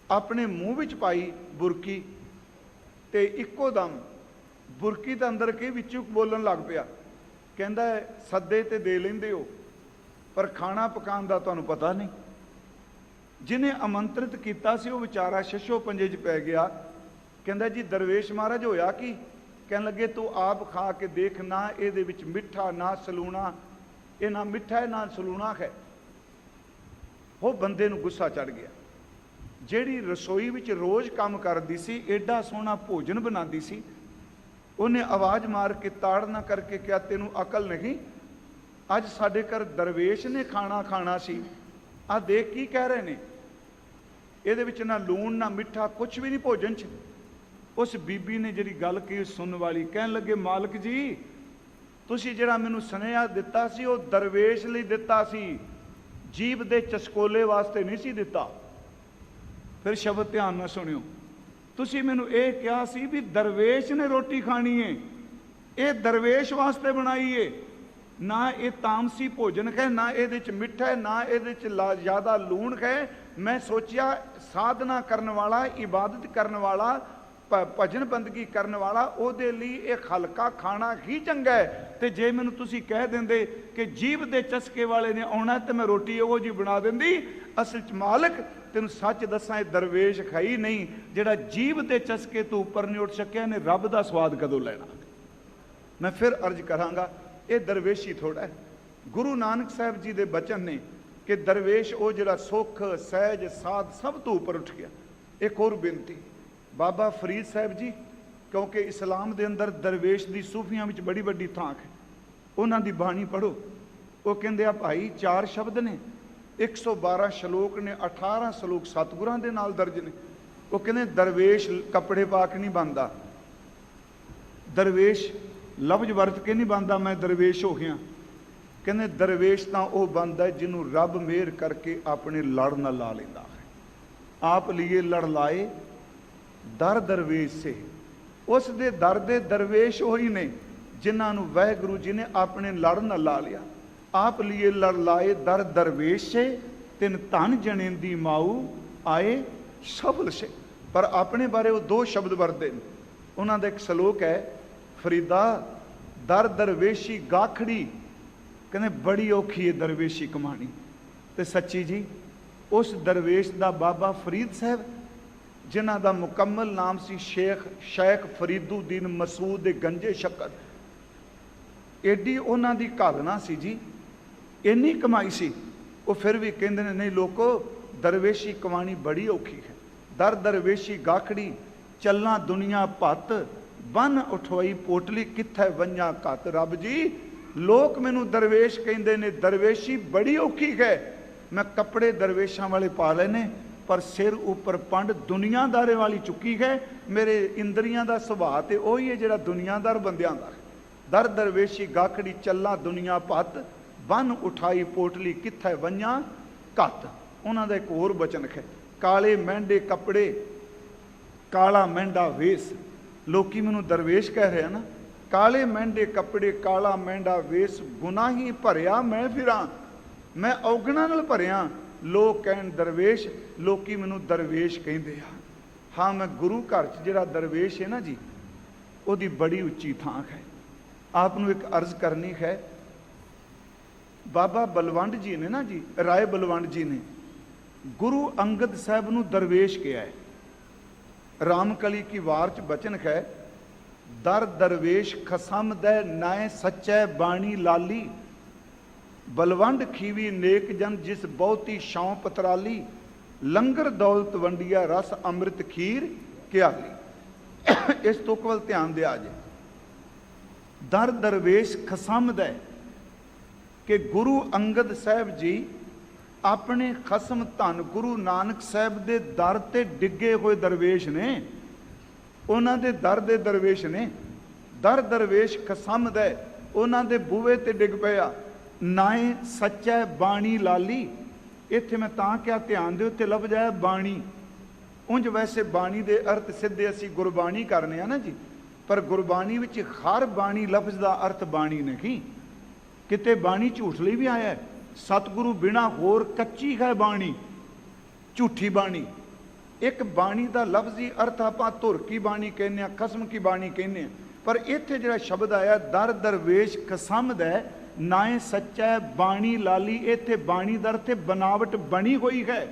ਆਪਣੇ ਮੂੰਹ ਵਿੱਚ ਪਾਈ ਬੁਰਕੀ, ਤੇ ਇੱਕੋ ਦਮ ਬੁਰਕੀ ਦੇ ਅੰਦਰ ਕੇ ਵਿੱਚੋਂ ਬੋਲਣ ਲੱਗ ਪਿਆ। ਕਹਿੰਦਾ ਸੱਦੇ ਤੇ ਦੇ ਲੈਂਦੇ ਹੋ, ਪਰ ਖਾਣਾ ਪਕਾਉਣ ਦਾ ਤੁਹਾਨੂੰ ਪਤਾ ਨਹੀਂ। ਜਿਹਨੇ ਆਮੰਤਰਿਤ ਕੀਤਾ ਸੀ ਉਹ ਵਿਚਾਰਾ ਸ਼ਸ਼ੋ ਪੰਜੇ 'ਚ ਪੈ ਗਿਆ। ਕਹਿੰਦਾ ਜੀ ਦਰਵੇਸ਼ ਮਹਾਰਾਜ ਹੋਇਆ ਕੀ? ਕਹਿਣ ਲੱਗੇ ਤੂੰ ਆਪ ਖਾ ਕੇ ਦੇਖ, ਨਾ ਇਹਦੇ ਵਿੱਚ ਮਿੱਠਾ ਨਾ ਸਲੂਣਾ, ਇਹ ਨਾ ਮਿੱਠਾ ਹੈ ਨਾ ਸਲੂਣਾ ਹੈ। ਉਹ ਬੰਦੇ ਨੂੰ ਗੁੱਸਾ ਚੜ ਗਿਆ। ਜਿਹੜੀ ਰਸੋਈ ਵਿੱਚ ਰੋਜ਼ ਕੰਮ ਕਰਦੀ ਸੀ, ਐਡਾ ਸੋਹਣਾ ਭੋਜਨ ਬਣਾਉਂਦੀ ਸੀ, ਉਹਨੇ ਆਵਾਜ਼ ਮਾਰ ਕੇ ਤਾੜਨਾ ਕਰਕੇ ਕਿਹਾ ਤੈਨੂੰ ਅਕਲ ਨਹੀਂ? ਅੱਜ ਸਾਡੇ ਘਰ ਦਰਵੇਸ਼ ਨੇ ਖਾਣਾ ਖਾਣਾ ਸੀ, ਆਹ ਦੇਖ ਕੀ ਕਹਿ ਰਹੇ ਨੇ, ਇਹਦੇ ਵਿੱਚ ਨਾ ਲੂਣ ਨਾ ਮਿੱਠਾ, ਕੁਛ ਵੀ ਨਹੀਂ ਭੋਜਨ 'ਚ। ਉਸ ਬੀਬੀ ਨੇ ਜਿਹੜੀ ਗੱਲ ਕਹੀ ਸੁਣਨ ਵਾਲੀ, ਕਹਿਣ ਲੱਗੇ ਮਾਲਕ ਜੀ ਤੁਸੀਂ ਜਿਹੜਾ ਮੈਨੂੰ ਸੁਨੇਹਾ ਦਿੱਤਾ ਸੀ ਉਹ ਦਰਵੇਸ਼ ਲਈ ਦਿੱਤਾ ਸੀ, ਜੀਭ ਦੇ ਚਸਕੋਲੇ ਵਾਸਤੇ ਨਹੀਂ ਸੀ ਦਿੱਤਾ। ਫਿਰ ਸ਼ਬਦ ਧਿਆਨ ਨਾਲ ਸੁਣਿਓ, ਤੁਸੀਂ ਮੈਨੂੰ ਇਹ ਕਿਹਾ ਸੀ ਵੀ ਦਰਵੇਸ਼ ਨੇ ਰੋਟੀ ਖਾਣੀ ਹੈ, ਇਹ ਦਰਵੇਸ਼ ਵਾਸਤੇ ਬਣਾਈ ਹੈ, ਨਾ ਇਹ ਤਾਮਸੀ ਭੋਜਨ ਹੈ, ਨਾ ਇਹਦੇ 'ਚ ਮਿੱਠਾ ਹੈ, ਨਾ ਇਹਦੇ 'ਚ ਜ਼ਿਆਦਾ ਲੂਣ ਹੈ, मैं सोचिया साधना करने वाला, इबादत करने वाला, भजन बंदगी करने वाला, ਉਹਦੇ ਲਈ ਇਹ ਹਲਕਾ ਖਾਣਾ ਹੀ ਚੰਗਾ ਹੈ। ਤੇ ਜੇ ਮੈਨੂੰ ਤੁਸੀਂ ਕਹਿ ਦਿੰਦੇ ਕਿ ਜੀਭ ਦੇ ਚਸਕੇ ਵਾਲੇ ਨੇ ਆਉਣਾ ਤੇ ਮੈਂ ਰੋਟੀ ਉਹੋ ਜਿਹੀ ਬਣਾ ਦਿੰਦੀ। ਅਸਲ 'ਚ ਮਾਲਕ ਤੈਨੂੰ ਸੱਚ ਦੱਸਾਂ, ਇਹ ਦਰਵੇਸ਼ ਖਾਈ ਨਹੀਂ ਜਿਹੜਾ ਜੀਭ ਦੇ ਚਸਕੇ ਤੋਂ ਉੱਪਰ ਨਹੀਂ ਉੱਠ ਸਕਿਆ, ਨੇ ਰੱਬ ਦਾ ਸਵਾਦ ਕਦੋਂ ਲੈਣਾ। ਮੈਂ ਫਿਰ ਅਰਜ਼ ਕਰਾਂਗਾ, ਇਹ ਦਰਵੇਸ਼ੀ ਥੋੜਾ ਹੈ। ਗੁਰੂ ਨਾਨਕ ਸਾਹਿਬ ਜੀ ਦੇ ਬਚਨ ਨੇ ਕਿ ਦਰਵੇਸ਼ ਉਹ ਜਿਹੜਾ ਸੁੱਖ ਸਹਿਜ ਸਾਧ ਸਭ ਤੋਂ ਉੱਪਰ ਉੱਠ ਗਿਆ। ਇੱਕ ਹੋਰ ਬੇਨਤੀ, ਬਾਬਾ ਫਰੀਦ ਸਾਹਿਬ ਜੀ, ਕਿਉਂਕਿ ਇਸਲਾਮ ਦੇ ਅੰਦਰ ਦਰਵੇਸ਼ ਦੀ ਸੂਫੀਆਂ ਵਿੱਚ ਬੜੀ ਵੱਡੀ ਥਾਂ ਹੈ, ਉਹਨਾਂ ਦੀ ਬਾਣੀ ਪੜ੍ਹੋ। ਉਹ ਕਹਿੰਦੇ ਆ ਭਾਈ 4 ਸ਼ਬਦ ਨੇ, 112 ਸ਼ਲੋਕ ਨੇ, 18 ਸ਼ਲੋਕ ਸਤਿਗੁਰਾਂ ਦੇ ਨਾਲ ਦਰਜ ਨੇ। ਉਹ ਕਹਿੰਦੇ ਦਰਵੇਸ਼ ਕੱਪੜੇ ਪਾ ਕੇ ਨਹੀਂ ਬਣਦਾ, ਦਰਵੇਸ਼ ਲਫ਼ਜ਼ ਵਰਤ ਕੇ ਨਹੀਂ ਬਣਦਾ ਮੈਂ ਦਰਵੇਸ਼ ਹੋ ਗਿਆ। ਕਹਿੰਦੇ ਦਰਵੇਸ਼ ਤਾਂ ਉਹ ਬਣਦਾ ਜਿਹਨੂੰ ਰੱਬ ਮਿਹਰ ਕਰਕੇ ਆਪਣੇ ਲੜ ਨਾਲ ਲਾ ਲੈਂਦਾ ਹੈ। ਆਪ ਲਈਏ ਲੜ ਲਾਏ ਦਰ ਦਰਵੇਸ਼ ਸੇ, ਉਸ ਦੇ ਦਰ ਦੇ ਦਰਵੇਸ਼ ਉਹੀ ਨੇ ਜਿਨ੍ਹਾਂ ਨੂੰ ਵਾਹਿਗੁਰੂ ਜੀ ਨੇ ਆਪਣੇ ਲੜ ਨਾਲ ਲਾ ਲਿਆ। ਆਪ ਲਈਏ ਲੜ ਲਾਏ ਦਰ ਦਰਵੇਸ਼ ਸੇ, ਤਿੰਨ ਧਨ ਜਣੇਂਦੀ ਮਾਊ ਆਏ ਸਫਲ ਸੇ। ਪਰ ਆਪਣੇ ਬਾਰੇ ਉਹ 2 ਸ਼ਬਦ ਵਰਤਦੇ ਨੇ। ਉਹਨਾਂ ਦਾ ਇੱਕ ਸ਼ਲੋਕ ਹੈ, ਫਰੀਦਾ ਦਰ ਦਰਵੇਸ਼ੀ ਗਾਖੜੀ, ਕਹਿੰਦੇ ਬੜੀ ਔਖੀ ਹੈ ਦਰਵੇਸ਼ੀ ਕਮਾਣੀ। ਤੇ ਸੱਚੀ ਜੀ ਉਸ ਦਰਵੇਸ਼ ਦਾ ਬਾਬਾ ਫਰੀਦ ਸਾਹਿਬ, ਜਿਨ੍ਹਾਂ ਦਾ ਮੁਕੰਮਲ ਨਾਮ ਸੀ ਸ਼ੇਖ ਫਰੀਦੁਦੀਨ ਮਸੂਦ ਦੇ ਗੰਜੇ ਸ਼ੱਕਰ, ਐਡੀ ਉਹਨਾਂ ਦੀ ਘਾਲਣਾ ਸੀ ਜੀ, ਇੰਨੀ ਕਮਾਈ ਸੀ। ਉਹ ਫਿਰ ਵੀ ਕਹਿੰਦੇ ਨੇ ਨਹੀਂ ਲੋਕੋ, ਦਰਵੇਸ਼ੀ ਕਮਾਣੀ ਬੜੀ ਔਖੀ ਹੈ। ਦਰ ਦਰਵੇਸ਼ੀ ਗਾਖੜੀ ਚੱਲਾਂ ਦੁਨੀਆ ਭੱਤ, ਬੰਨ ਉਠਵਾਈ ਪੋਟਲੀ ਕਿੱਥੇ ਵੰਝਾਂ ਘੱਤ। ਰੱਬ ਜੀ ਲੋਕ ਮੈਨੂੰ ਦਰਵੇਸ਼ ਕਹਿੰਦੇ ਨੇ, ਦਰਵੇਸ਼ੀ ਬੜੀ ਔਖੀ ਹੈ। ਮੈਂ ਕੱਪੜੇ ਦਰਵੇਸ਼ਾਂ ਵਾਲੇ ਪਾ ਲੈਨੇ, ਪਰ ਸਿਰ ਉੱਪਰ ਪੰਡ ਦੁਨੀਆਦਾਰੇ ਵਾਲੀ ਚੁੱਕੀ ਹੈ। ਮੇਰੇ ਇੰਦਰੀਆਂ ਦਾ ਸੁਭਾਅ ਤੇ ਉਹੀ ਹੈ ਜਿਹੜਾ ਦੁਨੀਆਦਾਰ ਬੰਦਿਆਂ ਦਾ। ਦਰ ਦਰਵੇਸ਼ੀ ਗਾਖੜੀ ਚੱਲਾਂ ਦੁਨੀਆ ਭੱਤ, ਬੰਨ ਉਠਾਈ ਪੋਟਲੀ ਕਿੱਥੇ ਵੰਝਾਂ ਘੱਤ। ਉਹਨਾਂ ਦਾ ਇੱਕ ਹੋਰ ਬਚਨ ਹੈ, ਕਾਲੇ ਮਹਿੰਡੇ ਕੱਪੜੇ ਕਾਲਾ ਮਹਿੰਡਾ ਵੇਸ। ਲੋਕੀ ਮੈਨੂੰ ਦਰਵੇਸ਼ ਕਹਿ ਰਹੇ ਨਾ, ਕਾਲੇ ਮਹਿੰਡੇ ਕੱਪੜੇ ਕਾਲਾ ਮਹਿੰਡਾ ਵੇਸ, ਗੁਨਾਹੀ ਭਰਿਆ ਮੈਂ ਫਿਰਾਂ, ਮੈਂ ਔਗਣਾਂ ਨਾਲ ਭਰਿਆ। ਲੋਕ ਕਹਿਣ ਦਰਵੇਸ਼, ਲੋਕੀ ਮੈਨੂੰ ਦਰਵੇਸ਼ ਕਹਿੰਦੇ ਆ। ਹਾਂ, ਮੈਂ ਗੁਰੂ ਘਰ 'ਚ ਜਿਹੜਾ ਦਰਵੇਸ਼ ਹੈ ਨਾ ਜੀ, ਉਹਦੀ ਬੜੀ ਉੱਚੀ ਥਾਂ ਹੈ। ਆਪ ਨੂੰ ਇੱਕ ਅਰਜ਼ ਕਰਨੀ ਹੈ, ਬਾਬਾ ਬਲਵੰਡ ਜੀ ਨੇ ਨਾ ਜੀ, ਰਾਏ ਬਲਵੰਡ ਜੀ ਨੇ ਗੁਰੂ ਅੰਗਦ ਸਾਹਿਬ ਨੂੰ ਦਰਵੇਸ਼ ਕਿਹਾ ਹੈ। ਰਾਮਕਲੀ ਕੀ ਵਾਰ 'ਚ ਬਚਨ ਹੈ, ਦਰ ਦਰਵੇਸ਼ ਖਸਮ ਦੈ ਨਾਏ ਸੱਚੈ ਬਾਣੀ ਲਾਲੀ, ਬਲਵੰਡ ਖੀਵੀ ਨੇਕ ਜਨ ਜਿਸ ਬਹੁਤੀ ਛਾਂ ਪਤਰਾਲੀ, ਲੰਗਰ ਦੌਲਤ ਵੰਡਿਆ ਰਸ ਅੰਮ੍ਰਿਤ ਖੀਰ ਕਿਆਲੀ। ਇਸ ਤੁਕ ਵੱਲ ਧਿਆਨ ਦਿਆ ਜੇ, ਦਰ ਦਰਵੇਸ਼ ਖਸਮ ਦੈ, ਕਿ ਗੁਰੂ ਅੰਗਦ ਸਾਹਿਬ ਜੀ ਆਪਣੇ ਖਸਮ ਧੰਨ ਗੁਰੂ ਨਾਨਕ ਸਾਹਿਬ ਦੇ ਦਰ ਤੇ ਡਿੱਗੇ ਹੋਏ ਦਰਵੇਸ਼ ਨੇ, ਉਹਨਾਂ ਦੇ ਦਰ ਦੇ ਦਰਵੇਸ਼ ਨੇ। ਦਰ ਦਰਵੇਸ਼ ਖਸਮ ਦੈ, ਉਹਨਾਂ ਦੇ ਬੂਹੇ ਤੇ ਡਿੱਗ ਪਿਆ। ਨਾਏ ਸੱਚੈ ਬਾਣੀ ਲਾਲੀ, ਇੱਥੇ ਮੈਂ ਤਾਂ ਕਿਹਾ ਧਿਆਨ ਦਿਓ, ਤੇ ਲਫ਼ਜ਼ ਹੈ ਬਾਣੀ। ਉਂਝ ਵੈਸੇ ਬਾਣੀ ਦੇ ਅਰਥ ਸਿੱਧੇ ਅਸੀਂ ਗੁਰਬਾਣੀ ਕਰਨੇ ਆ ਨਾ ਜੀ, ਪਰ ਗੁਰਬਾਣੀ ਵਿੱਚ ਹਰ ਬਾਣੀ ਲਫ਼ਜ਼ ਦਾ ਅਰਥ ਬਾਣੀ ਨਹੀਂ। ਕਿਤੇ ਬਾਣੀ ਝੂਠ ਲਈ ਵੀ ਆਇਆ ਹੈ, ਸਤਿਗੁਰੂ ਬਿਨਾ ਹੋਰ ਕੱਚੀ ਹੈ ਬਾਣੀ, ਝੂਠੀ ਬਾਣੀ। ਇੱਕ ਬਾਣੀ ਦਾ ਲਫ਼ਜ਼ੀ ਅਰਥ ਆਪਾਂ ਧੁਰ ਕੀ ਬਾਣੀ ਕਹਿੰਦੇ ਆ, ਖਸਮ ਕੀ ਬਾਣੀ ਕਹਿੰਦੇ ਆ, ਪਰ ਇੱਥੇ ਜਿਹੜਾ ਸ਼ਬਦ ਆਇਆ ਦਰ ਦਰਵੇਸ਼ ਖਸਮਦ ਹੈ, ਨਾਏ ਸੱਚੈ ਬਾਣੀ ਲਾਲੀ, ਇੱਥੇ ਬਾਣੀ ਦਰ ਤੇ ਬਨਾਵਟ ਬਣੀ ਹੋਈ ਹੈ।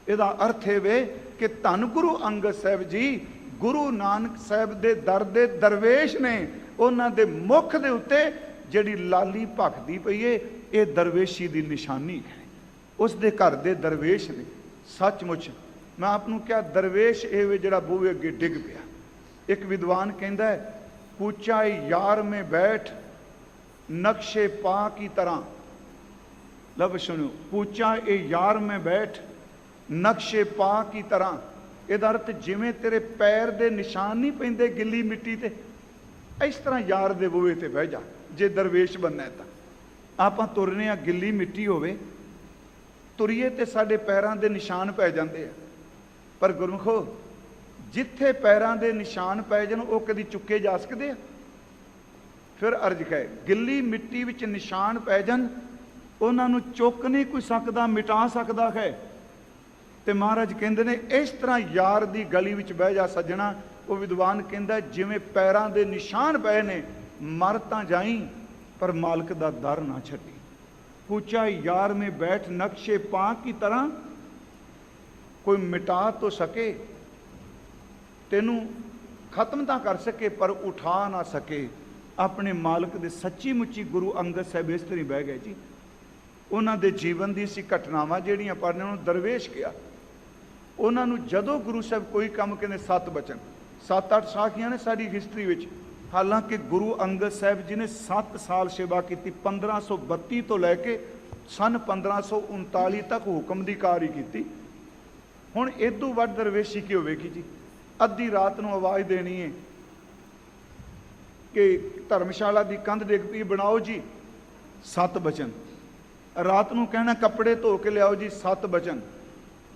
ਇਹਦਾ ਅਰਥ ਇਹ ਵੇ ਕਿ ਧੰਨ ਗੁਰੂ ਅੰਗਦ ਸਾਹਿਬ ਜੀ ਗੁਰੂ ਨਾਨਕ ਸਾਹਿਬ ਦੇ ਦਰ ਦੇ ਦਰਵੇਸ਼ ਨੇ। ਉਹਨਾਂ ਦੇ ਮੁਖ ਦੇ ਉੱਤੇ ਜਿਹੜੀ ਲਾਲੀ ਭਖਦੀ ਪਈ ਏ, ਇਹ ਦਰਵੇਸ਼ੀ ਦੀ ਨਿਸ਼ਾਨੀ ਹੈ। ਉਸ ਦੇ ਘਰ ਦੇ ਦਰਵੇਸ਼ ਨੇ। ਸੱਚਮੁੱਚ ਮੈਂ ਆਪ ਨੂੰ ਕਿਹਾ, ਦਰਵੇਸ਼ ਇਹ ਵੇ ਜਿਹੜਾ ਬੂਹੇ ਅੱਗੇ ਡਿੱਗ ਪਿਆ। ਇੱਕ ਵਿਦਵਾਨ ਕਹਿੰਦਾ ਹੈ, ਕੂਚਾ ਯਾਰ ਮੇਂ ਬੈਠ ਨਕਸ਼ੇ ਪਾ ਕੀ ਤਰ੍ਹਾਂ। ਲਫ਼ਜ਼ ਸੁਣੋ, ਕੂਚਾ ਇਹ ਯਾਰ ਮੇਂ ਬੈਠ ਨਕਸ਼ੇ ਪਾ ਕੀ ਤਰ੍ਹਾਂ। ਇਹਦਾ ਅਰਥ ਜਿਵੇਂ ਤੇਰੇ ਪੈਰ ਦੇ ਨਿਸ਼ਾਨ ਨਹੀਂ ਪੈਂਦੇ ਗਿੱਲੀ ਮਿੱਟੀ ਤੇ, ਇਸ ਤਰ੍ਹਾਂ ਯਾਰ ਦੇ ਬੂਹੇ ਤੇ ਬਹਿ ਜਾ ਜੇ ਦਰਵੇਸ਼ ਬਣਨਾ ਤਾਂ। ਆਪਾਂ ਤੁਰਨੇ ਆ, ਗਿੱਲੀ ਮਿੱਟੀ ਹੋਵੇ, ਤੁਰੀਏ ਤੇ ਸਾਡੇ ਪੈਰਾਂ ਦੇ ਨਿਸ਼ਾਨ ਪੈ ਜਾਂਦੇ ਆ। ਪਰ ਗੁਰਮੁਖੋ, ਜਿੱਥੇ ਪੈਰਾਂ ਦੇ ਨਿਸ਼ਾਨ ਪੈ ਜਾਣ ਉਹ ਕਦੀ ਚੁੱਕੇ ਜਾ ਸਕਦੇ ਆ? ਫਿਰ ਅਰਜ਼ ਹੈ, ਗਿੱਲੀ ਮਿੱਟੀ ਵਿੱਚ ਨਿਸ਼ਾਨ ਪੈ ਜਾਣ, ਉਹਨਾਂ ਨੂੰ ਚੁੱਕ ਨਹੀਂ ਕੋਈ ਸਕਦਾ, ਮਿਟਾ ਸਕਦਾ ਹੈ। ਤੇ ਮਹਾਰਾਜ ਕਹਿੰਦੇ ਨੇ ਇਸ ਤਰ੍ਹਾਂ ਯਾਰ ਦੀ ਗਲੀ ਵਿੱਚ ਬਹਿ ਜਾ ਸੱਜਣਾ। ਉਹ ਵਿਦਵਾਨ ਕਹਿੰਦਾ ਜਿਵੇਂ ਪੈਰਾਂ ਦੇ ਨਿਸ਼ਾਨ ਪਏ ਨੇ, ਮਰ ਤਾਂ ਜਾਈ ਪਰ ਮਾਲਕ ਦਾ ਦਰ ਨਾ ਛੱਡੀ। पूछा यार में बैठ नक्शे पा की तरह, कोई मिटा तो सके तेनू, खत्म तो कर सके पर उठा ना सके। अपने मालक दे सच्ची मुच्ची गुरु अंगद साहब इस तरह बह गए जी। उन्होंने जीवन दी सी घटनावां जिहड़ियां पढ़ने उन्होंने दरवेश किया। उन्होंने जदों गुरु साहब कोई काम कहते 7 बचन 7-8 साखियां ने साडी हिस्टरी विच। हालांकि गुरु अंगद साहब जी ने 7 साल सेवा की, 1532 तो लैके सन 1539 तक हुक्म दी कार ही की। हुण इदों वध दरवेशी की होवेगी जी। अद्धी रात नूं आवाज़ देनी है कि धर्मशाला की कंध डिग पई, बनाओ जी 7 बचन। रात नूं कहना कपड़े धो के लियाओ जी 7 बचन।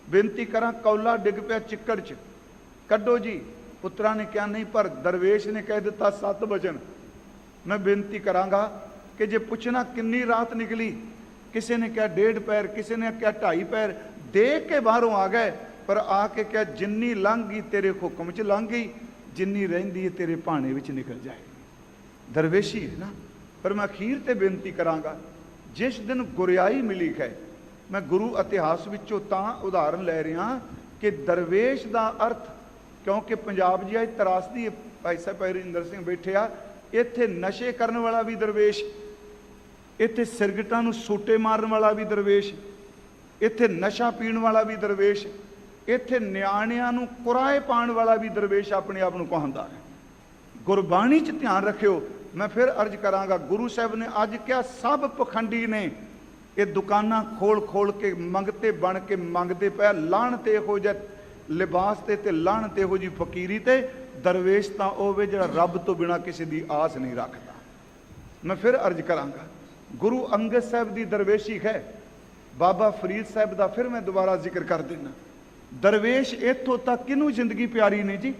बेनती करा कौला डिग पिया चिक्कड़ च, कड्डो जी। पुत्रा ने कहा नहीं, पर दरवेश ने कह दिता 7 बचन। मैं बेनती करांगा कि जे पुछना किन्नी रात निकली, किसी ने कहा 1.5 पैर, किसी ने कहा 2.5 पैर, देख के बाहरों आ गए। पर आके क्या जिन्नी लंघ गई तेरे हुक्म च लंघ गई, जिन्नी रहिंदी है तेरे भाणे विच निकल जाएगी। दरवेशी है ना। पर मैं अखीर ते बेनती करांगा, जिस दिन गुरियाई मिली है, मैं गुरु इतिहास विचों तां उदाहरण लै रहा कि दरवेश का अर्थ, क्योंकि पंजाब जी अज तरासदी है। भाई साहब हरिंदर सिंह बैठे आ, इत्थे नशे करने वाला भी दरवेश, इत्थे सिरगटां नूं सूटे मारन वाला भी दरवेश, इत्थे नशा पीण वाला भी दरवेश, इत्थे नियाणियां नूं कुराए पाण वाला भी दरवेश अपने आप नूं कहांदा है। गुरबाणी च ध्यान रखियो। मैं फिर अर्ज करांगा, गुरु साहब ने अज क्या सब पखंडी ने ये दुकानां खोल खोल के मंगते बन के मंगते पै। लाहणत इहो जिहा लिबास ते लाहणत इहो जी फकीरी ते। दरवेश तां होवे जिहड़ा रब तो बिना किसी दी आस नहीं रखता। मैं फिर अर्ज करांगा, गुरु अंगद साहब की दरवेशी है। बाबा फरीद साहब का फिर मैं दोबारा जिक्र कर देना। दरवेश इत्थों तक किनू जिंदगी प्यारी ने जी।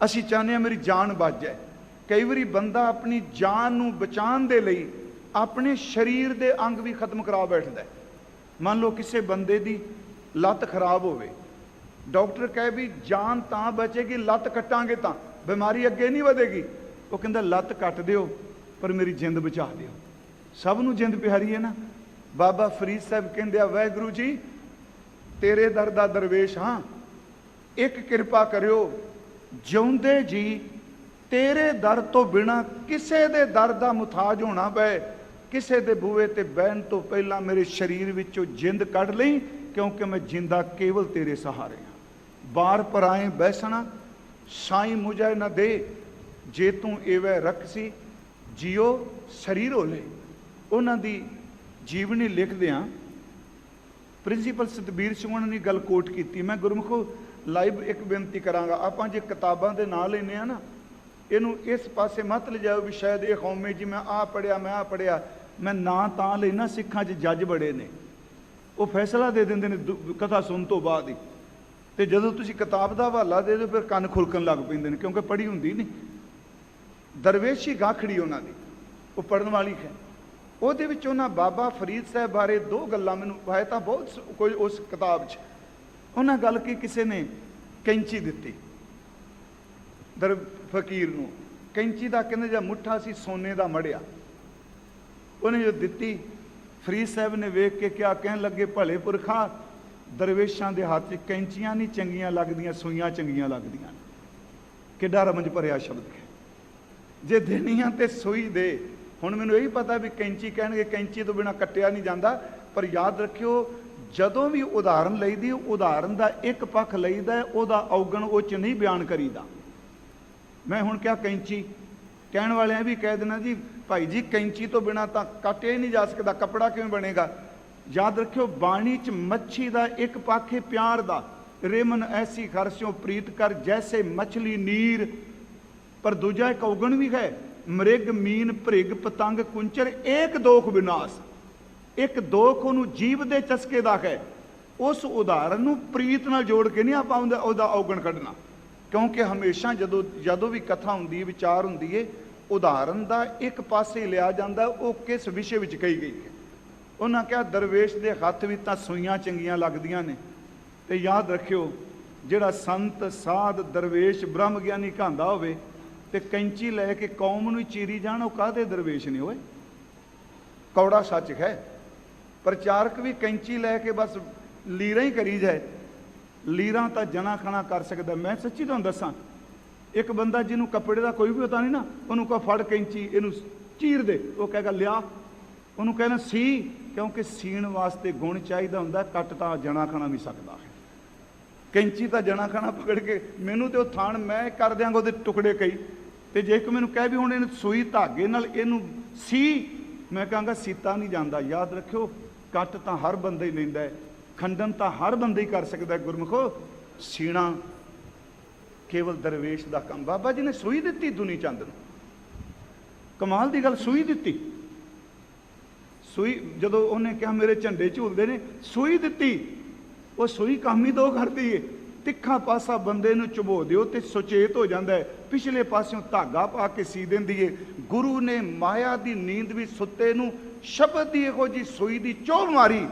असी चाहते मेरी जान बच जाए। कई बारी बंदा अपनी जान नूं बचाने दे लई अपने शरीर के अंग भी खत्म करा बैठता है। मान लो किसी बंदे की लत्त खराब होवे, डॉक्टर कहे भी जान तां बचेगी लत्त कट्टांगे तां, बीमारी अगे नहीं वधेगी। वो कहता लत्त कट दिओ पर मेरी जिंद बचा दिओ। सब नूं जिंद प्यारी है ना। बाबा फरीद साहब कहते आ, वाहिगुरू जी तेरे दर दा दरवेश हाँ, एक कृपा करियो जिउंदे जी तेरे दर तो बिना किसे दे दर दा मुताज होना पए, किसे दे बूहे ते बहन तो पहला मेरे शरीर विचों जिंद कढ़ लई, क्योंकि मैं जिंदा केवल तेरे सहारे हाँ। बार पर आए बैसना साई मुझे न दे, जे तू एवै रखसी जियो शरीर होले। उन्हां दी जीवनी लिखदियां प्रिंसीपल सतबीर सिंह उन्होंने गल कोट की। मैं गुरमुखो लाइव एक बेनती करांगा, आपां जे किताबां दे नां लैने आ ना, इनू इस पासे मत ले जाओ भी शायद ये कौमे जी मैं आ पढ़िया मैं आ पढ़िया। मैं ना तां लेना सिखां च जज बड़े ने, वो फैसला दे देंदे ने कथा सुन तो बाद ही। तो जदों तुसीं किताब का हवाला दे दो फिर कन खुलकन लग पैंदे ने, क्योंकि पढ़ी हुंदी नहीं। दरवेशी गाखड़ी उन्हां दी वो पढ़न वाली है। ਉਹਦੇ ਵਿੱਚ ਉਹਨਾਂ बाबा फरीद साहब बारे 2 ਗੱਲਾਂ ਮੈਨੂੰ ਹੈ ਤਾਂ ਬਹੁਤ कोई उस किताब 'ਚ ਉਹਨਾਂ ਗੱਲ की किसी ने कैंची ਦਿੱਤੀ दर फकीर ਨੂੰ। कैंची ਦਾ ਕਹਿੰਦੇ ਜਾਂ ਮੁੱਠਾ ਸੀ सोने ਦਾ मड़िया, ਉਹਨੇ जो ਦਿੱਤੀ फरीद साहब ने वेख के क्या कहन लगे, भले पुरखा दरवेशां दे हाथ 'ਚ कैंचियां नहीं चंगियां लगदियां, सूइयां चंगियां लगदियां। किड्डा रमज भरिया शब्द है। जे देनियां ते सूई दे। हुण मैनूं यही पता भी कैंची कहणगे कैंची तो बिना कट्टिया नहीं जाता, पर याद रखियो जदों भी उदाहरण लईदी उदाहरण का एक पक्ष लईदा, उहदा औगण उह च नहीं बयान करीदा। मैं हुण क्या कैंची कहण वाले भी कह देना जी भाई जी कैंची तो बिना तो कट्टिया ही नहीं जा सकता, कपड़ा किवें बनेगा। याद रखियो बाणी च मच्छी का एक पक्ष है प्यार का, रेमन ऐसी खरस्यों प्रीत कर जैसे मछली नीर, पर दूजा एक औगण भी है मृग मीन भृग पतंग कुंचर एक दोख विनाश। एक दोख उन्होंने जीव के चस्के का है। उस उदाहरण नूं प्रीत नाल जोड़ के नहीं आपां उहदा औगण कढना, क्योंकि हमेशा जदों भी कथा हुंदी है विचार हुंदी है उदाहरण का एक पासे लिया जाता वो किस विषय में कही गई है। उन्होंने कहा दरवेश के हत्थ भी तो सूइयां चंगियां लगदियां ने, ਤੇ ਯਾਦ ਰੱਖਿਓ, ਜਿਹੜਾ ਸੰਤ ਸਾਧ ਦਰਵੇਸ਼ ਬ੍ਰਹਮ ਗਿਆਨੀ ਕਹਾਂਦਾ ਹੋਵੇ ਤੇ ਕੈਂਚੀ ਲੈ ਕੇ ਕੌਮ ਨੂੰ ਚੀਰੀ ਜਾਣ, ਉਹ ਕਾਹਦੇ ਦਰਵੇਸ਼ ਨੇ ਓਏ? ਕੌੜਾ ਸੱਚ ਹੈ। ਪ੍ਰਚਾਰਕ ਵੀ ਕੈਂਚੀ ਲੈ ਕੇ ਬਸ ਲੀਰਾਂ ਹੀ ਕਰੀ ਜਾਏ, ਲੀਰਾਂ ਤਾਂ ਜਣਾ ਖਣਾ ਕਰ ਸਕਦਾ। ਮੈਂ ਸੱਚੀ ਤੁਹਾਨੂੰ ਦੱਸਾਂ, ਇੱਕ ਬੰਦਾ ਜਿਹਨੂੰ ਕੱਪੜੇ ਦਾ ਕੋਈ ਵੀ ਪਤਾ ਨਹੀਂ ਨਾ, ਉਹਨੂੰ ਕਹੋ ਫੜ ਕੈਂਚੀ ਇਹਨੂੰ ਚੀਰ ਦੇ, ਉਹ ਕਹੇਗਾ ਲਿਆ। ਉਹਨੂੰ ਕਹਿਣਾ ਸੀ, ਕਿਉਂਕਿ ਸੀਣ ਵਾਸਤੇ ਗੁਣ ਚਾਹੀਦਾ ਹੁੰਦਾ, ਕੱਟ ਤਾਂ ਜਣਾ ਖਾਣਾ ਵੀ ਸਕਦਾ ਹੈ। ਕੈਂਚੀ ਤਾਂ ਜਣਾ ਖਾਣਾ ਪਕੜ ਕੇ ਮੈਨੂੰ ਤੇ ਉਹ ਥਾਣ ਮੈਂ ਕਰ ਦਿਆਂਗਾ ਉਹਦੇ ਟੁਕੜੇ ਕਈ। ਤੇ ਜੇ ਇੱਕ ਮੈਨੂੰ ਕਹਿ ਵੀ ਹੁਣ ਇਹਨੂੰ ਸੂਈ ਧਾਗੇ ਨਾਲ ਇਹਨੂੰ ਸੀ, ਮੈਂ ਕਹਾਂਗਾ ਸੀਤਾ ਨਹੀਂ ਜਾਂਦਾ। ਯਾਦ ਰੱਖਿਓ, ਕੱਟ ਤਾਂ ਹਰ ਬੰਦਾ ਹੀ ਲੈਂਦਾ ਹੈ, ਖੰਡਨ ਤਾਂ ਹਰ ਬੰਦਾ ਹੀ ਕਰ ਸਕਦਾ। ਗੁਰਮੁਖੋ, ਸੀਣਾ ਕੇਵਲ ਦਰਵੇਸ਼ ਦਾ ਕੰਮ। ਬਾਬਾ ਜੀ ਨੇ ਸੂਈ ਦਿੱਤੀ ਦੁਨੀ ਚੰਦ ਨੂੰ, ਕਮਾਲ ਦੀ ਗੱਲ, ਸੂਈ ਦਿੱਤੀ। ਸੂਈ ਜਦੋਂ ਉਹਨੇ ਕਿਹਾ ਮੇਰੇ ਝੰਡੇ ਝੂਲਦੇ ਨੇ, ਸੂਈ ਦਿੱਤੀ। ਉਹ ਸੂਈ ਕੰਮ ਹੀ ਦੋ ਕਰਦੀ ਏ। ਤਿੱਖਾ ਪਾਸਾ ਬੰਦੇ ਨੂੰ ਚੁਬੋ ਦਿਓ ਤੇ ਸੁਚੇਤ ਹੋ ਜਾਂਦਾ ਹੈ, ਪਿਛਲੇ ਪਾਸਿਓਂ ਧਾਗਾ ਪਾ ਕੇ ਸੀ ਦਿੰਦੀ ਏ। ਗੁਰੂ ਨੇ ਮਾਇਆ ਦੀ ਨੀਂਦ ਵੀ ਸੁੱਤੇ ਨੂੰ ਸ਼ਬਦ ਦੀ ਇਹੋ ਜੀ ਸੂਈ ਦੀ ਚੋਲ ਮਾਰੀ।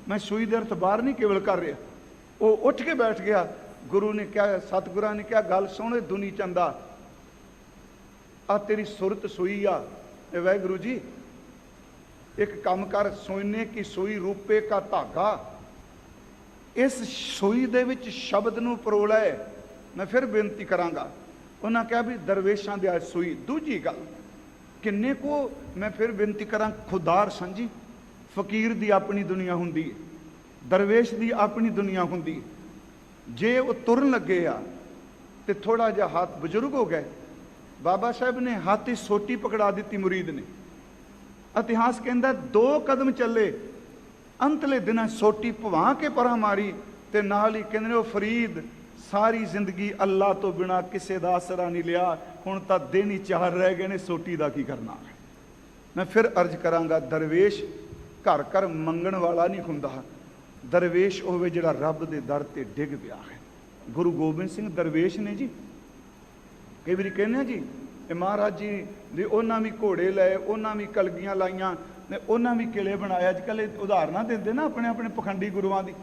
ਮੈਂ ਸੂਈ ਦੇ ਅਰਥ ਬਾਹਰ ਨਹੀਂ ਕੇਵਲ ਕਰ ਰਿਹਾ। ਉਹ ਉੱਠ ਕੇ ਬੈਠ ਗਿਆ। ਗੁਰੂ ਨੇ ਕਿਹਾ, ਸਤਿਗੁਰਾਂ ਨੇ ਕਿਹਾ, ਗੱਲ ਸੁਣ ਦੁਨੀ ਚੰਦਾ, ਆ ਤੇਰੀ ਸੁਰਤ ਸੂਈ ਆ। ਇਹ ਵਾਹਿਗੁਰੂ ਜੀ, ਇੱਕ ਕੰਮ ਕਰ, ਸੋਨੇ ਕੀ ਸੂਈ ਰੂਪੇ ਕਾ ਧਾਗਾ, ਇਸ ਸੂਈ ਦੇ ਵਿੱਚ ਸ਼ਬਦ ਨੂੰ ਪਰੋਲ ਹੈ। ਮੈਂ ਫਿਰ ਬੇਨਤੀ ਕਰਾਂਗਾ। ਉਹਨਾਂ ਕਿਹਾ ਵੀ ਦਰਵੇਸ਼ਾਂ ਦੀ ਅੱਜ ਸੂਈ। ਦੂਜੀ ਗੱਲ, ਕਿੰਨੇ ਕੋ ਮੈਂ ਫਿਰ ਬੇਨਤੀ ਕਰਾਂ, ਖੁਦਾਰ ਸੰਜੀ, ਫਕੀਰ ਦੀ ਆਪਣੀ ਦੁਨੀਆ ਹੁੰਦੀ ਹੈ, ਦਰਵੇਸ਼ ਦੀ ਆਪਣੀ ਦੁਨੀਆ ਹੁੰਦੀ ਹੈ। ਜੇ ਉਹ ਤੁਰਨ ਲੱਗੇ ਆ ਤੇ ਥੋੜਾ ਜਿਹਾ ਹੱਥ ਬਜ਼ੁਰਗ ਹੋ ਗਏ, ਬਾਬਾ ਸਾਹਿਬ ਨੇ ਹੱਥ 'ਚ ਸੋਟੀ ਪਕੜਾ ਦਿੱਤੀ ਮੁਰੀਦ ਨੇ। ਇਤਿਹਾਸ ਕਹਿੰਦਾ 2 ਕਦਮ ਚੱਲੇ, ਅੰਤਲੇ ਦਿਨਾਂ ਸੋਟੀ ਭਵਾ ਕੇ ਪਰਾਂ ਮਾਰੀ ਤੇ ਨਾਲ ਹੀ ਕਹਿੰਦੇ ਨੇ, ਉਹ ਫਰੀਦ ਸਾਰੀ ਜ਼ਿੰਦਗੀ ਅੱਲਾ ਤੋਂ ਬਿਨਾ ਕਿਸੇ ਦਾ ਆਸਰਾ ਨਹੀਂ ਲਿਆ, ਹੁਣ ਤਾਂ ਦਿਨ ਹੀ 4 ਰਹਿ ਗਏ ਨੇ, ਸੋਟੀ ਦਾ ਕੀ ਕਰਨਾ। ਮੈਂ ਫਿਰ ਅਰਜ਼ ਕਰਾਂਗਾ, ਦਰਵੇਸ਼ ਘਰ ਘਰ ਮੰਗਣ ਵਾਲਾ ਨਹੀਂ ਹੁੰਦਾ। ਦਰਵੇਸ਼ ਹੋਵੇ ਜਿਹੜਾ ਰੱਬ ਦੇ ਦਰ ਤੇ ਡਿੱਗ ਪਿਆ ਹੈ। ਗੁਰੂ ਗੋਬਿੰਦ ਸਿੰਘ ਦਰਵੇਸ਼ ਨੇ ਜੀ। ਕਈ ਵਾਰੀ ਕਹਿੰਦੇ ਜੀ, ਇਹ ਮਹਾਰਾਜ ਜੀ ਦੇ ਉਹਨਾਂ ਵੀ ਘੋੜੇ ਲਏ, ਉਹਨਾਂ ਵੀ ਕਲਗੀਆਂ ਲਾਈਆਂ ਨੇ, ਉਹਨਾਂ ਵੀ ਕਿਲੇ ਬਣਾਏ। ਅੱਜ ਕੱਲ੍ਹ ਉਦਾਹਰਨਾਂ ਦਿੰਦੇ ਨਾ ਆਪਣੇ ਆਪਣੇ ਪਖੰਡੀ ਗੁਰੂਆਂ ਦੀ,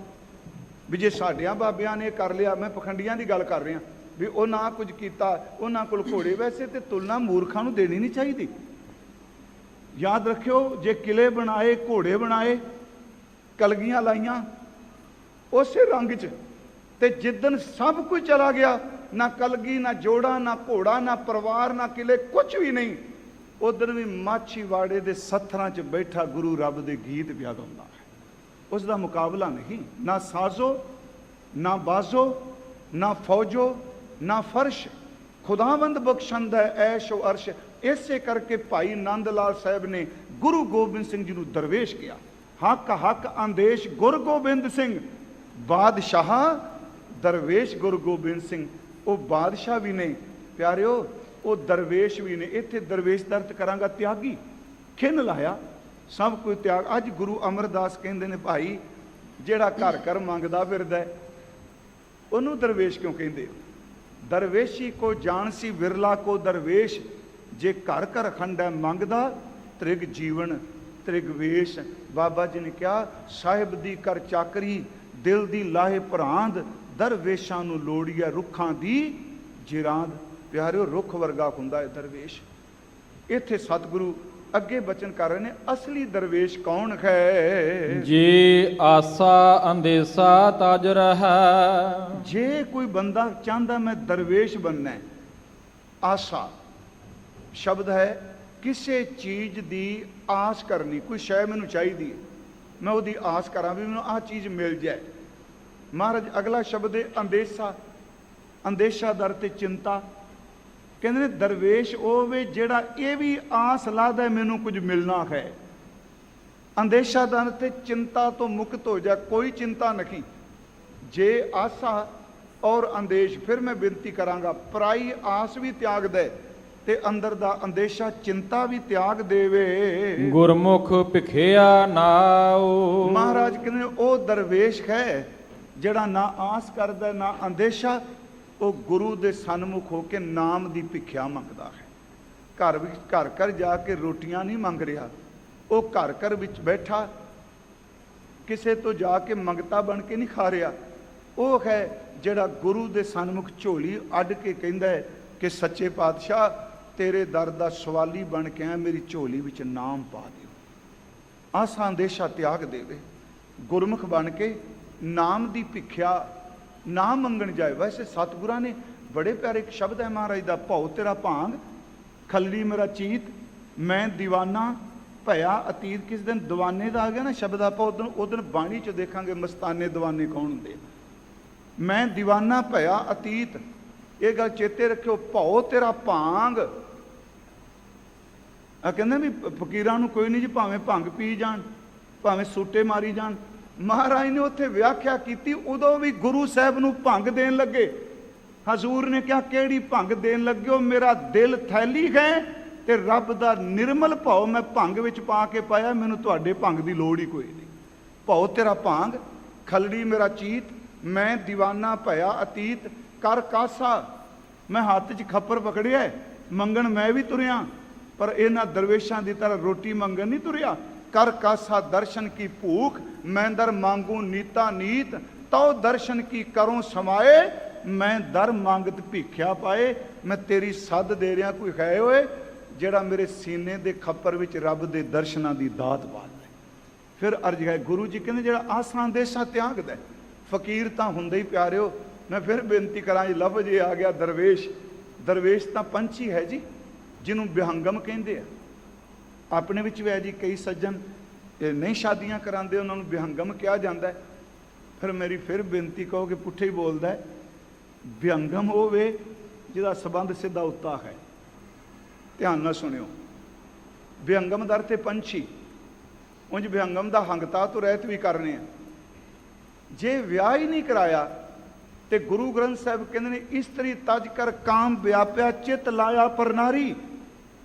ਵੀ ਜੇ ਸਾਡਿਆਂ ਬਾਬਿਆਂ ਨੇ ਕਰ ਲਿਆ। ਮੈਂ ਪਖੰਡੀਆਂ ਦੀ ਗੱਲ ਕਰ ਰਿਹਾ ਵੀ ਉਹ ਨਾ ਕੁਝ ਕੀਤਾ, ਉਹਨਾਂ ਕੋਲ ਘੋੜੇ। ਵੈਸੇ ਤੇ ਤੁਲਨਾ ਮੂਰਖਾਂ ਨੂੰ ਦੇਣੀ ਨਹੀਂ ਚਾਹੀਦੀ। ਯਾਦ ਰੱਖਿਓ, ਜੇ ਕਿਲੇ ਬਣਾਏ, ਘੋੜੇ ਬਣਾਏ, ਕਲਗੀਆਂ ਲਾਈਆਂ, ਉਸੇ ਰੰਗ 'ਚ, ਤੇ ਜਿੱਦਣ ਸਭ ਕੁਝ ਚਲਾ ਗਿਆ, ਨਾ ਕਲਗੀ, ਨਾ ਜੋੜਾ, ਨਾ ਘੋੜਾ, ਨਾ ਪਰਿਵਾਰ, ਨਾ ਕਿਲੇ, ਕੁਝ ਵੀ ਨਹੀਂ, ਉਦੋਂ ਵੀ ਮਾਛੀਵਾੜੇ ਦੇ ਸੱਥਰਾਂ 'ਚ ਬੈਠਾ ਗੁਰੂ ਰੱਬ ਦੇ ਗੀਤ ਪਿਆ ਗਾਉਂਦਾ ਹੈ। ਉਸ ਦਾ ਮੁਕਾਬਲਾ ਨਹੀਂ। ਨਾ ਸਾਜ਼ੋ, ਨਾ ਬਾਜ਼ੋ, ਨਾ ਫੌਜੋ, ਨਾ ਫਰਸ਼, ਖੁਦਾਵੰਦ ਬਖਸ਼ੰਦ ਹੈ ਐਸ਼ੋ ਅਰਸ਼। ਇਸੇ ਕਰਕੇ ਭਾਈ ਨੰਦ ਲਾਲ ਸਾਹਿਬ ਨੇ ਗੁਰੂ ਗੋਬਿੰਦ ਸਿੰਘ ਜੀ ਨੂੰ ਦਰਵੇਸ਼ ਕਿਹਾ। ਹੱਕ ਹੱਕ ਆਂਦੇਸ਼ ਗੁਰੂ ਗੋਬਿੰਦ ਸਿੰਘ, ਬਾਦਸ਼ਾਹ ਦਰਵੇਸ਼ ਗੁਰੂ ਗੋਬਿੰਦ ਸਿੰਘ। ਉਹ ਬਾਦਸ਼ਾਹ ਵੀ ਨੇ ਪਿਆਰਿਓ, ਉਹ ਦਰਵੇਸ਼ ਵੀ ਨੇ। ਇੱਥੇ ਦਰਵੇਸ਼ ਦਾ ਅਰਥ ਕਰਾਂਗਾ ਤਿਆਗੀ। ਖਿੰਨ ਲਾਇਆ, ਸਭ ਕੁਝ ਤਿਆਗ। ਅੱਜ ਗੁਰੂ ਅਮਰਦਾਸ ਕਹਿੰਦੇ ਨੇ, ਭਾਈ ਜਿਹੜਾ ਘਰ ਘਰ ਮੰਗਦਾ ਫਿਰਦਾ ਉਹਨੂੰ ਦਰਵੇਸ਼ ਕਿਉਂ ਕਹਿੰਦੇ? ਦਰਵੇਸ਼ੀ ਕੋ ਜਾਣਸੀ ਵਿਰਲਾ ਕੋ ਦਰਵੇਸ਼, ਜੇ ਘਰ ਘਰ ਖੰਡਾ ਮੰਗਦਾ ਤ੍ਰਿਗ ਜੀਵਨ ਤ੍ਰਿਗ ਵੇਸ਼। ਬਾਬਾ ਜੀ ਨੇ ਕਿਹਾ, ਸਾਹਿਬ ਦੀ ਕਰ ਚਾਕਰੀ, ਦਿਲ ਦੀ ਲਾਹੇ ਭਰਾਂਦ, ਦਰਵੇਸ਼ਾਂ ਨੂੰ ਲੋੜੀ ਹੈ ਰੁੱਖਾਂ ਦੀ ਜਿਰਾਂਦ। ਪਿਆਰਿਓ, ਰੁੱਖ ਵਰਗਾ ਹੁੰਦਾ ਹੈ ਦਰਵੇਸ਼। ਇੱਥੇ ਸਤਿਗੁਰੂ ਅੱਗੇ ਬਚਨ ਕਰ ਰਹੇ ਨੇ, ਅਸਲੀ ਦਰਵੇਸ਼ ਕੌਣ ਹੈ? ਜੇ ਆਸਾ ਅੰਦੇਸਾ ਤਜ ਰਹਿ। ਜੇ ਕੋਈ ਬੰਦਾ ਚਾਹੁੰਦਾ ਮੈਂ ਦਰਵੇਸ਼ ਬਣਨਾ, ਆਸਾ ਸ਼ਬਦ ਹੈ ਕਿਸੇ ਚੀਜ਼ ਦੀ ਆਸ ਕਰਨੀ। ਕੋਈ ਸ਼ੈ ਮੈਨੂੰ ਚਾਹੀਦੀ ਹੈ, ਮੈਂ ਉਹਦੀ ਆਸ ਕਰਾਂ ਵੀ ਮੈਨੂੰ ਆਹ ਚੀਜ਼ ਮਿਲ ਜਾਏ। ਮਹਾਰਾਜ ਅਗਲਾ ਸ਼ਬਦ ਹੈ ਅੰਦੇਸਾ। ਅੰਦੇਸ਼ਾ ਦਰ ਤੇ ਚਿੰਤਾ। ਕਹਿੰਦੇ ਨੇ ਦਰਵੇਸ਼ ਉਹ ਵੇ ਜਿਹੜਾ ਇਹ ਵੀ ਆਸ ਲਾਦਾ ਮੈਨੂੰ ਕੁਝ ਮਿਲਣਾ ਹੈ। ਅੰਦੇਸ਼ਾ ਦਰ ਤੇ ਚਿੰਤਾ ਤੋਂ ਮੁਕਤ ਹੋ ਜਾ, ਕੋਈ ਚਿੰਤਾ ਨਹੀਂ। ਜੇ ਆਸਾ ਔਰ ਅੰਦੇਸ਼, ਫਿਰ ਮੈਂ ਬੇਨਤੀ ਕਰਾਂਗਾ, ਪਰਾਈ ਆਸ ਵੀ ਤਿਆਗ ਦੇ ਤੇ ਅੰਦਰ ਦਾ ਅੰਦੇਸ਼ਾ ਚਿੰਤਾ ਵੀ ਤਿਆਗ ਦੇਵੇ। ਗੁਰਮੁਖ ਭਿਖਿਆ ਨਾਉ। ਮਹਾਰਾਜ ਕਹਿੰਦੇ ਨੇ ਉਹ ਦਰਵੇਸ਼ ਹੈ ਜਿਹੜਾ ਨਾ ਆਸ ਕਰਦਾ ਨਾ ਅੰਦੇਸ਼ਾ, ਉਹ ਗੁਰੂ ਦੇ ਸਨਮੁਖ ਹੋ ਕੇ ਨਾਮ ਦੀ ਭਿਖਿਆ ਮੰਗਦਾ ਹੈ। ਘਰ ਵਿੱਚ ਘਰ ਘਰ ਜਾ ਕੇ ਰੋਟੀਆਂ ਨਹੀਂ ਮੰਗ ਰਿਹਾ, ਉਹ ਘਰ ਘਰ ਵਿੱਚ ਬੈਠਾ ਕਿਸੇ ਤੋਂ ਜਾ ਕੇ ਮੰਗਤਾ ਬਣ ਕੇ ਨਹੀਂ ਖਾ ਰਿਹਾ। ਉਹ ਹੈ ਜਿਹੜਾ ਗੁਰੂ ਦੇ ਸਨਮੁਖ ਝੋਲੀ ਅੱਡ ਕੇ ਕਹਿੰਦਾ ਹੈ ਕਿ ਸੱਚੇ ਪਾਤਸ਼ਾਹ ਤੇਰੇ ਦਰ ਦਾ ਸਵਾਲੀ ਬਣ ਕੇ ਆ, ਮੇਰੀ ਝੋਲੀ ਵਿੱਚ ਨਾਮ ਪਾ ਦਿਓ। ਆਸਾਂ ਅੰਦੇਸ਼ਾ ਤਿਆਗ ਦੇਵੇ, ਗੁਰਮੁਖ ਬਣ ਕੇ ਨਾਮ ਦੀ ਭਿੱਖਿਆ ਨਾਮ ਮੰਗਣ ਜਾਏ। ਵੈਸੇ ਸਤਿਗੁਰਾਂ ਨੇ ਬੜੇ ਪਿਆਰੇ ਇੱਕ ਸ਼ਬਦ ਹੈ ਮਹਾਰਾਜ ਦਾ, ਭਉ ਤੇਰਾ ਭਾਂਗ ਖੱਲੀ ਮੇਰਾ ਚੀਤ, ਮੈਂ ਦੀਵਾਨਾ ਭਇਆ ਅਤੀਤ। ਕਿਸ ਦਿਨ ਦੀਵਾਨੇ ਦਾ ਆ ਗਿਆ ਨਾ ਸ਼ਬਦ, ਆਪਾਂ ਉਦੋਂ ਬਾਣੀ 'ਚ ਦੇਖਾਂਗੇ ਮਸਤਾਨੇ ਦੀਵਾਨੇ ਕੌਣ ਹੁੰਦੇ। ਮੈਂ ਦੀਵਾਨਾ ਭਇਆ ਅਤੀਤ, ਇਹ ਗੱਲ ਚੇਤੇ ਰੱਖਿਓ। ਭਉ ਤੇਰਾ ਭਾਂਗ, ਆ ਕਹਿੰਦੇ ਵੀ ਫਕੀਰਾਂ ਨੂੰ ਕੋਈ ਨਹੀਂ ਜੀ, ਭਾਵੇਂ ਭੰਗ ਪੀ ਜਾਣ, ਭਾਵੇਂ ਸੂਟੇ ਮਾਰੀ ਜਾਣ। ਮਹਾਰਾਜ ਨੇ ਉੱਥੇ ਵਿਆਖਿਆ ਕੀਤੀ, ਉਦੋਂ ਵੀ ਗੁਰੂ ਸਾਹਿਬ ਨੂੰ ਭੰਗ ਦੇਣ ਲੱਗੇ। ਹਜ਼ੂਰ ਨੇ ਕਿਹਾ ਕਿਹੜੀ ਭੰਗ ਦੇਣ ਲੱਗਿਓ, ਮੇਰਾ ਦਿਲ ਥੈਲੀ ਹੈ ਤੇ ਰੱਬ ਦਾ ਨਿਰਮਲ ਭਾਉ ਮੈਂ ਭੰਗ ਵਿੱਚ ਪਾ ਕੇ ਪਾਇਆ, ਮੈਨੂੰ ਤੁਹਾਡੇ ਭੰਗ ਦੀ ਲੋੜ ਹੀ ਕੋਈ ਨਹੀਂ। ਭਉ ਤੇਰਾ ਭਾਂਗ ਖਲੜੀ ਮੇਰਾ ਚੀਤ, ਮੈਂ ਦੀਵਾਨਾ ਭਇਆ ਅਤੀਤ। ਕਰ ਕਾਸਾ, ਮੈਂ ਹੱਥ 'ਚ ਖੱਪਰ ਪਕੜਿਆ, ਮੰਗਣ ਮੈਂ ਵੀ ਤੁਰਿਆ, ਪਰ ਇਹਨਾਂ ਦਰਵੇਸ਼ਾਂ ਦੀ ਤਰ੍ਹਾਂ ਰੋਟੀ ਮੰਗਣ ਨਹੀਂ ਤੁਰਿਆ। ਕਰ ਕਾਸਾ ਦਰਸ਼ਨ ਕੀ ਭੂਖ, ਮੈਂ ਦਰ ਮੰਗੂ ਨੀਤਾ ਨੀਤ। ਤਉ ਦਰਸ਼ਨ ਕੀ ਕਰੂੰ ਸਮਾਏ, ਮੈਂ ਦਰ ਮੰਗਤ ਭਿੱਖਿਆ ਪਾਏ। ਮੈਂ ਤੇਰੀ ਸੱਦ ਦੇ ਰਿਹਾ, ਕੋਈ ਹੈ ਓਏ ਜਿਹੜਾ ਮੇਰੇ ਸੀਨੇ ਦੇ ਖੱਪਰ ਵਿੱਚ ਰੱਬ ਦੇ ਦਰਸ਼ਨਾਂ ਦੀ ਦਾਤ ਪਾ ਦੇ। ਫਿਰ ਅਰਜ ਹੈ, ਗੁਰੂ ਜੀ ਕਹਿੰਦੇ ਜਿਹੜਾ ਆਸਾਂ ਅੰਦੇਸ਼ਾ ਤਿਆਗਦਾ, ਫਕੀਰ ਤਾਂ ਹੁੰਦਾ ਹੀ ਪਿਆਰਿਓ। ਮੈਂ ਫਿਰ ਬੇਨਤੀ ਕਰਾਂ ਜੀ, ਲਫ਼ਜ਼ ਇਹ ਆ ਗਿਆ ਦਰਵੇਸ਼। ਦਰਵੇਸ਼ ਤਾਂ ਪੰਛੀ ਹੈ ਜੀ, ਜਿਹਨੂੰ ਵਿਹੰਗਮ ਕਹਿੰਦੇ ਆ। ਆਪਣੇ ਵਿੱਚ ਵੀ ਹੈ ਜੀ, ਕਈ ਸੱਜਣ ਨਹੀਂ ਸ਼ਾਦੀਆਂ ਕਰਾਉਂਦੇ, ਉਹਨਾਂ ਨੂੰ ਵਿਹੰਗਮ ਕਿਹਾ ਜਾਂਦਾ ਹੈ। ਫਿਰ ਮੇਰੀ ਫਿਰ ਬੇਨਤੀ ਕਹੋ ਕਿ ਪੁੱਠੇ ਹੀ ਬੋਲਦਾ ਹੈ। ਵਿਹੰਗਮ ਹੋਵੇ ਜਿਹਦਾ ਸੰਬੰਧ ਸਿੱਧਾ ਉੱਤਾ ਹੈ। ਧਿਆਨ ਨਾਲ ਸੁਣਿਓ, ਵਿਹੰਗਮ ਦਰ ਤੇ ਪੰਛੀ, ਉਂਝ ਵਿਹੰਗਮ ਦਾ ਹੰਗਤਾ ਤੋਂ ਰਹਿਤ ਵੀ ਕਰਨੇ ਆ। ਜੇ ਵਿਆਹ ਹੀ ਨਹੀਂ ਕਰਾਇਆ ਤੇ ਗੁਰੂ ਗ੍ਰੰਥ ਸਾਹਿਬ ਕਹਿੰਦੇ ਨੇ, ਇਸਤਰੀ ਤਜ ਕਰ ਕਾਮ ਵਿਆਪਿਆ, ਚਿੱਤ ਲਾਇਆ ਪਰ ਨਾਰੀ।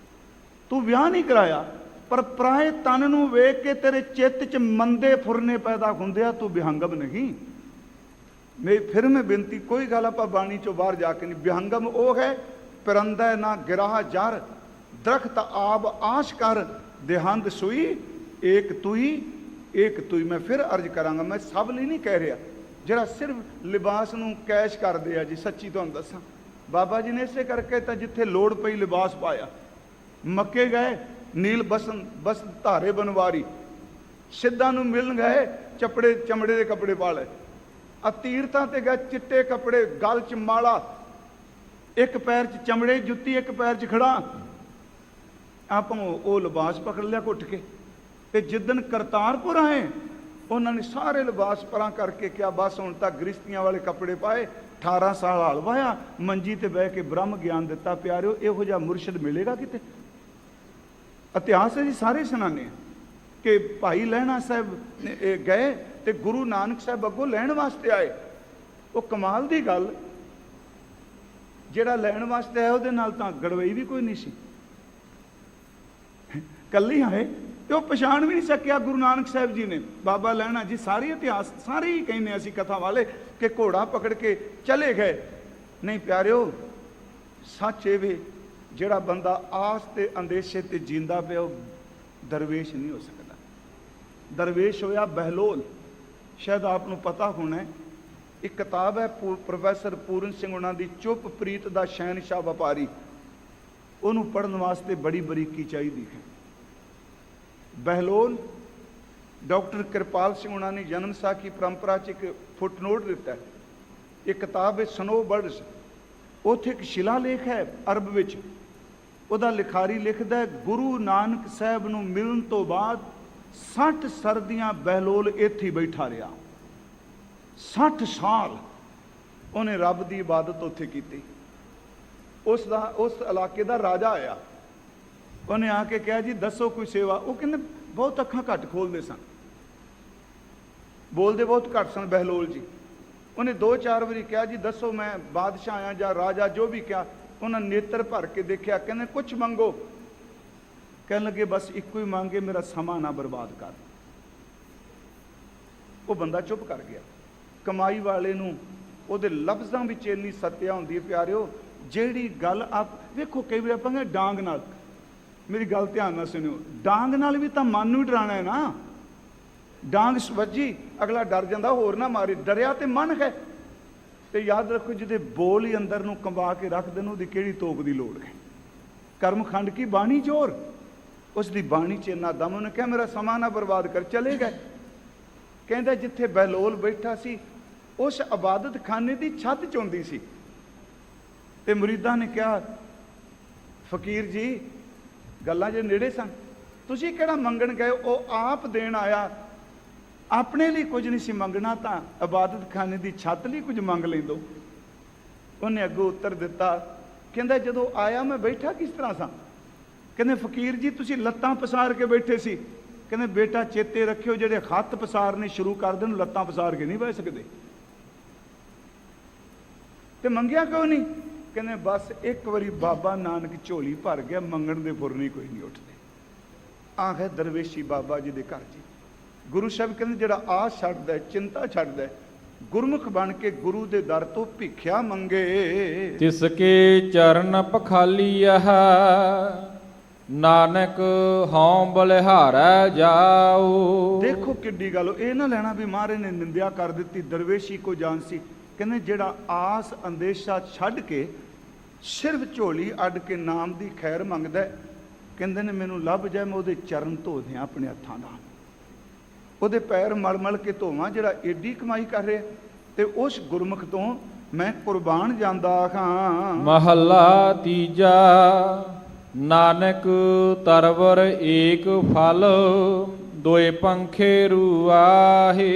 ਤੂੰ ਵਿਆਹ ਨਹੀਂ ਕਰਾਇਆ, ਪਰ ਪਰਾਏ ਤਨ ਨੂੰ ਵੇਖ ਕੇ ਤੇਰੇ ਚਿੱਤ 'ਚ ਮੰਦੇ ਫੁਰਨੇ ਪੈਦਾ ਹੁੰਦੇ ਆ, ਤੂੰ ਵਿਹੰਗਮ ਨਹੀਂ। ਫਿਰ ਮੈਂ ਬੇਨਤੀ, ਕੋਈ ਗੱਲ ਆਪਾਂ ਬਾਣੀ 'ਚੋਂ ਬਾਹਰ ਜਾ ਕੇ ਨਹੀਂ। ਵਿਹੰਗਮ ਉਹ ਹੈ ਪਰੰਦਾ ਨਾ ਗਿਰਾਹ ਜਰ, ਦਰਖਤ ਆਬ ਆਸ਼ ਕਰ, ਦੇਹੰਦ ਸੂਈ ਏਕ ਤੁਈ ਏਕ ਤੁਈ। ਮੈਂ ਫਿਰ ਅਰਜ਼ ਕਰਾਂਗਾ, ਮੈਂ ਸਭ ਲਈ ਨਹੀਂ ਕਹਿ ਰਿਹਾ, ਜਿਹੜਾ ਸਿਰਫ ਲਿਬਾਸ ਨੂੰ ਕੈਸ਼ ਕਰਦੇ ਆ ਜੀ। ਸੱਚੀ ਤੁਹਾਨੂੰ ਦੱਸਾਂ, ਬਾਬਾ ਜੀ ਨੇ ਇਸੇ ਕਰਕੇ ਤਾਂ ਜਿੱਥੇ ਲੋੜ ਪਈ ਲਿਬਾਸ ਪਾਇਆ। ਮੱਕੇ ਗਏ, ਨੀਲ ਬਸ ਧਾਰੇ ਬਨਵਾਰੀ, ਸਿੱਧਾਂ ਨੂੰ ਮਿਲਣ ਗਏ, ਚਮੜੇ ਦੇ ਕੱਪੜੇ ਪਾ ਲਏ। ਆ ਤੀਰਥਾਂ ਤੇ ਗਏ, ਚਿੱਟੇ ਕੱਪੜੇ, ਗਲ 'ਚ ਮਾਲਾ, ਇੱਕ ਪੈਰ 'ਚ ਚਮੜੇ ਜੁੱਤੀ, ਇੱਕ ਪੈਰ 'ਚ ਖੜਾ। ਆਪਾਂ ਉਹ ਲਿਬਾਸ ਪਕੜ ਲਿਆ ਘੁੱਟ ਕੇ। ਤੇ ਜਿੱਦਣ ਕਰਤਾਰਪੁਰ ਆਏ, ਉਹਨਾਂ ਨੇ ਸਾਰੇ ਲਿਬਾਸ ਪਰਾਂ ਕਰਕੇ ਕਿਹਾ ਬਸ ਹੁਣ ਤਾਂ ਗ੍ਰਿਸ਼ਤੀਆਂ ਵਾਲੇ ਕੱਪੜੇ ਪਾਏ, 18 ਸਾਲ ਹਾਲ ਵਾਇਆ, ਮੰਜੀ ਤੇ ਬਹਿ ਕੇ ਬ੍ਰਹਮ ਗਿਆਨ ਦਿੱਤਾ। ਪਿਆਰਿਓ, ਇਹੋ ਜਿਹਾ ਮੁਰਸ਼ਿਦ ਮਿਲੇਗਾ ਕਿਤੇ? ਇਤਿਹਾਸ ਹੈ ਜੀ, ਸਾਰੇ ਸੁਣਾਉਂਦੇ ਕਿ ਭਾਈ ਲਹਿਣਾ ਸਾਹਿਬ ਗਏ ਤੇ ਗੁਰੂ ਨਾਨਕ ਸਾਹਿਬ ਅੱਗੋਂ ਲੈਣ ਵਾਸਤੇ ਆਏ। ਉਹ ਕਮਾਲ ਦੀ ਗੱਲ, ਜਿਹੜਾ ਲੈਣ ਵਾਸਤੇ ਆਇਆ ਉਹਦੇ ਨਾਲ ਤਾਂ ਗੜਵਈ ਵੀ ਕੋਈ ਨਹੀਂ ਸੀ, ਕੱਲੀ ਆਏ ਤੇ ਉਹ ਪਛਾਣ ਵੀ ਨਹੀਂ ਸਕਿਆ ਗੁਰੂ ਨਾਨਕ ਸਾਹਿਬ ਜੀ ਨੇ। ਬਾਬਾ ਲਹਿਣਾ ਜੀ, ਸਾਰੇ ਇਤਿਹਾਸ ਸਾਰੇ ਹੀ ਕਹਿੰਦੇ ਅਸੀਂ ਕਥਾ ਵਾਲੇ ਕਿ ਘੋੜਾ ਪਕੜ ਕੇ ਚਲੇ ਗਏ। ਨਹੀਂ ਪਿਆਰਿਓ, ਸੱਚ ਇਹ ਵੇ, ਜਿਹੜਾ ਬੰਦਾ ਆਸ ਤੇ ਅੰਦੇਸ਼ੇ ਤੇ ਜੀਂਦਾ ਪਿਆ, ਉਹ ਦਰਵੇਸ਼ ਨਹੀਂ ਹੋ ਸਕਦਾ। ਦਰਵੇਸ਼ ਹੋਇਆ ਬਹਿਲੋਲ। ਸ਼ਾਇਦ ਆਪ ਨੂੰ ਪਤਾ ਹੋਣਾ, ਇੱਕ ਕਿਤਾਬ ਹੈ ਪ੍ਰੋਫੈਸਰ ਪੂਰਨ ਸਿੰਘ ਉਹਨਾਂ ਦੀ, ਚੁੱਪ ਪ੍ਰੀਤ ਦਾ ਸ਼ਹਿਨਸ਼ਾਹ ਵਪਾਰੀ। ਉਹਨੂੰ ਪੜ੍ਹਨ ਵਾਸਤੇ ਬੜੀ ਬਰੀਕੀ ਚਾਹੀਦੀ ਹੈ। ਬਹਿਲੋਲ ਡਾਕਟਰ ਕਿਰਪਾਲ ਸਿੰਘ ਉਹਨਾਂ ਨੇ ਜਨਮ ਸਾਖੀ ਪਰੰਪਰਾ 'ਚ ਇੱਕ ਫੁੱਟਨੋਟ ਦਿੱਤਾ। ਇਹ ਕਿਤਾਬ ਹੈ ਸਨੋ ਬਰਡਸ। ਉੱਥੇ ਇੱਕ ਸ਼ਿਲਾਲੇਖ ਹੈ ਅਰਬ ਵਿੱਚ। ਉਹਦਾ ਲਿਖਾਰੀ ਲਿਖਦਾ, ਗੁਰੂ ਨਾਨਕ ਸਾਹਿਬ ਨੂੰ ਮਿਲਣ ਤੋਂ ਬਾਅਦ 60 ਸਰਦੀਆਂ ਬਹਿਲੋਲ ਇੱਥੇ ਹੀ ਬੈਠਾ ਰਿਹਾ। 60 ਸਾਲ ਉਹਨੇ ਰੱਬ ਦੀ ਇਬਾਦਤ ਉੱਥੇ ਕੀਤੀ। ਉਸ ਇਲਾਕੇ ਦਾ ਰਾਜਾ ਆਇਆ, ਉਹਨੇ ਆ ਕੇ ਕਿਹਾ ਜੀ ਦੱਸੋ ਕੋਈ ਸੇਵਾ। ਉਹ ਕਹਿੰਦੇ ਬਹੁਤ ਅੱਖਾਂ ਘੱਟ ਖੋਲਦੇ ਸਨ, ਬੋਲਦੇ ਬਹੁਤ ਘੱਟ ਸਨ ਬਹਿਲੋਲ ਜੀ। ਉਹਨੇ 2-4 ਵਾਰੀ ਕਿਹਾ ਜੀ ਦੱਸੋ ਮੈਂ ਬਾਦਸ਼ਾਹ ਆਇਆ ਜਾਂ ਰਾਜਾ, ਜੋ ਵੀ ਕਿਹਾ। ਉਹਨਾਂ ਨੇਤਰ ਭਰ ਕੇ ਦੇਖਿਆ, ਕਹਿੰਦੇ ਕੁਛ ਮੰਗੋ। ਕਹਿਣ ਲੱਗੇ ਬਸ ਇੱਕੋ ਹੀ ਮੰਗੇ, ਮੇਰਾ ਸਮਾਂ ਨਾ ਬਰਬਾਦ ਕਰ। ਉਹ ਬੰਦਾ ਚੁੱਪ ਕਰ ਗਿਆ। ਕਮਾਈ ਵਾਲੇ ਨੂੰ ਉਹਦੇ ਲਫ਼ਜ਼ਾਂ ਵਿੱਚ ਇੰਨੀ ਸੱਤਿਆ ਹੁੰਦੀ ਹੈ ਪਿਆਰਿਓ, ਜਿਹੜੀ ਗੱਲ ਆਪ ਵੇਖੋ। ਕਈ ਵਾਰ ਆਪਾਂ ਕਹਿੰਦੇ ਡਾਂਗ ਨਾਲ, ਮੇਰੀ ਗੱਲ ਧਿਆਨ ਨਾਲ ਸੁਣਿਓ, ਡਾਂਗ ਨਾਲ ਵੀ ਤਾਂ ਮਨ ਨੂੰ ਹੀ ਡਰਾਉਣਾ ਹੈ ਨਾ। ਡਾਂਗ ਵੱਜੀ, ਅਗਲਾ ਡਰ ਜਾਂਦਾ ਹੋਰ ਨਾ ਮਾਰੇ। ਡਰਿਆ ਤੇ ਮਨ ਹੈ, ਤੇ ਯਾਦ ਰੱਖੋ, ਜਿਹਦੇ ਬੋਲ ਹੀ ਅੰਦਰ ਨੂੰ ਕੰਬਾ ਕੇ ਰੱਖ ਦੇਣ, ਉਹਦੀ ਕਿਹੜੀ ਤੋਪ ਦੀ ਲੋੜ ਹੈ। ਕਰਮਖੰਡ ਕੀ ਬਾਣੀ ਜ਼ੋਰ, ਉਸ ਦੀ ਬਾਣੀ 'ਚ ਇੰਨਾ ਦਮ। ਉਹਨੇ ਕਿਹਾ ਮੇਰਾ ਸਮਾਂ ਨਾ ਬਰਬਾਦ ਕਰ, ਚਲੇ ਗਏ। ਕਹਿੰਦਾ ਜਿੱਥੇ ਬਹਿਲੋਲ ਬੈਠਾ ਸੀ ਉਸ ਇਬਾਦਤ ਖਾਨੇ ਦੀ ਛੱਤ ਚੋਂਦੀ ਸੀ, ਤੇ ਮੁਰੀਦਾਂ ਨੇ ਕਿਹਾ ਫਕੀਰ ਜੀ ਗੱਲਾਂ ਜੇ ਨੇੜੇ ਸਨ, ਤੁਸੀਂ ਕਿਹੜਾ ਮੰਗਣ ਗਏ? ਉਹ ਆਪ ਦੇਣ ਆਇਆ, ਆਪਣੇ ਲਈ ਕੁਝ ਨਹੀਂ ਸੀ ਮੰਗਣਾ, ਤਾਂ ਇਬਾਦਤ ਖਾਨੇ ਦੀ ਛੱਤ ਲਈ ਕੁਝ ਮੰਗ ਲੈਂਦੋ। ਉਹਨੇ ਅੱਗੋਂ ਉੱਤਰ ਦਿੱਤਾ, ਕਹਿੰਦਾ ਜਦੋਂ ਆਇਆ ਮੈਂ ਬੈਠਾ ਕਿਸ ਤਰ੍ਹਾਂ ਸਾਂ? ਕਹਿੰਦੇ ਫਕੀਰ ਜੀ ਤੁਸੀਂ ਲੱਤਾਂ ਪਸਾਰ ਕੇ ਬੈਠੇ ਸੀ। ਕਹਿੰਦੇ ਬੇਟਾ ਚੇਤੇ ਰੱਖਿਓ, ਜਿਹੜੇ ਹੱਥ ਪਸਾਰਨੇ ਸ਼ੁਰੂ ਕਰ ਦੇਣ ਲੱਤਾਂ ਪਸਾਰ ਕੇ ਨਹੀਂ ਬਹਿ ਸਕਦੇ। ਤੇ ਮੰਗਿਆ ਕਿਉਂ ਨਹੀਂ? ਕਹਿੰਦੇ ਬਸ ਇੱਕ ਵਾਰੀ ਬਾਬਾ ਨਾਨਕ ਝੋਲੀ ਭਰ ਗਿਆ, ਮੰਗਣ ਦੇ ਫੁਰਨੀ ਕੋਈ ਨਹੀਂ ਉੱਠਦੇ। ਆਹ ਹੈ ਦਰਵੇਸ਼ੀ ਬਾਬਾ ਜੀ ਦੇ ਘਰ ਜੀ। ਗੁਰੂ ਸਾਹਿਬ ਕਹਿੰਦੇ ਜਿਹੜਾ ਆਸ ਛੱਡਦਾ, ਚਿੰਤਾ ਛੱਡਦਾ, ਗੁਰਮੁਖ ਬਣ ਕੇ ਗੁਰੂ ਦੇ ਦਰ ਤੋਂ ਭਿੱਖਿਆ ਮੰਗੇ, ਤਿਸ ਕੇ ਚਰਨ ਪਖਾਲੀਅਹ ਨਾਨਕ ਹਉ ਬਲਿਹਾਰੈ ਜਾਉ। ਦੇਖੋ ਕਿੱਡੀ ਗੱਲ, ਇਹ ਨਾ ਲੈਣਾ ਵੀ ਮਹਾਰਾਜ ਨੇ ਨਿੰਦਿਆ ਕਰ ਦਿੱਤੀ, ਦਰਵੇਸ਼ੀ ਕੋ ਜਾਣ ਸੀ। ਕਹਿੰਦੇ ਜਿਹੜਾ ਆਸ ਅੰਦੇਸ਼ਾ ਛੱਡ ਕੇ ਸਿਰਫ ਝੋਲੀ ਅੱਡ ਕੇ ਨਾਮ ਦੀ ਖੈਰ ਮੰਗਦਾ, ਕਹਿੰਦੇ ਨੇ ਮੈਨੂੰ ਲੱਭ ਜਾਏ, ਮੈਂ ਉਹਦੇ ਚਰਨ ਧੋ ਦਿਆਂ ਆਪਣੇ ਹੱਥਾਂ ਨਾਲ, ਉਹਦੇ ਪੈਰ ਮਲ ਮਲ ਕੇ ਧੋਵਾਂ, ਜਿਹੜਾ ਏਡੀ ਕਮਾਈ ਕਰ ਰਿਹਾ, ਤੇ ਉਸ ਗੁਰਮੁਖ ਤੋਂ ਮੈਂ ਕੁਰਬਾਨ ਜਾਂਦਾ ਹਾਂ। ਮਹੱਲਾ ਤੀਜਾ। ਨਾਨਕ ਤਰਵਰ ਏਕ ਫਲ, ਦੋਏ ਪੰਖੇ ਰੂਆਹੇ।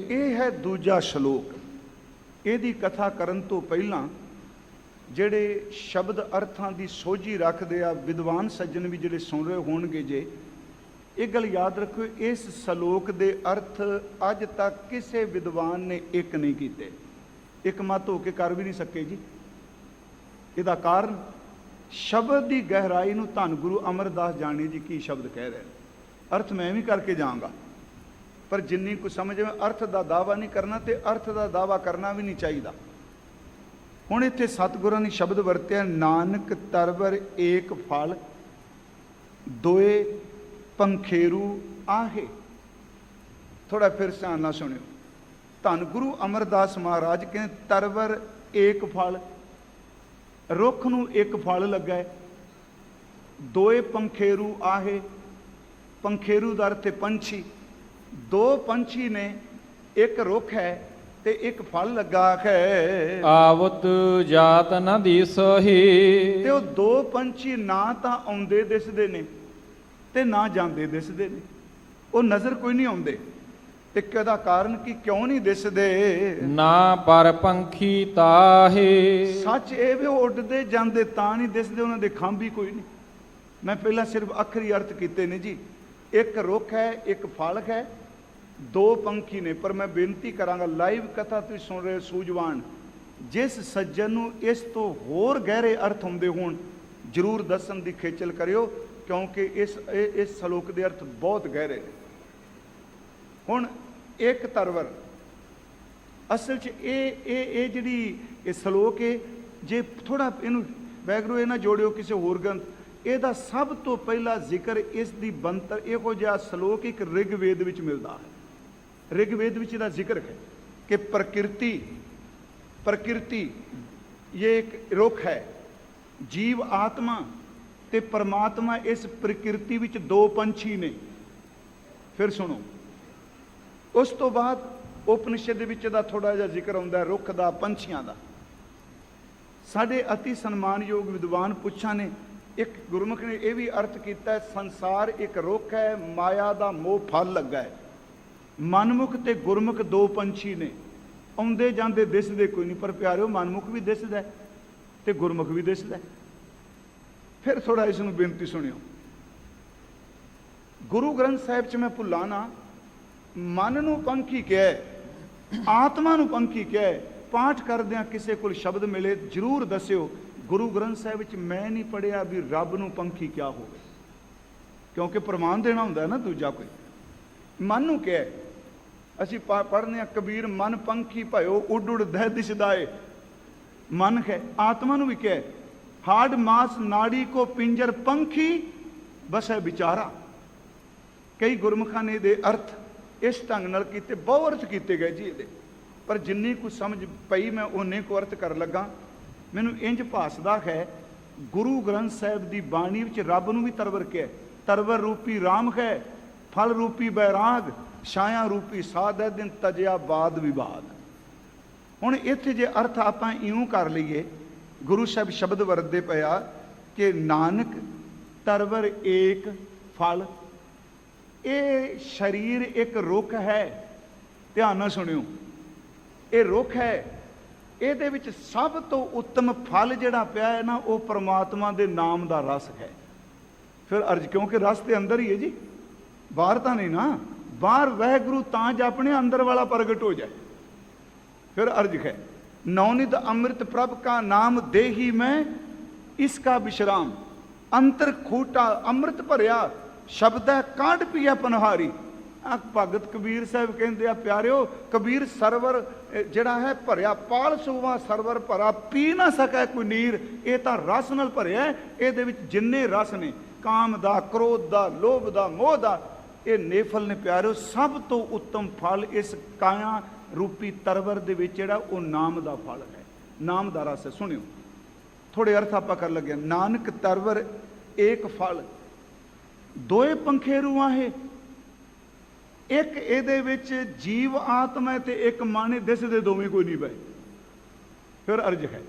ਇਹ ਹੈ ਦੂਜਾ ਸ਼ਲੋਕ। ਇਹਦੀ ਕਥਾ ਕਰਨ ਤੋਂ ਪਹਿਲਾਂ ਜਿਹੜੇ ਸ਼ਬਦ ਅਰਥਾਂ ਦੀ ਸੋਝੀ ਰੱਖਦੇ ਆ ਵਿਦਵਾਨ ਸੱਜਣ ਵੀ ਜਿਹੜੇ ਸੁਣ ਰਹੇ ਹੋਣਗੇ, ਜੇ ਇਹ ਗੱਲ ਯਾਦ ਰੱਖੋ, ਇਸ ਸ਼ਲੋਕ ਦੇ ਅਰਥ ਅੱਜ ਤੱਕ ਕਿਸੇ ਵਿਦਵਾਨ ਨੇ ਇੱਕ ਨਹੀਂ ਕੀਤੇ, ਇੱਕ ਮਤ ਹੋ ਕੇ ਕਰ ਵੀ ਨਹੀਂ ਸਕੇ ਜੀ। ਇਹਦਾ ਕਾਰਨ ਸ਼ਬਦ ਦੀ ਗਹਿਰਾਈ ਨੂੰ ਧੰਨ ਗੁਰੂ ਅਮਰਦਾਸ ਜਾਣੇ ਜੀ ਕੀ ਸ਼ਬਦ ਕਹਿ ਰਹੇ। ਅਰਥ ਮੈਂ ਵੀ ਕਰਕੇ ਜਾਵਾਂਗਾ, ਪਰ ਜਿੰਨੀ ਕੁ ਸਮਝ ਮੈਂ ਅਰਥ ਦਾ ਦਾਵਾ ਨਹੀਂ ਕਰਨਾ, ਤੇ ਅਰਥ ਦਾ ਦਾਵਾ ਕਰਨਾ ਵੀ ਨਹੀਂ ਚਾਹੀਦਾ। ਹੁਣ ਇੱਥੇ ਸਤਿਗੁਰਾਂ ਨੇ ਸ਼ਬਦ ਵਰਤਿਆ, ਨਾਨਕ ਤਰਵਰ ਏਕ ਫਲ, ਦੋਏ ਪੰਖੇਰੂ ਆਹੇ। ਥੋੜਾ ਫਿਰ ਧਿਆਨ ਨਾਲ ਸੁਣਿਓ। ਧੰਨ ਗੁਰੂ ਅਮਰਦਾਸ ਮਹਾਰਾਜ ਕਹਿੰਦੇ ਤਰਵਰ ਏਕ ਫਲ, ਰੁੱਖ ਨੂੰ ਇੱਕ ਫਲ ਲੱਗਾ ਹੈ। ਦੋਏ ਪੰਖੇਰੂ ਆਹੇ, ਪੰਖੇਰੂ ਦਾ ਅਰਥ ਹੈ ਪੰਛੀ। ਦੋ ਪੰਛੀ ਨੇ, ਇੱਕ ਰੁੱਖ ਹੈ ਤੇ ਇੱਕ ਫਲ ਲੱਗਾ ਹੈ। ਆਵਤ ਜਾਤ ਨ ਦੀਸਹੀ। ਤੇ ਉਹ ਦੋ ਪੰਛੀ ਨਾ ਤਾਂ ਆਉਂਦੇ ਦਿਸਦੇ ਨੇ ਤੇ ਨਾ ਜਾਂਦੇ ਦਿਸਦੇ ਨੇ, ਉਹ ਨਜ਼ਰ ਕੋਈ ਨਹੀਂ ਆਉਂਦੇ। ਤੇ ਕਿਹਦਾ ਕਾਰਨ ਕੀ ਕਿਉਂ ਨਹੀਂ ਦਿਸਦੇ? ਨਾ ਪਰ ਪੰਖੀ ਤਾਹੇ। ਸੱਚ ਇਹ ਵੀ ਉੱਡਦੇ ਜਾਂਦੇ ਤਾਂ ਨਹੀਂ ਦਿਸਦੇ, ਉਹਨਾਂ ਦੇ ਖੰਭ ਹੀ ਕੋਈ ਨਹੀਂ। ਮੈਂ ਪਹਿਲਾਂ ਸਿਰਫ ਅੱਖਰੀ ਅਰਥ ਕੀਤੇ ਨੇ ਜੀ। ਇੱਕ ਰੁੱਖ ਹੈ, ਇੱਕ ਫਲ ਹੈ, ਦੋ ਪੰਖੀ ਨੇ। ਪਰ ਮੈਂ ਬੇਨਤੀ ਕਰਾਂਗਾ, ਲਾਈਵ ਕਥਾ ਤੁਸੀਂ ਸੁਣ ਰਹੇ ਸੂਝਵਾਨ, ਜਿਸ ਸੱਜਣ ਨੂੰ ਇਸ ਤੋਂ ਹੋਰ ਗਹਿਰੇ ਅਰਥ ਹੁੰਦੇ ਹੋਣ ਜ਼ਰੂਰ ਦੱਸਣ ਦੀ ਖੇਚਲ ਕਰਿਓ, ਕਿਉਂਕਿ ਇਸ ਸ਼ਲੋਕ ਦੇ ਅਰਥ ਬਹੁਤ ਗਹਿਰੇ ਨੇ। ਹੁਣ ਇੱਕ ਤਰਵਰ ਅਸਲ 'ਚ ਇਹ ਜਿਹੜੀ ਇਹ ਸ਼ਲੋਕ ਹੈ, ਜੇ ਥੋੜਾ ਇਹਨੂੰ ਵੈਗਰੂ ਇਹ ਨਾ ਜੋੜਿਓ ਕਿਸੇ ਹੋਰ ਗ੍ਰੰਥ, ਇਹਦਾ ਸਭ ਤੋਂ ਪਹਿਲਾ ਜ਼ਿਕਰ ਇਸ ਦੀ ਬੰਤਰ ਇਹੋ ਜਿਹਾ ਸ਼ਲੋਕ ਇੱਕ ਰਿਗਵੇਦ ਵਿੱਚ ਮਿਲਦਾ ਹੈ। ਰਿਗਵੇਦ ਵਿੱਚ ਇਹਦਾ ਜ਼ਿਕਰ ਹੈ ਕਿ ਪ੍ਰਕਿਰਤੀ ਇਹ ਇੱਕ ਰੁੱਖ ਹੈ, ਜੀਵ ਆਤਮਾ ਤੇ ਪਰਮਾਤਮਾ ਇਸ ਪ੍ਰਕਿਰਤੀ ਵਿੱਚ ਦੋ ਪੰਛੀ ਨੇ। ਫਿਰ ਸੁਣੋ, ਉਸ ਤੋਂ ਬਾਅਦ ਉਪਨਿਸ਼ਦ ਦੇ ਵਿੱਚ ਇਹਦਾ ਥੋੜਾ ਜਿਹਾ ਜ਼ਿਕਰ ਆਉਂਦਾ ਰੁੱਖ ਦਾ, ਪੰਛੀਆਂ ਦਾ। ਸਾਡੇ ਅਤੀ ਸਨਮਾਨਯੋਗ ਵਿਦਵਾਨ ਪੁੱਛਾਂ ਨੇ ਇੱਕ ਗੁਰਮੁਖ ਨੇ ਇਹ ਵੀ ਅਰਥ ਕੀਤਾ, ਸੰਸਾਰ ਇੱਕ ਰੁੱਖ ਹੈ, ਮਾਇਆ ਦਾ ਮੋਹ ਫਲ ਲੱਗਾ ਹੈ। ਮਨਮੁਖ ਤੇ ਗੁਰਮੁਖ ਦੋ ਪੰਛੀ ਨੇ, ਆਉਂਦੇ ਜਾਂਦੇ ਦਿਸਦੇ ਕੋਈ ਨਹੀਂ, ਪਰ ਪਿਆਰਿਓ ਮਨਮੁਖ ਵੀ ਦਿਸਦਾ ਤੇ ਗੁਰਮੁਖ ਵੀ ਦਿਸਦਾ। ਫਿਰ ਥੋੜਾ ਇਸ ਨੂੰ ਬੇਨਤੀ ਸੁਣਿਓ। ਗੁਰੂ ਗ੍ਰੰਥ ਸਾਹਿਬ 'ਚ ਮੈਂ ਭੁੱਲਾਂ ਨਾ, ਮਨ ਨੂੰ ਪੰਖੀ ਕਿਹਾ, ਆਤਮਾ ਨੂੰ ਪੰਖੀ ਕਿਹਾ। ਪਾਠ ਕਰਦਿਆਂ ਕਿਸੇ ਕੋਲ ਸ਼ਬਦ ਮਿਲੇ ਜ਼ਰੂਰ ਦੱਸਿਓ। ਗੁਰੂ ਗ੍ਰੰਥ ਸਾਹਿਬ ਵਿੱਚ ਮੈਂ ਨਹੀਂ ਪੜ੍ਹਿਆ ਵੀ ਰੱਬ ਨੂੰ ਪੰਖੀ ਕਿਆ ਹੋਵੇ, ਕਿਉਂਕਿ ਪ੍ਰਮਾਣ ਦੇਣਾ ਹੁੰਦਾ ਨਾ ਦੂਜਾ ਕੋਈ। ਮਨ ਨੂੰ ਕਿਹਾ, ਅਸੀਂ ਪੜ੍ਹਨੇ ਆ ਕਬੀਰ ਮਨ ਪੰਖੀ ਭਇਓ ਉੱਡ ਉੱਡ ਦਹਿ ਦਿਸਦਾ ਏ। ਮਨ ਹੈ। ਆਤਮਾ ਨੂੰ ਵੀ ਕਿਹਾ, ਹਾਡ ਮਾਸ ਨਾੜੀ ਕੋ ਪਿੰਜਰ ਪੰਖੀ ਬਸੈ ਵਿਚਾਰਾ। ਕਈ ਗੁਰਮੁਖਾਂ ਨੇ ਇਹਦੇ ਅਰਥ ਇਸ ਢੰਗ ਨਾਲ ਕੀਤੇ, ਬਹੁ ਅਰਥ ਕੀਤੇ ਗਏ ਜੀ ਇਹਦੇ। ਪਰ ਜਿੰਨੀ ਕੁ ਸਮਝ ਪਈ ਮੈਂ ਓਨੇ ਕੁ ਅਰਥ ਕਰ ਲੱਗਾ। ਮੈਨੂੰ ਇੰਜ ਭਾਸਦਾ ਹੈ ਗੁਰੂ ਗ੍ਰੰਥ ਸਾਹਿਬ ਦੀ ਬਾਣੀ ਵਿੱਚ ਰੱਬ ਨੂੰ ਵੀ ਤਰਵਰ ਕਿਹਾ। ਤਰਵਰ ਰੂਪੀ ਰਾਮ ਹੈ, ਫਲ ਰੂਪੀ ਬੈਰਾਗ, ਛਾਇਆ ਰੂਪੀ ਸਾਧ ਹੈ, ਦਿਨ ਤਜਿਆ ਬਾਦ ਵਿਵਾਦ। ਹੁਣ ਇੱਥੇ ਜੇ ਅਰਥ ਆਪਾਂ ਇਉਂ ਕਰ ਲਈਏ, ਗੁਰੂ ਸਾਹਿਬ ਸ਼ਬਦ ਵਰਤਦੇ ਪਿਆ ਕਿ ਨਾਨਕ ਤਰਵਰ ਏਕ ਫਲ। ਇਹ ਸਰੀਰ ਇੱਕ ਰੁੱਖ ਹੈ, ਧਿਆਨ ਨਾਲ ਸੁਣਿਓ, ਇਹ ਰੁੱਖ ਹੈ, ਇਹਦੇ ਵਿੱਚ ਸਭ ਤੋਂ ਉੱਤਮ ਫਲ ਜਿਹੜਾ ਪਿਆ ਹੈ ਨਾ, ਉਹ ਪਰਮਾਤਮਾ ਦੇ ਨਾਮ ਦਾ ਰਸ ਹੈ। ਫਿਰ ਅਰਜ, ਕਿਉਂਕਿ ਰਸ ਤੇ ਅੰਦਰ ਹੀ ਹੈ ਜੀ, ਬਾਹਰ ਤਾਂ ਨਹੀਂ ਨਾ। ਬਾਹਰ ਵਾਹਿਗੁਰੂ ਤਾਂ ਜ ਆਪਣੇ ਅੰਦਰ ਵਾਲਾ ਪ੍ਰਗਟ ਹੋ ਜਾਏ। ਫਿਰ ਅਰਜ ਹੈ ਨੌਨਿਧ ਅੰਮ੍ਰਿਤ ਪ੍ਰਭ ਕਾ ਨਾਮ ਦੇਹੀ ਮੈਂ ਇਸਕਾ ਵਿਸ਼ਰਾਮ। ਅੰਤਰ ਖੂਟਾ ਅੰਮ੍ਰਿਤ ਭਰਿਆ, ਸ਼ਬਦ ਹੈ ਕਾਂਡ ਪੀਆ ਪਨਹਾਰੀ। ਭਗਤ ਕਬੀਰ ਸਾਹਿਬ ਕਹਿੰਦੇ ਆ, ਪਿਆਰਿਓ ਕਬੀਰ ਸਰਵਰ ਜਿਹੜਾ ਹੈ ਭਰਿਆ, ਪਾਲ ਸੋਵਾ ਸਰਵਰ ਭਰਾ, ਪੀ ਨਾ ਸਕੈ ਕੋਈ ਨੀਰ। ਇਹ ਤਾਂ ਰਸ ਨਾਲ ਭਰਿਆ, ਇਹਦੇ ਵਿੱਚ ਜਿੰਨੇ ਰਸ ਨੇ, ਕਾਮ ਦਾ, ਕ੍ਰੋਧ ਦਾ, ਲੋਭ ਦਾ, ਮੋਹ ਦਾ, ਇਹ ਨੇਫਲ ਨੇ ਪਿਆਰਿਓ। ਸਭ ਤੋਂ ਉੱਤਮ ਫਲ ਇਸ ਕਾਇਆ ਰੂਪੀ ਤਰਵਰ ਦੇ ਵਿੱਚ ਜਿਹੜਾ ਉਹ ਨਾਮ ਦਾ ਫਲ ਹੈ, ਨਾਮ ਦਾ ਰਸ ਹੈ। ਸੁਣਿਓ ਥੋੜੇ ਅਰਥ ਆਪਾਂ ਕਰ ਲੱਗੇ। ਨਾਨਕ ਤਰਵਰ ਏਕ ਫਲ, ਦੋਏ ਪੰਖੇ ਰੂਹਾਂ ਹੈ। ਇੱਕ ਇਹਦੇ ਵਿੱਚ ਜੀਵ ਆਤਮਾ ਤੇ ਇੱਕ ਮਨ, ਦਿਸਦੇ ਦੋਵੇਂ ਕੋਈ ਨਹੀਂ ਪਏ। ਫਿਰ ਅਰਜ ਹੈ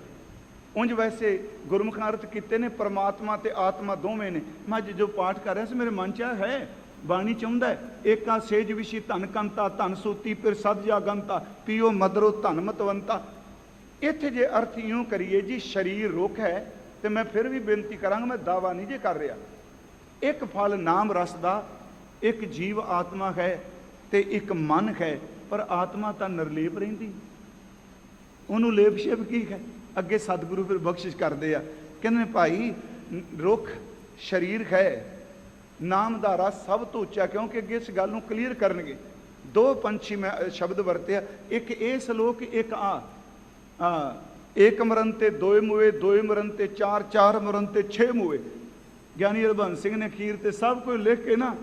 ਉਂਝ ਵੈਸੇ ਗੁਰਮੁਖਾਂ ਅਰਥ ਕੀਤੇ ਨੇ, ਪਰਮਾਤਮਾ ਤੇ ਆਤਮਾ ਦੋਵੇਂ ਨੇ। ਮੈਂ ਅੱਜ ਜੋ ਪਾਠ ਕਰ ਰਿਹਾ ਸੀ ਮੇਰੇ ਮਨ 'ਚ ਹੈ, ਬਾਣੀ ਚਾਹੁੰਦਾ ਹੈ, ਏਕਾ ਸੇਜ ਵਿਸ਼ੀ ਧਨ ਕੰਤਾ, ਧਨ ਸੂਤੀ ਫਿਰ ਸਦ ਜਾਗੰਤਾ, ਪੀਓ ਮਦਰੋ ਧਨ ਮਤਵੰਤਾ। ਇੱਥੇ ਜੇ ਅਰਥ ਇਉਂ ਕਰੀਏ ਜੀ, ਸਰੀਰ ਰੁੱਖ ਹੈ, ਤੇ ਮੈਂ ਫਿਰ ਵੀ ਬੇਨਤੀ ਕਰਾਂਗਾ, ਮੈਂ ਦਾਵਾ ਨਹੀਂ ਜੇ ਕਰ ਰਿਹਾ। ਇੱਕ ਫਲ ਨਾਮ ਰਸ ਦਾ, ਇੱਕ ਜੀਵ ਆਤਮਾ ਹੈ ਤੇ ਇੱਕ ਮਨ ਹੈ। ਪਰ ਆਤਮਾ ਤਾਂ ਨਿਰਲੇਪ ਰਹਿੰਦੀ, ਉਹਨੂੰ ਲੇਪ ਸ਼ੇਪ ਕੀ ਹੈ। ਅੱਗੇ ਸਤਿਗੁਰੂ ਫਿਰ ਬਖਸ਼ਿਸ਼ ਕਰਦੇ ਆ, ਕਹਿੰਦੇ ਭਾਈ ਰੁੱਖ ਸਰੀਰ ਹੈ, ਨਾਮ ਦਾ ਰਸ ਸਭ ਤੋਂ ਉੱਚਾ। ਕਿਉਂਕਿ ਅੱਗੇ ਇਸ ਗੱਲ ਨੂੰ ਕਲੀਅਰ ਕਰਨਗੇ। ਦੋ ਪੰਛੀ ਮੈਂ ਸ਼ਬਦ ਵਰਤਿਆ, ਇੱਕ ਇਹ ਸ਼ਲੋਕ, ਇੱਕ ਏਕ ਮਰਨ ਤੇ ਦੋਏ ਮੂਏ, ਦੋਏ ਮਰਨ ਤੇ ਚਾਰ, ਚਾਰ ਮਰਨ ਤੇ 6 ਮੂਏ। ਗਿਆਨੀ ਹਰਬੰਸ ਸਿੰਘ ਨੇ ਅਖੀਰ ਤੇ ਸਭ ਕੁਝ ਲਿਖ ਕੇ ਨਾ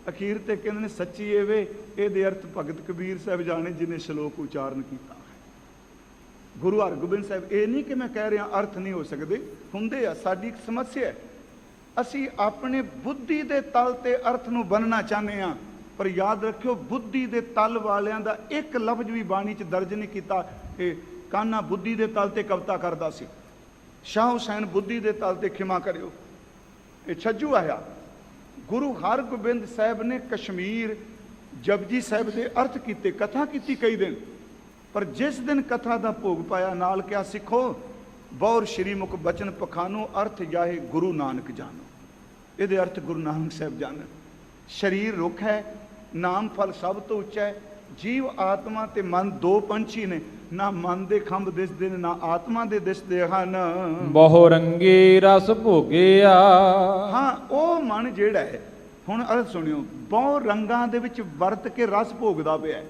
ਅਖੀਰ ਤੇ ਕਹਿੰਦੇ ਨੇ, ਸੱਚੀ ਇਹ ਵੇ, ਇਹਦੇ ਅਰਥ ਭਗਤ ਕਬੀਰ ਸਾਹਿਬ ਜਾਣੇ ਜਿਹਨੇ ਸ਼ਲੋਕ ਉਚਾਰਨ ਕੀਤਾ। ਗੁਰੂ ਹਰਗੋਬਿੰਦ ਸਾਹਿਬ, ਇਹ ਨਹੀਂ ਕਿ ਮੈਂ ਕਹਿ ਰਿਹਾ ਅਰਥ ਨਹੀਂ ਹੋ ਸਕਦੇ, ਹੁੰਦੇ ਆ। ਸਾਡੀ ਇੱਕ ਸਮੱਸਿਆ ਹੈ, ਅਸੀਂ ਆਪਣੇ ਬੁੱਧੀ ਦੇ ਤਲ ਤੇ ਅਰਥ ਨੂੰ ਬੰਨਣਾ ਚਾਹੁੰਦੇ ਹਾਂ। ਪਰ ਯਾਦ ਰੱਖਿਓ, ਬੁੱਧੀ ਦੇ ਤਲ ਵਾਲਿਆਂ ਦਾ ਇੱਕ ਲਫ਼ਜ਼ ਵੀ ਬਾਣੀ 'ਚ ਦਰਜ ਨਹੀਂ ਕੀਤਾ। ਇਹ ਕਾਨਾ ਬੁੱਧੀ ਦੇ ਤਲ ਤੇ ਕਵਿਤਾ ਕਰਦਾ ਸੀ, ਸ਼ਾਹ ਹੁਸੈਨ ਬੁੱਧੀ ਦੇ ਤਲ ਤੇ, ਖਿਮਾ ਕਰਿਓ, ਇਹ ਛੱਜੂ ਆਇਆ। ਗੁਰੂ ਹਰਗੋਬਿੰਦ ਸਾਹਿਬ ਨੇ ਕਸ਼ਮੀਰ ਜਪਜੀ ਸਾਹਿਬ ਦੇ ਅਰਥ ਕੀਤੇ, ਕਥਾ ਕੀਤੀ ਕਈ ਦਿਨ। ਪਰ ਜਿਸ ਦਿਨ ਕਥਾ ਦਾ ਭੋਗ ਪਾਇਆ, ਨਾਲ ਕਿਹਾ, ਸਿੱਖੋ ਬੌਰ ਸ਼੍ਰੀ ਮੁਖ ਬਚਨ ਪਖਾਨੋ, ਅਰਥ ਜਾਹੇ ਗੁਰੂ ਨਾਨਕ ਜਾਨੋ। ਇਹਦੇ ਅਰਥ ਗੁਰੂ ਨਾਨਕ ਸਾਹਿਬ ਜਾਣਨ। ਸਰੀਰ ਰੁੱਖ ਹੈ, ਨਾਮ ਫਲ ਸਭ ਤੋਂ ਉੱਚਾ ਹੈ। ਜੀਵ ਆਤਮਾ ਤੇ ਮਨ ਦੋ ਪੰਛੀ ਨੇ, ਨਾ ਮਨ ਦੇ ਖੰਭ ਦਿਸਦੇ ਨੇ, ਨਾ ਆਤਮਾ ਦੇ ਦਿਸਦੇ ਹਨ। ਬਹੁ ਰੰਗੇ ਰਸ ਭੋਗਿਆ। ਹਾਂ, ਉਹ ਮਨ ਜਿਹੜਾ ਹੈ, ਹੁਣ ਅਰਥ ਸੁਣਿਓ, ਬਹੁ ਰੰਗਾਂ ਦੇ ਵਿੱਚ ਵਰਤ ਕੇ ਰਸ ਭੋਗਦਾ ਪਿਆ।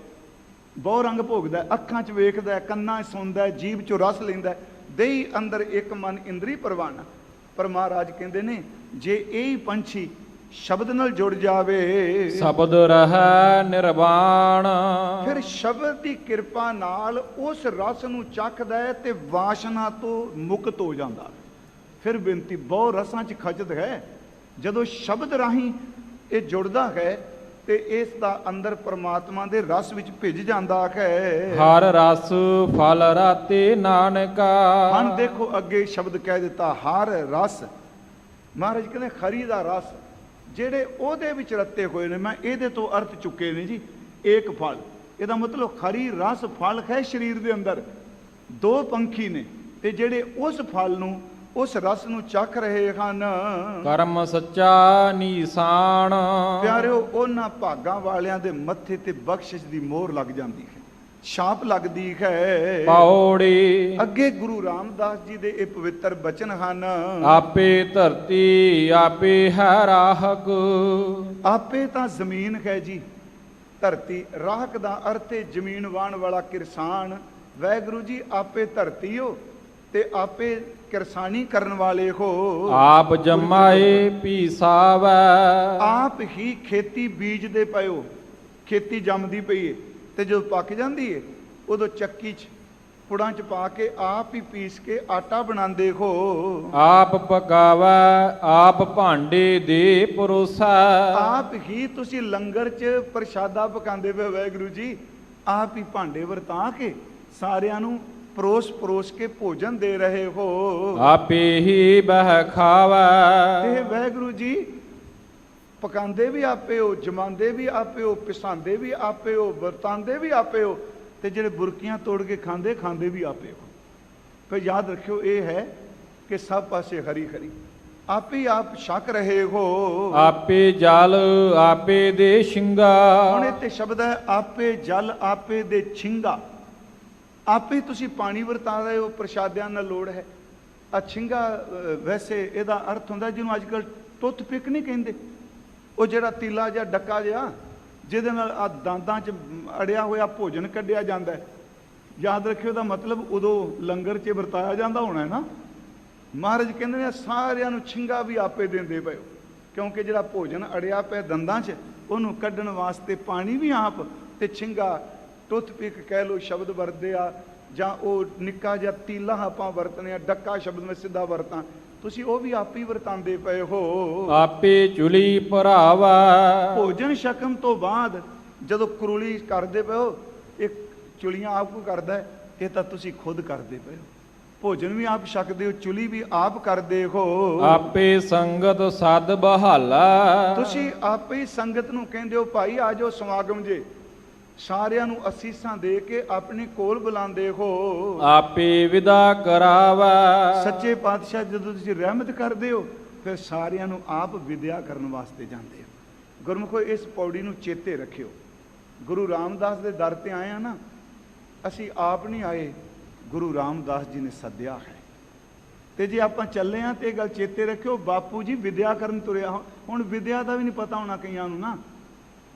ਬਹੁ ਰੰਗ ਭੋਗਦਾ, ਅੱਖਾਂ 'ਚ ਵੇਖਦਾ, ਕੰਨਾਂ 'ਚ ਸੁਣਦਾ, ਜੀਭ 'ਚੋਂ ਰਸ ਲੈਂਦਾ। ਦੇਹੀ ਅੰਦਰ ਇੱਕ ਮਨ ਇੰਦਰੀ ਪ੍ਰਵਾਨ। ਪਰ ਮਹਾਰਾਜ ਕਹਿੰਦੇ ਨੇ, ਜੇ ਇਹ ਪੰਛੀ ਸ਼ਬਦ ਨਾਲ ਜੁੜ ਜਾਵੇ, ਸ਼ਬਦ ਰਹਿ ਨਿਰਵਾਣ। ਫਿਰ ਸ਼ਬਦ ਦੀ ਕਿਰਪਾ ਨਾਲ ਉਸ ਰਸ ਨੂੰ ਚੱਖਦਾ ਹੈ ਤੇ ਵਾਸ਼ਨਾ ਤੋਂ ਮੁਕਤ ਹੋ ਜਾਂਦਾ। ਫਿਰ ਬੇਨਤੀ, ਬਹੁ ਰਸਾਂ 'ਚ ਖਚਦ ਹੈ। ਜਦੋਂ ਸ਼ਬਦ ਰਾਹੀਂ ਇਹ ਜੁੜਦਾ ਹੈ ਤੇ ਇਸ ਦਾ ਅੰਦਰ ਪਰਮਾਤਮਾ ਦੇ ਰਸ ਵਿੱਚ ਭਿੱਜ ਜਾਂਦਾ ਹੈ। ਹਰ ਰਸ ਫਲ ਰਾਤੇ ਨਾਨਕਾ। ਹੁਣ ਦੇਖੋ ਅੱਗੇ ਸ਼ਬਦ ਕਹਿ ਦਿੱਤਾ, ਹਰ ਰਸ। ਮਹਾਰਾਜ ਕਹਿੰਦੇ ਖਰੀ ਦਾ ਰਸ, ਜਿਹੜੇ ਉਹਦੇ ਵਿੱਚ ਰੱਤੇ ਹੋਏ ਨੇ। ਮੈਂ ਇਹਦੇ ਤੋਂ ਅਰਥ ਚੁੱਕੇ ਨੇ ਜੀ, ਏਕ ਫਲ। ਇਹਦਾ ਮਤਲਬ ਖਰੀ ਰਸ ਫਲ ਹੈ ਸਰੀਰ ਦੇ ਅੰਦਰ। ਦੋ ਪੰਖੀ ਨੇ ਤੇ ਜਿਹੜੇ ਉਸ ਫਲ ਨੂੰ, ਉਸ ਰਸ ਨੂੰ ਚੱਖ ਰਹੇ ਹਨ। ਕਰਮ ਸੱਚਾ ਨੀਸਾਨ। ਪਿਆਰਿਓ, ਉਹਨਾਂ ਭਾਗਾਂ ਵਾਲਿਆਂ ਦੇ ਮੱਥੇ ਤੇ ਬਖਸ਼ਿਸ਼ ਦੀ ਮੋਹਰ ਲੱਗ ਜਾਂਦੀ ਹੈ, ਛਾਪ ਲੱਗਦੀ ਹੈ। ਪੌੜੀ। ਅੱਗੇ ਗੁਰੂ ਰਾਮਦਾਸ ਜੀ ਦੇ ਇਹ ਪਵਿੱਤਰ ਬਚਨ ਹਨ। ਆਪੇ ਧਰਤੀ ਆਪੇ ਹੈ ਰਾਹਕ। ਆਪੇ ਤਾਂ ਜ਼ਮੀਨ ਹੈ ਜੀ, ਧਰਤੀ। ਰਾਹਕ ਦਾ ਅਰਥ ਹੈ ਜ਼ਮੀਨ ਵਾਹਣ ਵਾਲਾ ਕਿਰਸਾਨ। ਵਾਹਿਗੁਰੂ ਜੀ ਆਪੇ ਧਰਤੀ ਹੋ ਤੇ ਆਪੇ ਕਿਰਸਾਨੀ ਕਰਨ ਵਾਲੇ ਹੋ। ਆਪ ਜਮਾਏ ਪੀ ਸਾਵੈ। ਆਪ ਹੀ ਖੇਤੀ ਬੀਜਦੇ ਪਏ ਹੋ, ਖੇਤੀ ਜੰਮਦੀ ਪਈ ਹੈ ਤੇ ਜਦੋਂ ਪੱਕ ਜਾਂਦੀ ਹੈ ਉਦੋਂ ਚੱਕੀ 'ਚ ਪੁੜਾਂ 'ਚ ਪਾ ਕੇ ਆਪ ਹੀ ਪੀਸ ਕੇ ਆਟਾ ਬਣਾਉਂਦੇ ਹੋ। ਆਪ ਪਕਾਵੈ ਆਪ ਭਾਂਡੇ ਦੇ ਪਰੋਸਾ। ਆਪ ਹੀ ਤੁਸੀਂ ਲੰਗਰ 'ਚ ਪ੍ਰਸ਼ਾਦਾ ਪਕਾਉਂਦੇ ਪਏ ਵਾਹਿਗੁਰੂ ਜੀ, ਆਪ ਹੀ ਭਾਂਡੇ ਵਰਤਾ ਕੇ ਸਾਰਿਆਂ ਨੂੰ ਪਰੋਸ ਕੇ ਭੋਜਨ ਦੇ ਰਹੇ ਹੋ। ਆਪੇ ਹੀ ਬਹਿ ਖਾਵੈ। ਤੇ ਵਾਹਿਗੁਰੂ ਜੀ ਪਕਾਉਂਦੇ ਵੀ ਆਪੇ ਹੋ, ਜਮਾਉਂਦੇ ਵੀ ਆਪੇ ਹੋ, ਪਿਸਾਉਂਦੇ ਵੀ ਆਪੇ ਹੋ, ਵਰਤਾਉਂਦੇ ਵੀ ਆਪੇ ਹੋ, ਤੇ ਜਿਹੜੇ ਬੁਰਕੀਆਂ ਤੋੜ ਕੇ ਖਾਂਦੇ ਵੀ ਆਪੇ ਹੋ। ਪਰ ਯਾਦ ਰੱਖਿਓ ਇਹ ਹੈ ਕਿ ਸਭ ਪਾਸੇ ਹਰੀ ਹਰੀ ਆਪੇ ਹੀ ਆਪ ਛਕ ਰਹੇ ਹੋ। ਆਪੇ ਜਲ ਆਪੇ ਦੇ ਛਿੰਗਾ। ਹੁਣ ਇੱਥੇ ਸ਼ਬਦ ਹੈ ਆਪੇ ਜਲ ਆਪੇ ਦੇ ਛਿੰਗਾ। ਆਪੇ ਤੁਸੀਂ ਪਾਣੀ ਵਰਤਾ ਰਹੇ ਹੋ, ਪ੍ਰਸ਼ਾਦਿਆਂ ਨਾਲ ਲੋੜ ਹੈ। ਆ ਛਿੰਗਾ ਵੈਸੇ ਇਹਦਾ ਅਰਥ ਹੁੰਦਾ ਜਿਹਨੂੰ ਅੱਜ ਕੱਲ੍ਹ ਟੁੱਥ ਪਿਕ ਨਹੀਂ ਕਹਿੰਦੇ, ਉਹ ਜਿਹੜਾ ਤੀਲਾ ਜਿਹਾ ਡੱਕਾ ਜਿਹਾ ਜਿਹਦੇ ਨਾਲ ਆ ਦੰਦਾਂ 'ਚ ਅੜਿਆ ਹੋਇਆ ਭੋਜਨ ਕੱਢਿਆ ਜਾਂਦਾ ਹੈ। ਯਾਦ ਰੱਖਿਓ ਦਾ ਮਤਲਬ ਉਦੋਂ ਲੰਗਰ 'ਚ ਵਰਤਾਇਆ ਜਾਂਦਾ ਹੋਣਾ ਹੈ ਨਾ। ਮਹਾਰਾਜ ਕਹਿੰਦੇ ਨੇ ਸਾਰਿਆਂ ਨੂੰ ਛਿੰਗਾ ਵੀ ਆਪੇ ਦਿੰਦੇ ਪਏ ਹੋ, ਕਿਉਂਕਿ ਜਿਹੜਾ ਭੋਜਨ ਅੜਿਆ ਪਿਆ ਦੰਦਾਂ 'ਚ ਉਹਨੂੰ ਕੱਢਣ ਵਾਸਤੇ ਪਾਣੀ ਵੀ ਆਪ, ਤੇ ਛਿੰਗਾ ਟੁੱਥ ਪਿਕ ਕਹਿ ਲਓ ਸ਼ਬਦ ਵਰਤਦੇ ਆ, ਜਾਂ ਉਹ ਨਿੱਕਾ ਜਿਹਾ ਤੀਲਾ ਆਪਾਂ ਵਰਤਨੇ ਆ, ਡੱਕਾ ਸ਼ਬਦ ਮੈਂ ਸਿੱਧਾ ਵਰਤਾਂ, ਤੁਸੀਂ ਉਹ ਵੀ ਆਪ ਹੀ ਵਰਤਾਂਦੇ ਪਏ ਹੋ। ਆਪੇ ਚੁਲੀ ਭਰਾਵਾ। ਭੋਜਨ ਛਕਣ ਤੋਂ ਬਾਅਦ ਜਦੋਂ ਕਰੂਲੀ ਕਰਦੇ ਪਏ ਹੋ, ਇਹ ਚੁਲੀਆਂ ਆਪ ਕੋ ਕਰਦਾ ਹੈ, ਇਹ ਤਾਂ ਤੁਸੀਂ ਖੁਦ ਕਰਦੇ ਪਏ ਹੋ। ਭੋਜਨ ਵੀ ਆਪ ਛਕਦੇ ਹੋ, ਚੁਲੀ ਵੀ ਆਪ ਕਰਦੇ ਹੋ। ਆਪੇ ਸੰਗਤ ਸਦ ਬਹਾਲਾ। ਤੁਸੀਂ ਆਪੇ ਹੀ ਸੰਗਤ ਨੂੰ ਕਹਿੰਦੇ ਹੋ ਭਾਈ ਆ ਜਾਓ ਸਮਾਗਮ ਜੇ, ਸਾਰਿਆਂ ਨੂੰ ਅਸੀਸਾਂ ਦੇ ਕੇ ਆਪਣੇ ਕੋਲ ਬੁਲਾਉਂਦੇ ਹੋ। ਆਪੇ ਵਿਦਾ ਕਰਾਵਾ। ਸੱਚੇ ਪਾਤਸ਼ਾਹ ਜਦੋਂ ਤੁਸੀਂ ਰਹਿਮਤ ਕਰਦੇ ਹੋ ਫਿਰ ਸਾਰਿਆਂ ਨੂੰ ਆਪ ਵਿਦਿਆ ਕਰਨ ਵਾਸਤੇ ਜਾਂਦੇ ਹੋ। ਗੁਰਮੁਖੋ ਇਸ ਪੌੜੀ ਨੂੰ ਚੇਤੇ ਰੱਖਿਓ। ਗੁਰੂ ਰਾਮਦਾਸ ਦੇ ਦਰ ਤੇ ਆਏ ਆ ਨਾ, ਅਸੀਂ ਆਪ ਨਹੀਂ ਆਏ, ਗੁਰੂ ਰਾਮਦਾਸ ਜੀ ਨੇ ਸੱਦਿਆ ਹੈ। ਤੇ ਜੇ ਆਪਾਂ ਚੱਲੇ ਆ ਤੇ ਇਹ ਗੱਲ ਚੇਤੇ ਰੱਖਿਓ, ਬਾਪੂ ਜੀ ਵਿਦਿਆ ਕਰਨ ਤੁਰਿਆ। ਹੁਣ ਵਿਦਿਆ ਦਾ ਵੀ ਨਹੀਂ ਪਤਾ ਹੋਣਾ ਕਈਆਂ ਨੂੰ ਨਾ,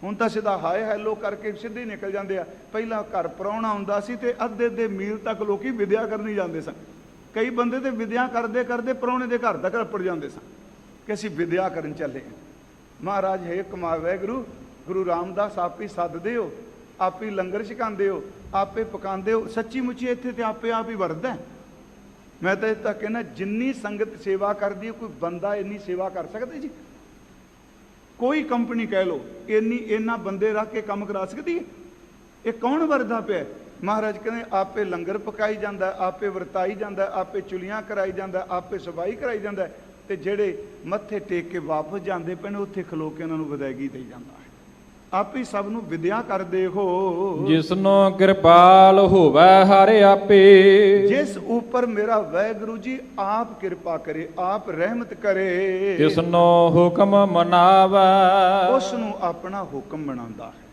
ਹੁਣ ਤਾਂ ਸਿੱਧਾ ਹਾਏ ਹੈਲੋ ਕਰਕੇ ਸਿੱਧੇ ਨਿਕਲ ਜਾਂਦੇ ਆ। ਪਹਿਲਾਂ ਘਰ ਪ੍ਰਾਹੁਣਾ ਹੁੰਦਾ ਸੀ ਤੇ ਅੱਧੇ ਮੀਲ ਤੱਕ ਲੋਕੀ ਵਿਦਿਆ ਕਰਨ ਹੀ ਜਾਂਦੇ ਸਨ। ਕਈ ਬੰਦੇ ਤੇ ਵਿਦਿਆ ਕਰਦੇ ਕਰਦੇ ਪ੍ਰਾਹੁਣੇ ਦੇ ਘਰ ਤੱਕ ਅੱਪੜ ਜਾਂਦੇ ਸਨ ਕਿ ਅਸੀਂ ਵਿਦਿਆ ਕਰਨ ਚੱਲੇ ਹਾਂ। ਮਹਾਰਾਜ ਹੈ ਕਮਾਲ ਵਾਹਿਗੁਰੂ, ਗੁਰੂ ਰਾਮਦਾਸ ਆਪ ਹੀ ਸੱਦਦੇ ਹੋ, ਆਪ ਹੀ ਲੰਗਰ ਛਕਾਉਂਦੇ ਹੋ, ਆਪੇ ਪਕਾਉਂਦੇ ਹੋ। ਸੱਚੀ ਮੁੱਚੀ ਇੱਥੇ ਤੇ ਆਪੇ ਆਪ ਹੀ ਵਰਤਦਾ। ਮੈਂ ਤਾਂ ਇਹ ਤਾਂ ਕਹਿੰਦਾ ਜਿੰਨੀ ਸੰਗਤ ਸੇਵਾ ਕਰਦੀ ਹੈ, ਕੋਈ ਬੰਦਾ ਇੰਨੀ ਸੇਵਾ ਕਰ ਸਕਦਾ ਜੀ? ਕੋਈ ਕੰਪਨੀ ਕਹਿ ਲਓ ਇਹਨਾਂ ਬੰਦੇ ਰੱਖ ਕੇ ਕੰਮ ਕਰਾ ਸਕਦੀ ਹੈ? ਇਹ ਕੌਣ ਵਰਦਾ ਪਿਆ? ਮਹਾਰਾਜ ਕਹਿੰਦੇ ਆਪੇ ਲੰਗਰ ਪਕਾਈ ਜਾਂਦਾ, ਆਪੇ ਵਰਤਾਈ ਜਾਂਦਾ, ਆਪੇ ਚੁਲੀਆਂ ਕਰਾਈ ਜਾਂਦਾ, ਆਪੇ ਸਫਾਈ ਕਰਾਈ ਜਾਂਦਾ, ਤੇ ਜਿਹੜੇ ਮੱਥੇ ਟੇਕ ਕੇ ਵਾਪਸ ਜਾਂਦੇ ਪਏ ਨੇ ਉੱਥੇ ਖਲੋ ਕੇ ਉਹਨਾਂ ਨੂੰ ਵਿਦਾਇਗੀ ਦੇਈ ਜਾਂਦਾ ਹੈ। ਆਪੇ ਸਭ ਨੂੰ ਵਿਦਿਆ ਕਰਦੇ ਹੋ। ਜਿਸਨੋਂ ਕਿਰਪਾਲ ਹੋਵੇ ਹਰਿ ਆਪੇ। ਜਿਸ ਉੱਪਰ ਮੇਰਾ ਵਾਹਿਗੁਰੂ ਜੀ ਆਪ ਕਿਰਪਾ ਕਰੇ, ਆਪ ਰਹਿਮਤ ਕਰੇ, ਜਿਸਨੋਂ ਹੁਕਮ ਮਨਾਵੇ, ਉਸ ਨੂੰ ਆਪਣਾ ਹੁਕਮ ਬਣਾਉਂਦਾ ਹੈ।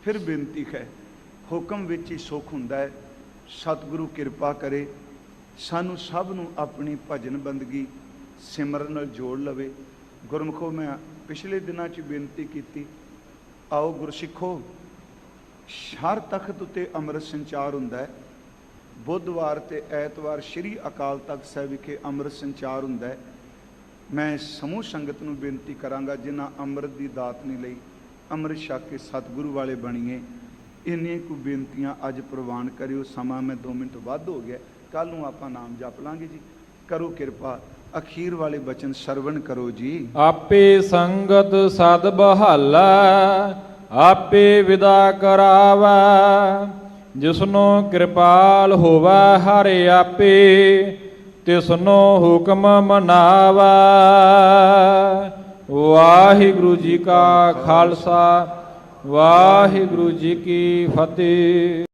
ਫਿਰ ਬੇਨਤੀ ਹੈ, ਹੁਕਮ ਵਿੱਚ ਹੀ ਸੁੱਖ ਹੁੰਦਾ ਹੈ। ਸਤਿਗੁਰੂ ਕਿਰਪਾ ਕਰੇ ਸਾਨੂੰ ਸਭ ਨੂੰ ਆਪਣੀ ਭਜਨ ਬੰਦਗੀ ਸਿਮਰਨ ਨਾਲ ਜੋੜ ਲਵੇ। ਗੁਰਮੁਖੋ ਮੈਂ ਪਿਛਲੇ ਦਿਨਾਂ 'ਚ ਬੇਨਤੀ ਕੀਤੀ, ਆਓ ਗੁਰਸਿੱਖੋ, ਹਰ ਤਖਤ ਉੱਤੇ ਅੰਮ੍ਰਿਤ ਸੰਚਾਰ ਹੁੰਦਾ ਹੈ। ਬੁੱਧਵਾਰ ਤੇ ਐਤਵਾਰ ਸ਼੍ਰੀ ਅਕਾਲ ਤਖਤ ਸਾਹਿਬ ਵਿਖੇ ਅੰਮ੍ਰਿਤ ਸੰਚਾਰ ਹੁੰਦਾ ਹੈ। ਮੈਂ ਸਮੂਹ ਸੰਗਤ ਨੂੰ ਬੇਨਤੀ ਕਰਾਂਗਾ, ਜਿਨ੍ਹਾਂ ਅੰਮ੍ਰਿਤ ਦੀ ਦਾਤ ਨਹੀਂ ਲਈ, ਅੰਮ੍ਰਿਤ ਛਕ ਕੇ ਸਤਿਗੁਰੂ ਵਾਲੇ ਬਣੀਏ। ਇੰਨੀਆਂ ਕੁ ਬੇਨਤੀਆਂ ਅੱਜ ਪ੍ਰਵਾਨ ਕਰਿਓ। ਸਮਾਂ ਮੈਂ 2 ਮਿੰਟ ਵੱਧ ਹੋ ਗਿਆ, ਕੱਲ੍ਹ ਨੂੰ ਆਪਾਂ ਨਾਮ ਜਪ ਲਾਂਗੇ ਜੀ। ਕਰੋ ਕਿਰਪਾ, ਅਖੀਰ ਵਾਲੇ ਬਚਨ ਸਰਵਣ ਕਰੋ ਜੀ। ਆਪੇ ਸੰਗਤ ਸਦ ਬਹਾਲਾ, ਆਪੇ ਵਿਦਾ ਕਰਾਵਾ, ਜਿਸਨੋਂ ਕਿਰਪਾਲ ਹੋਵੇ ਹਰਿ ਆਪੇ, ਤਿਸਨੋਂ ਹੁਕਮ ਮਨਾਵਾ। ਵਾਹਿਗੁਰੂ ਜੀ ਕਾ ਖਾਲਸਾ, ਵਾਹਿਗੁਰੂ ਜੀ ਕੀ ਫਤਿਹ।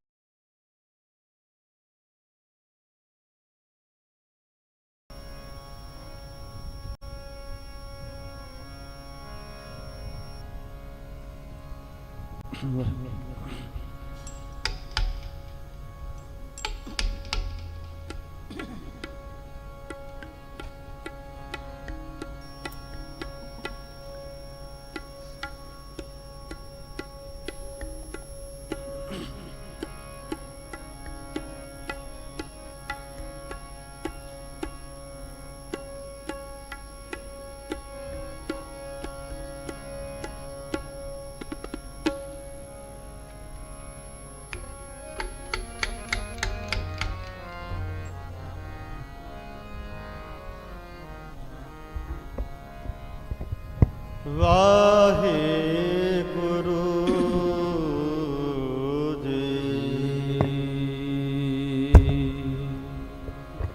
ਵਾਹਿਗੁਰੂ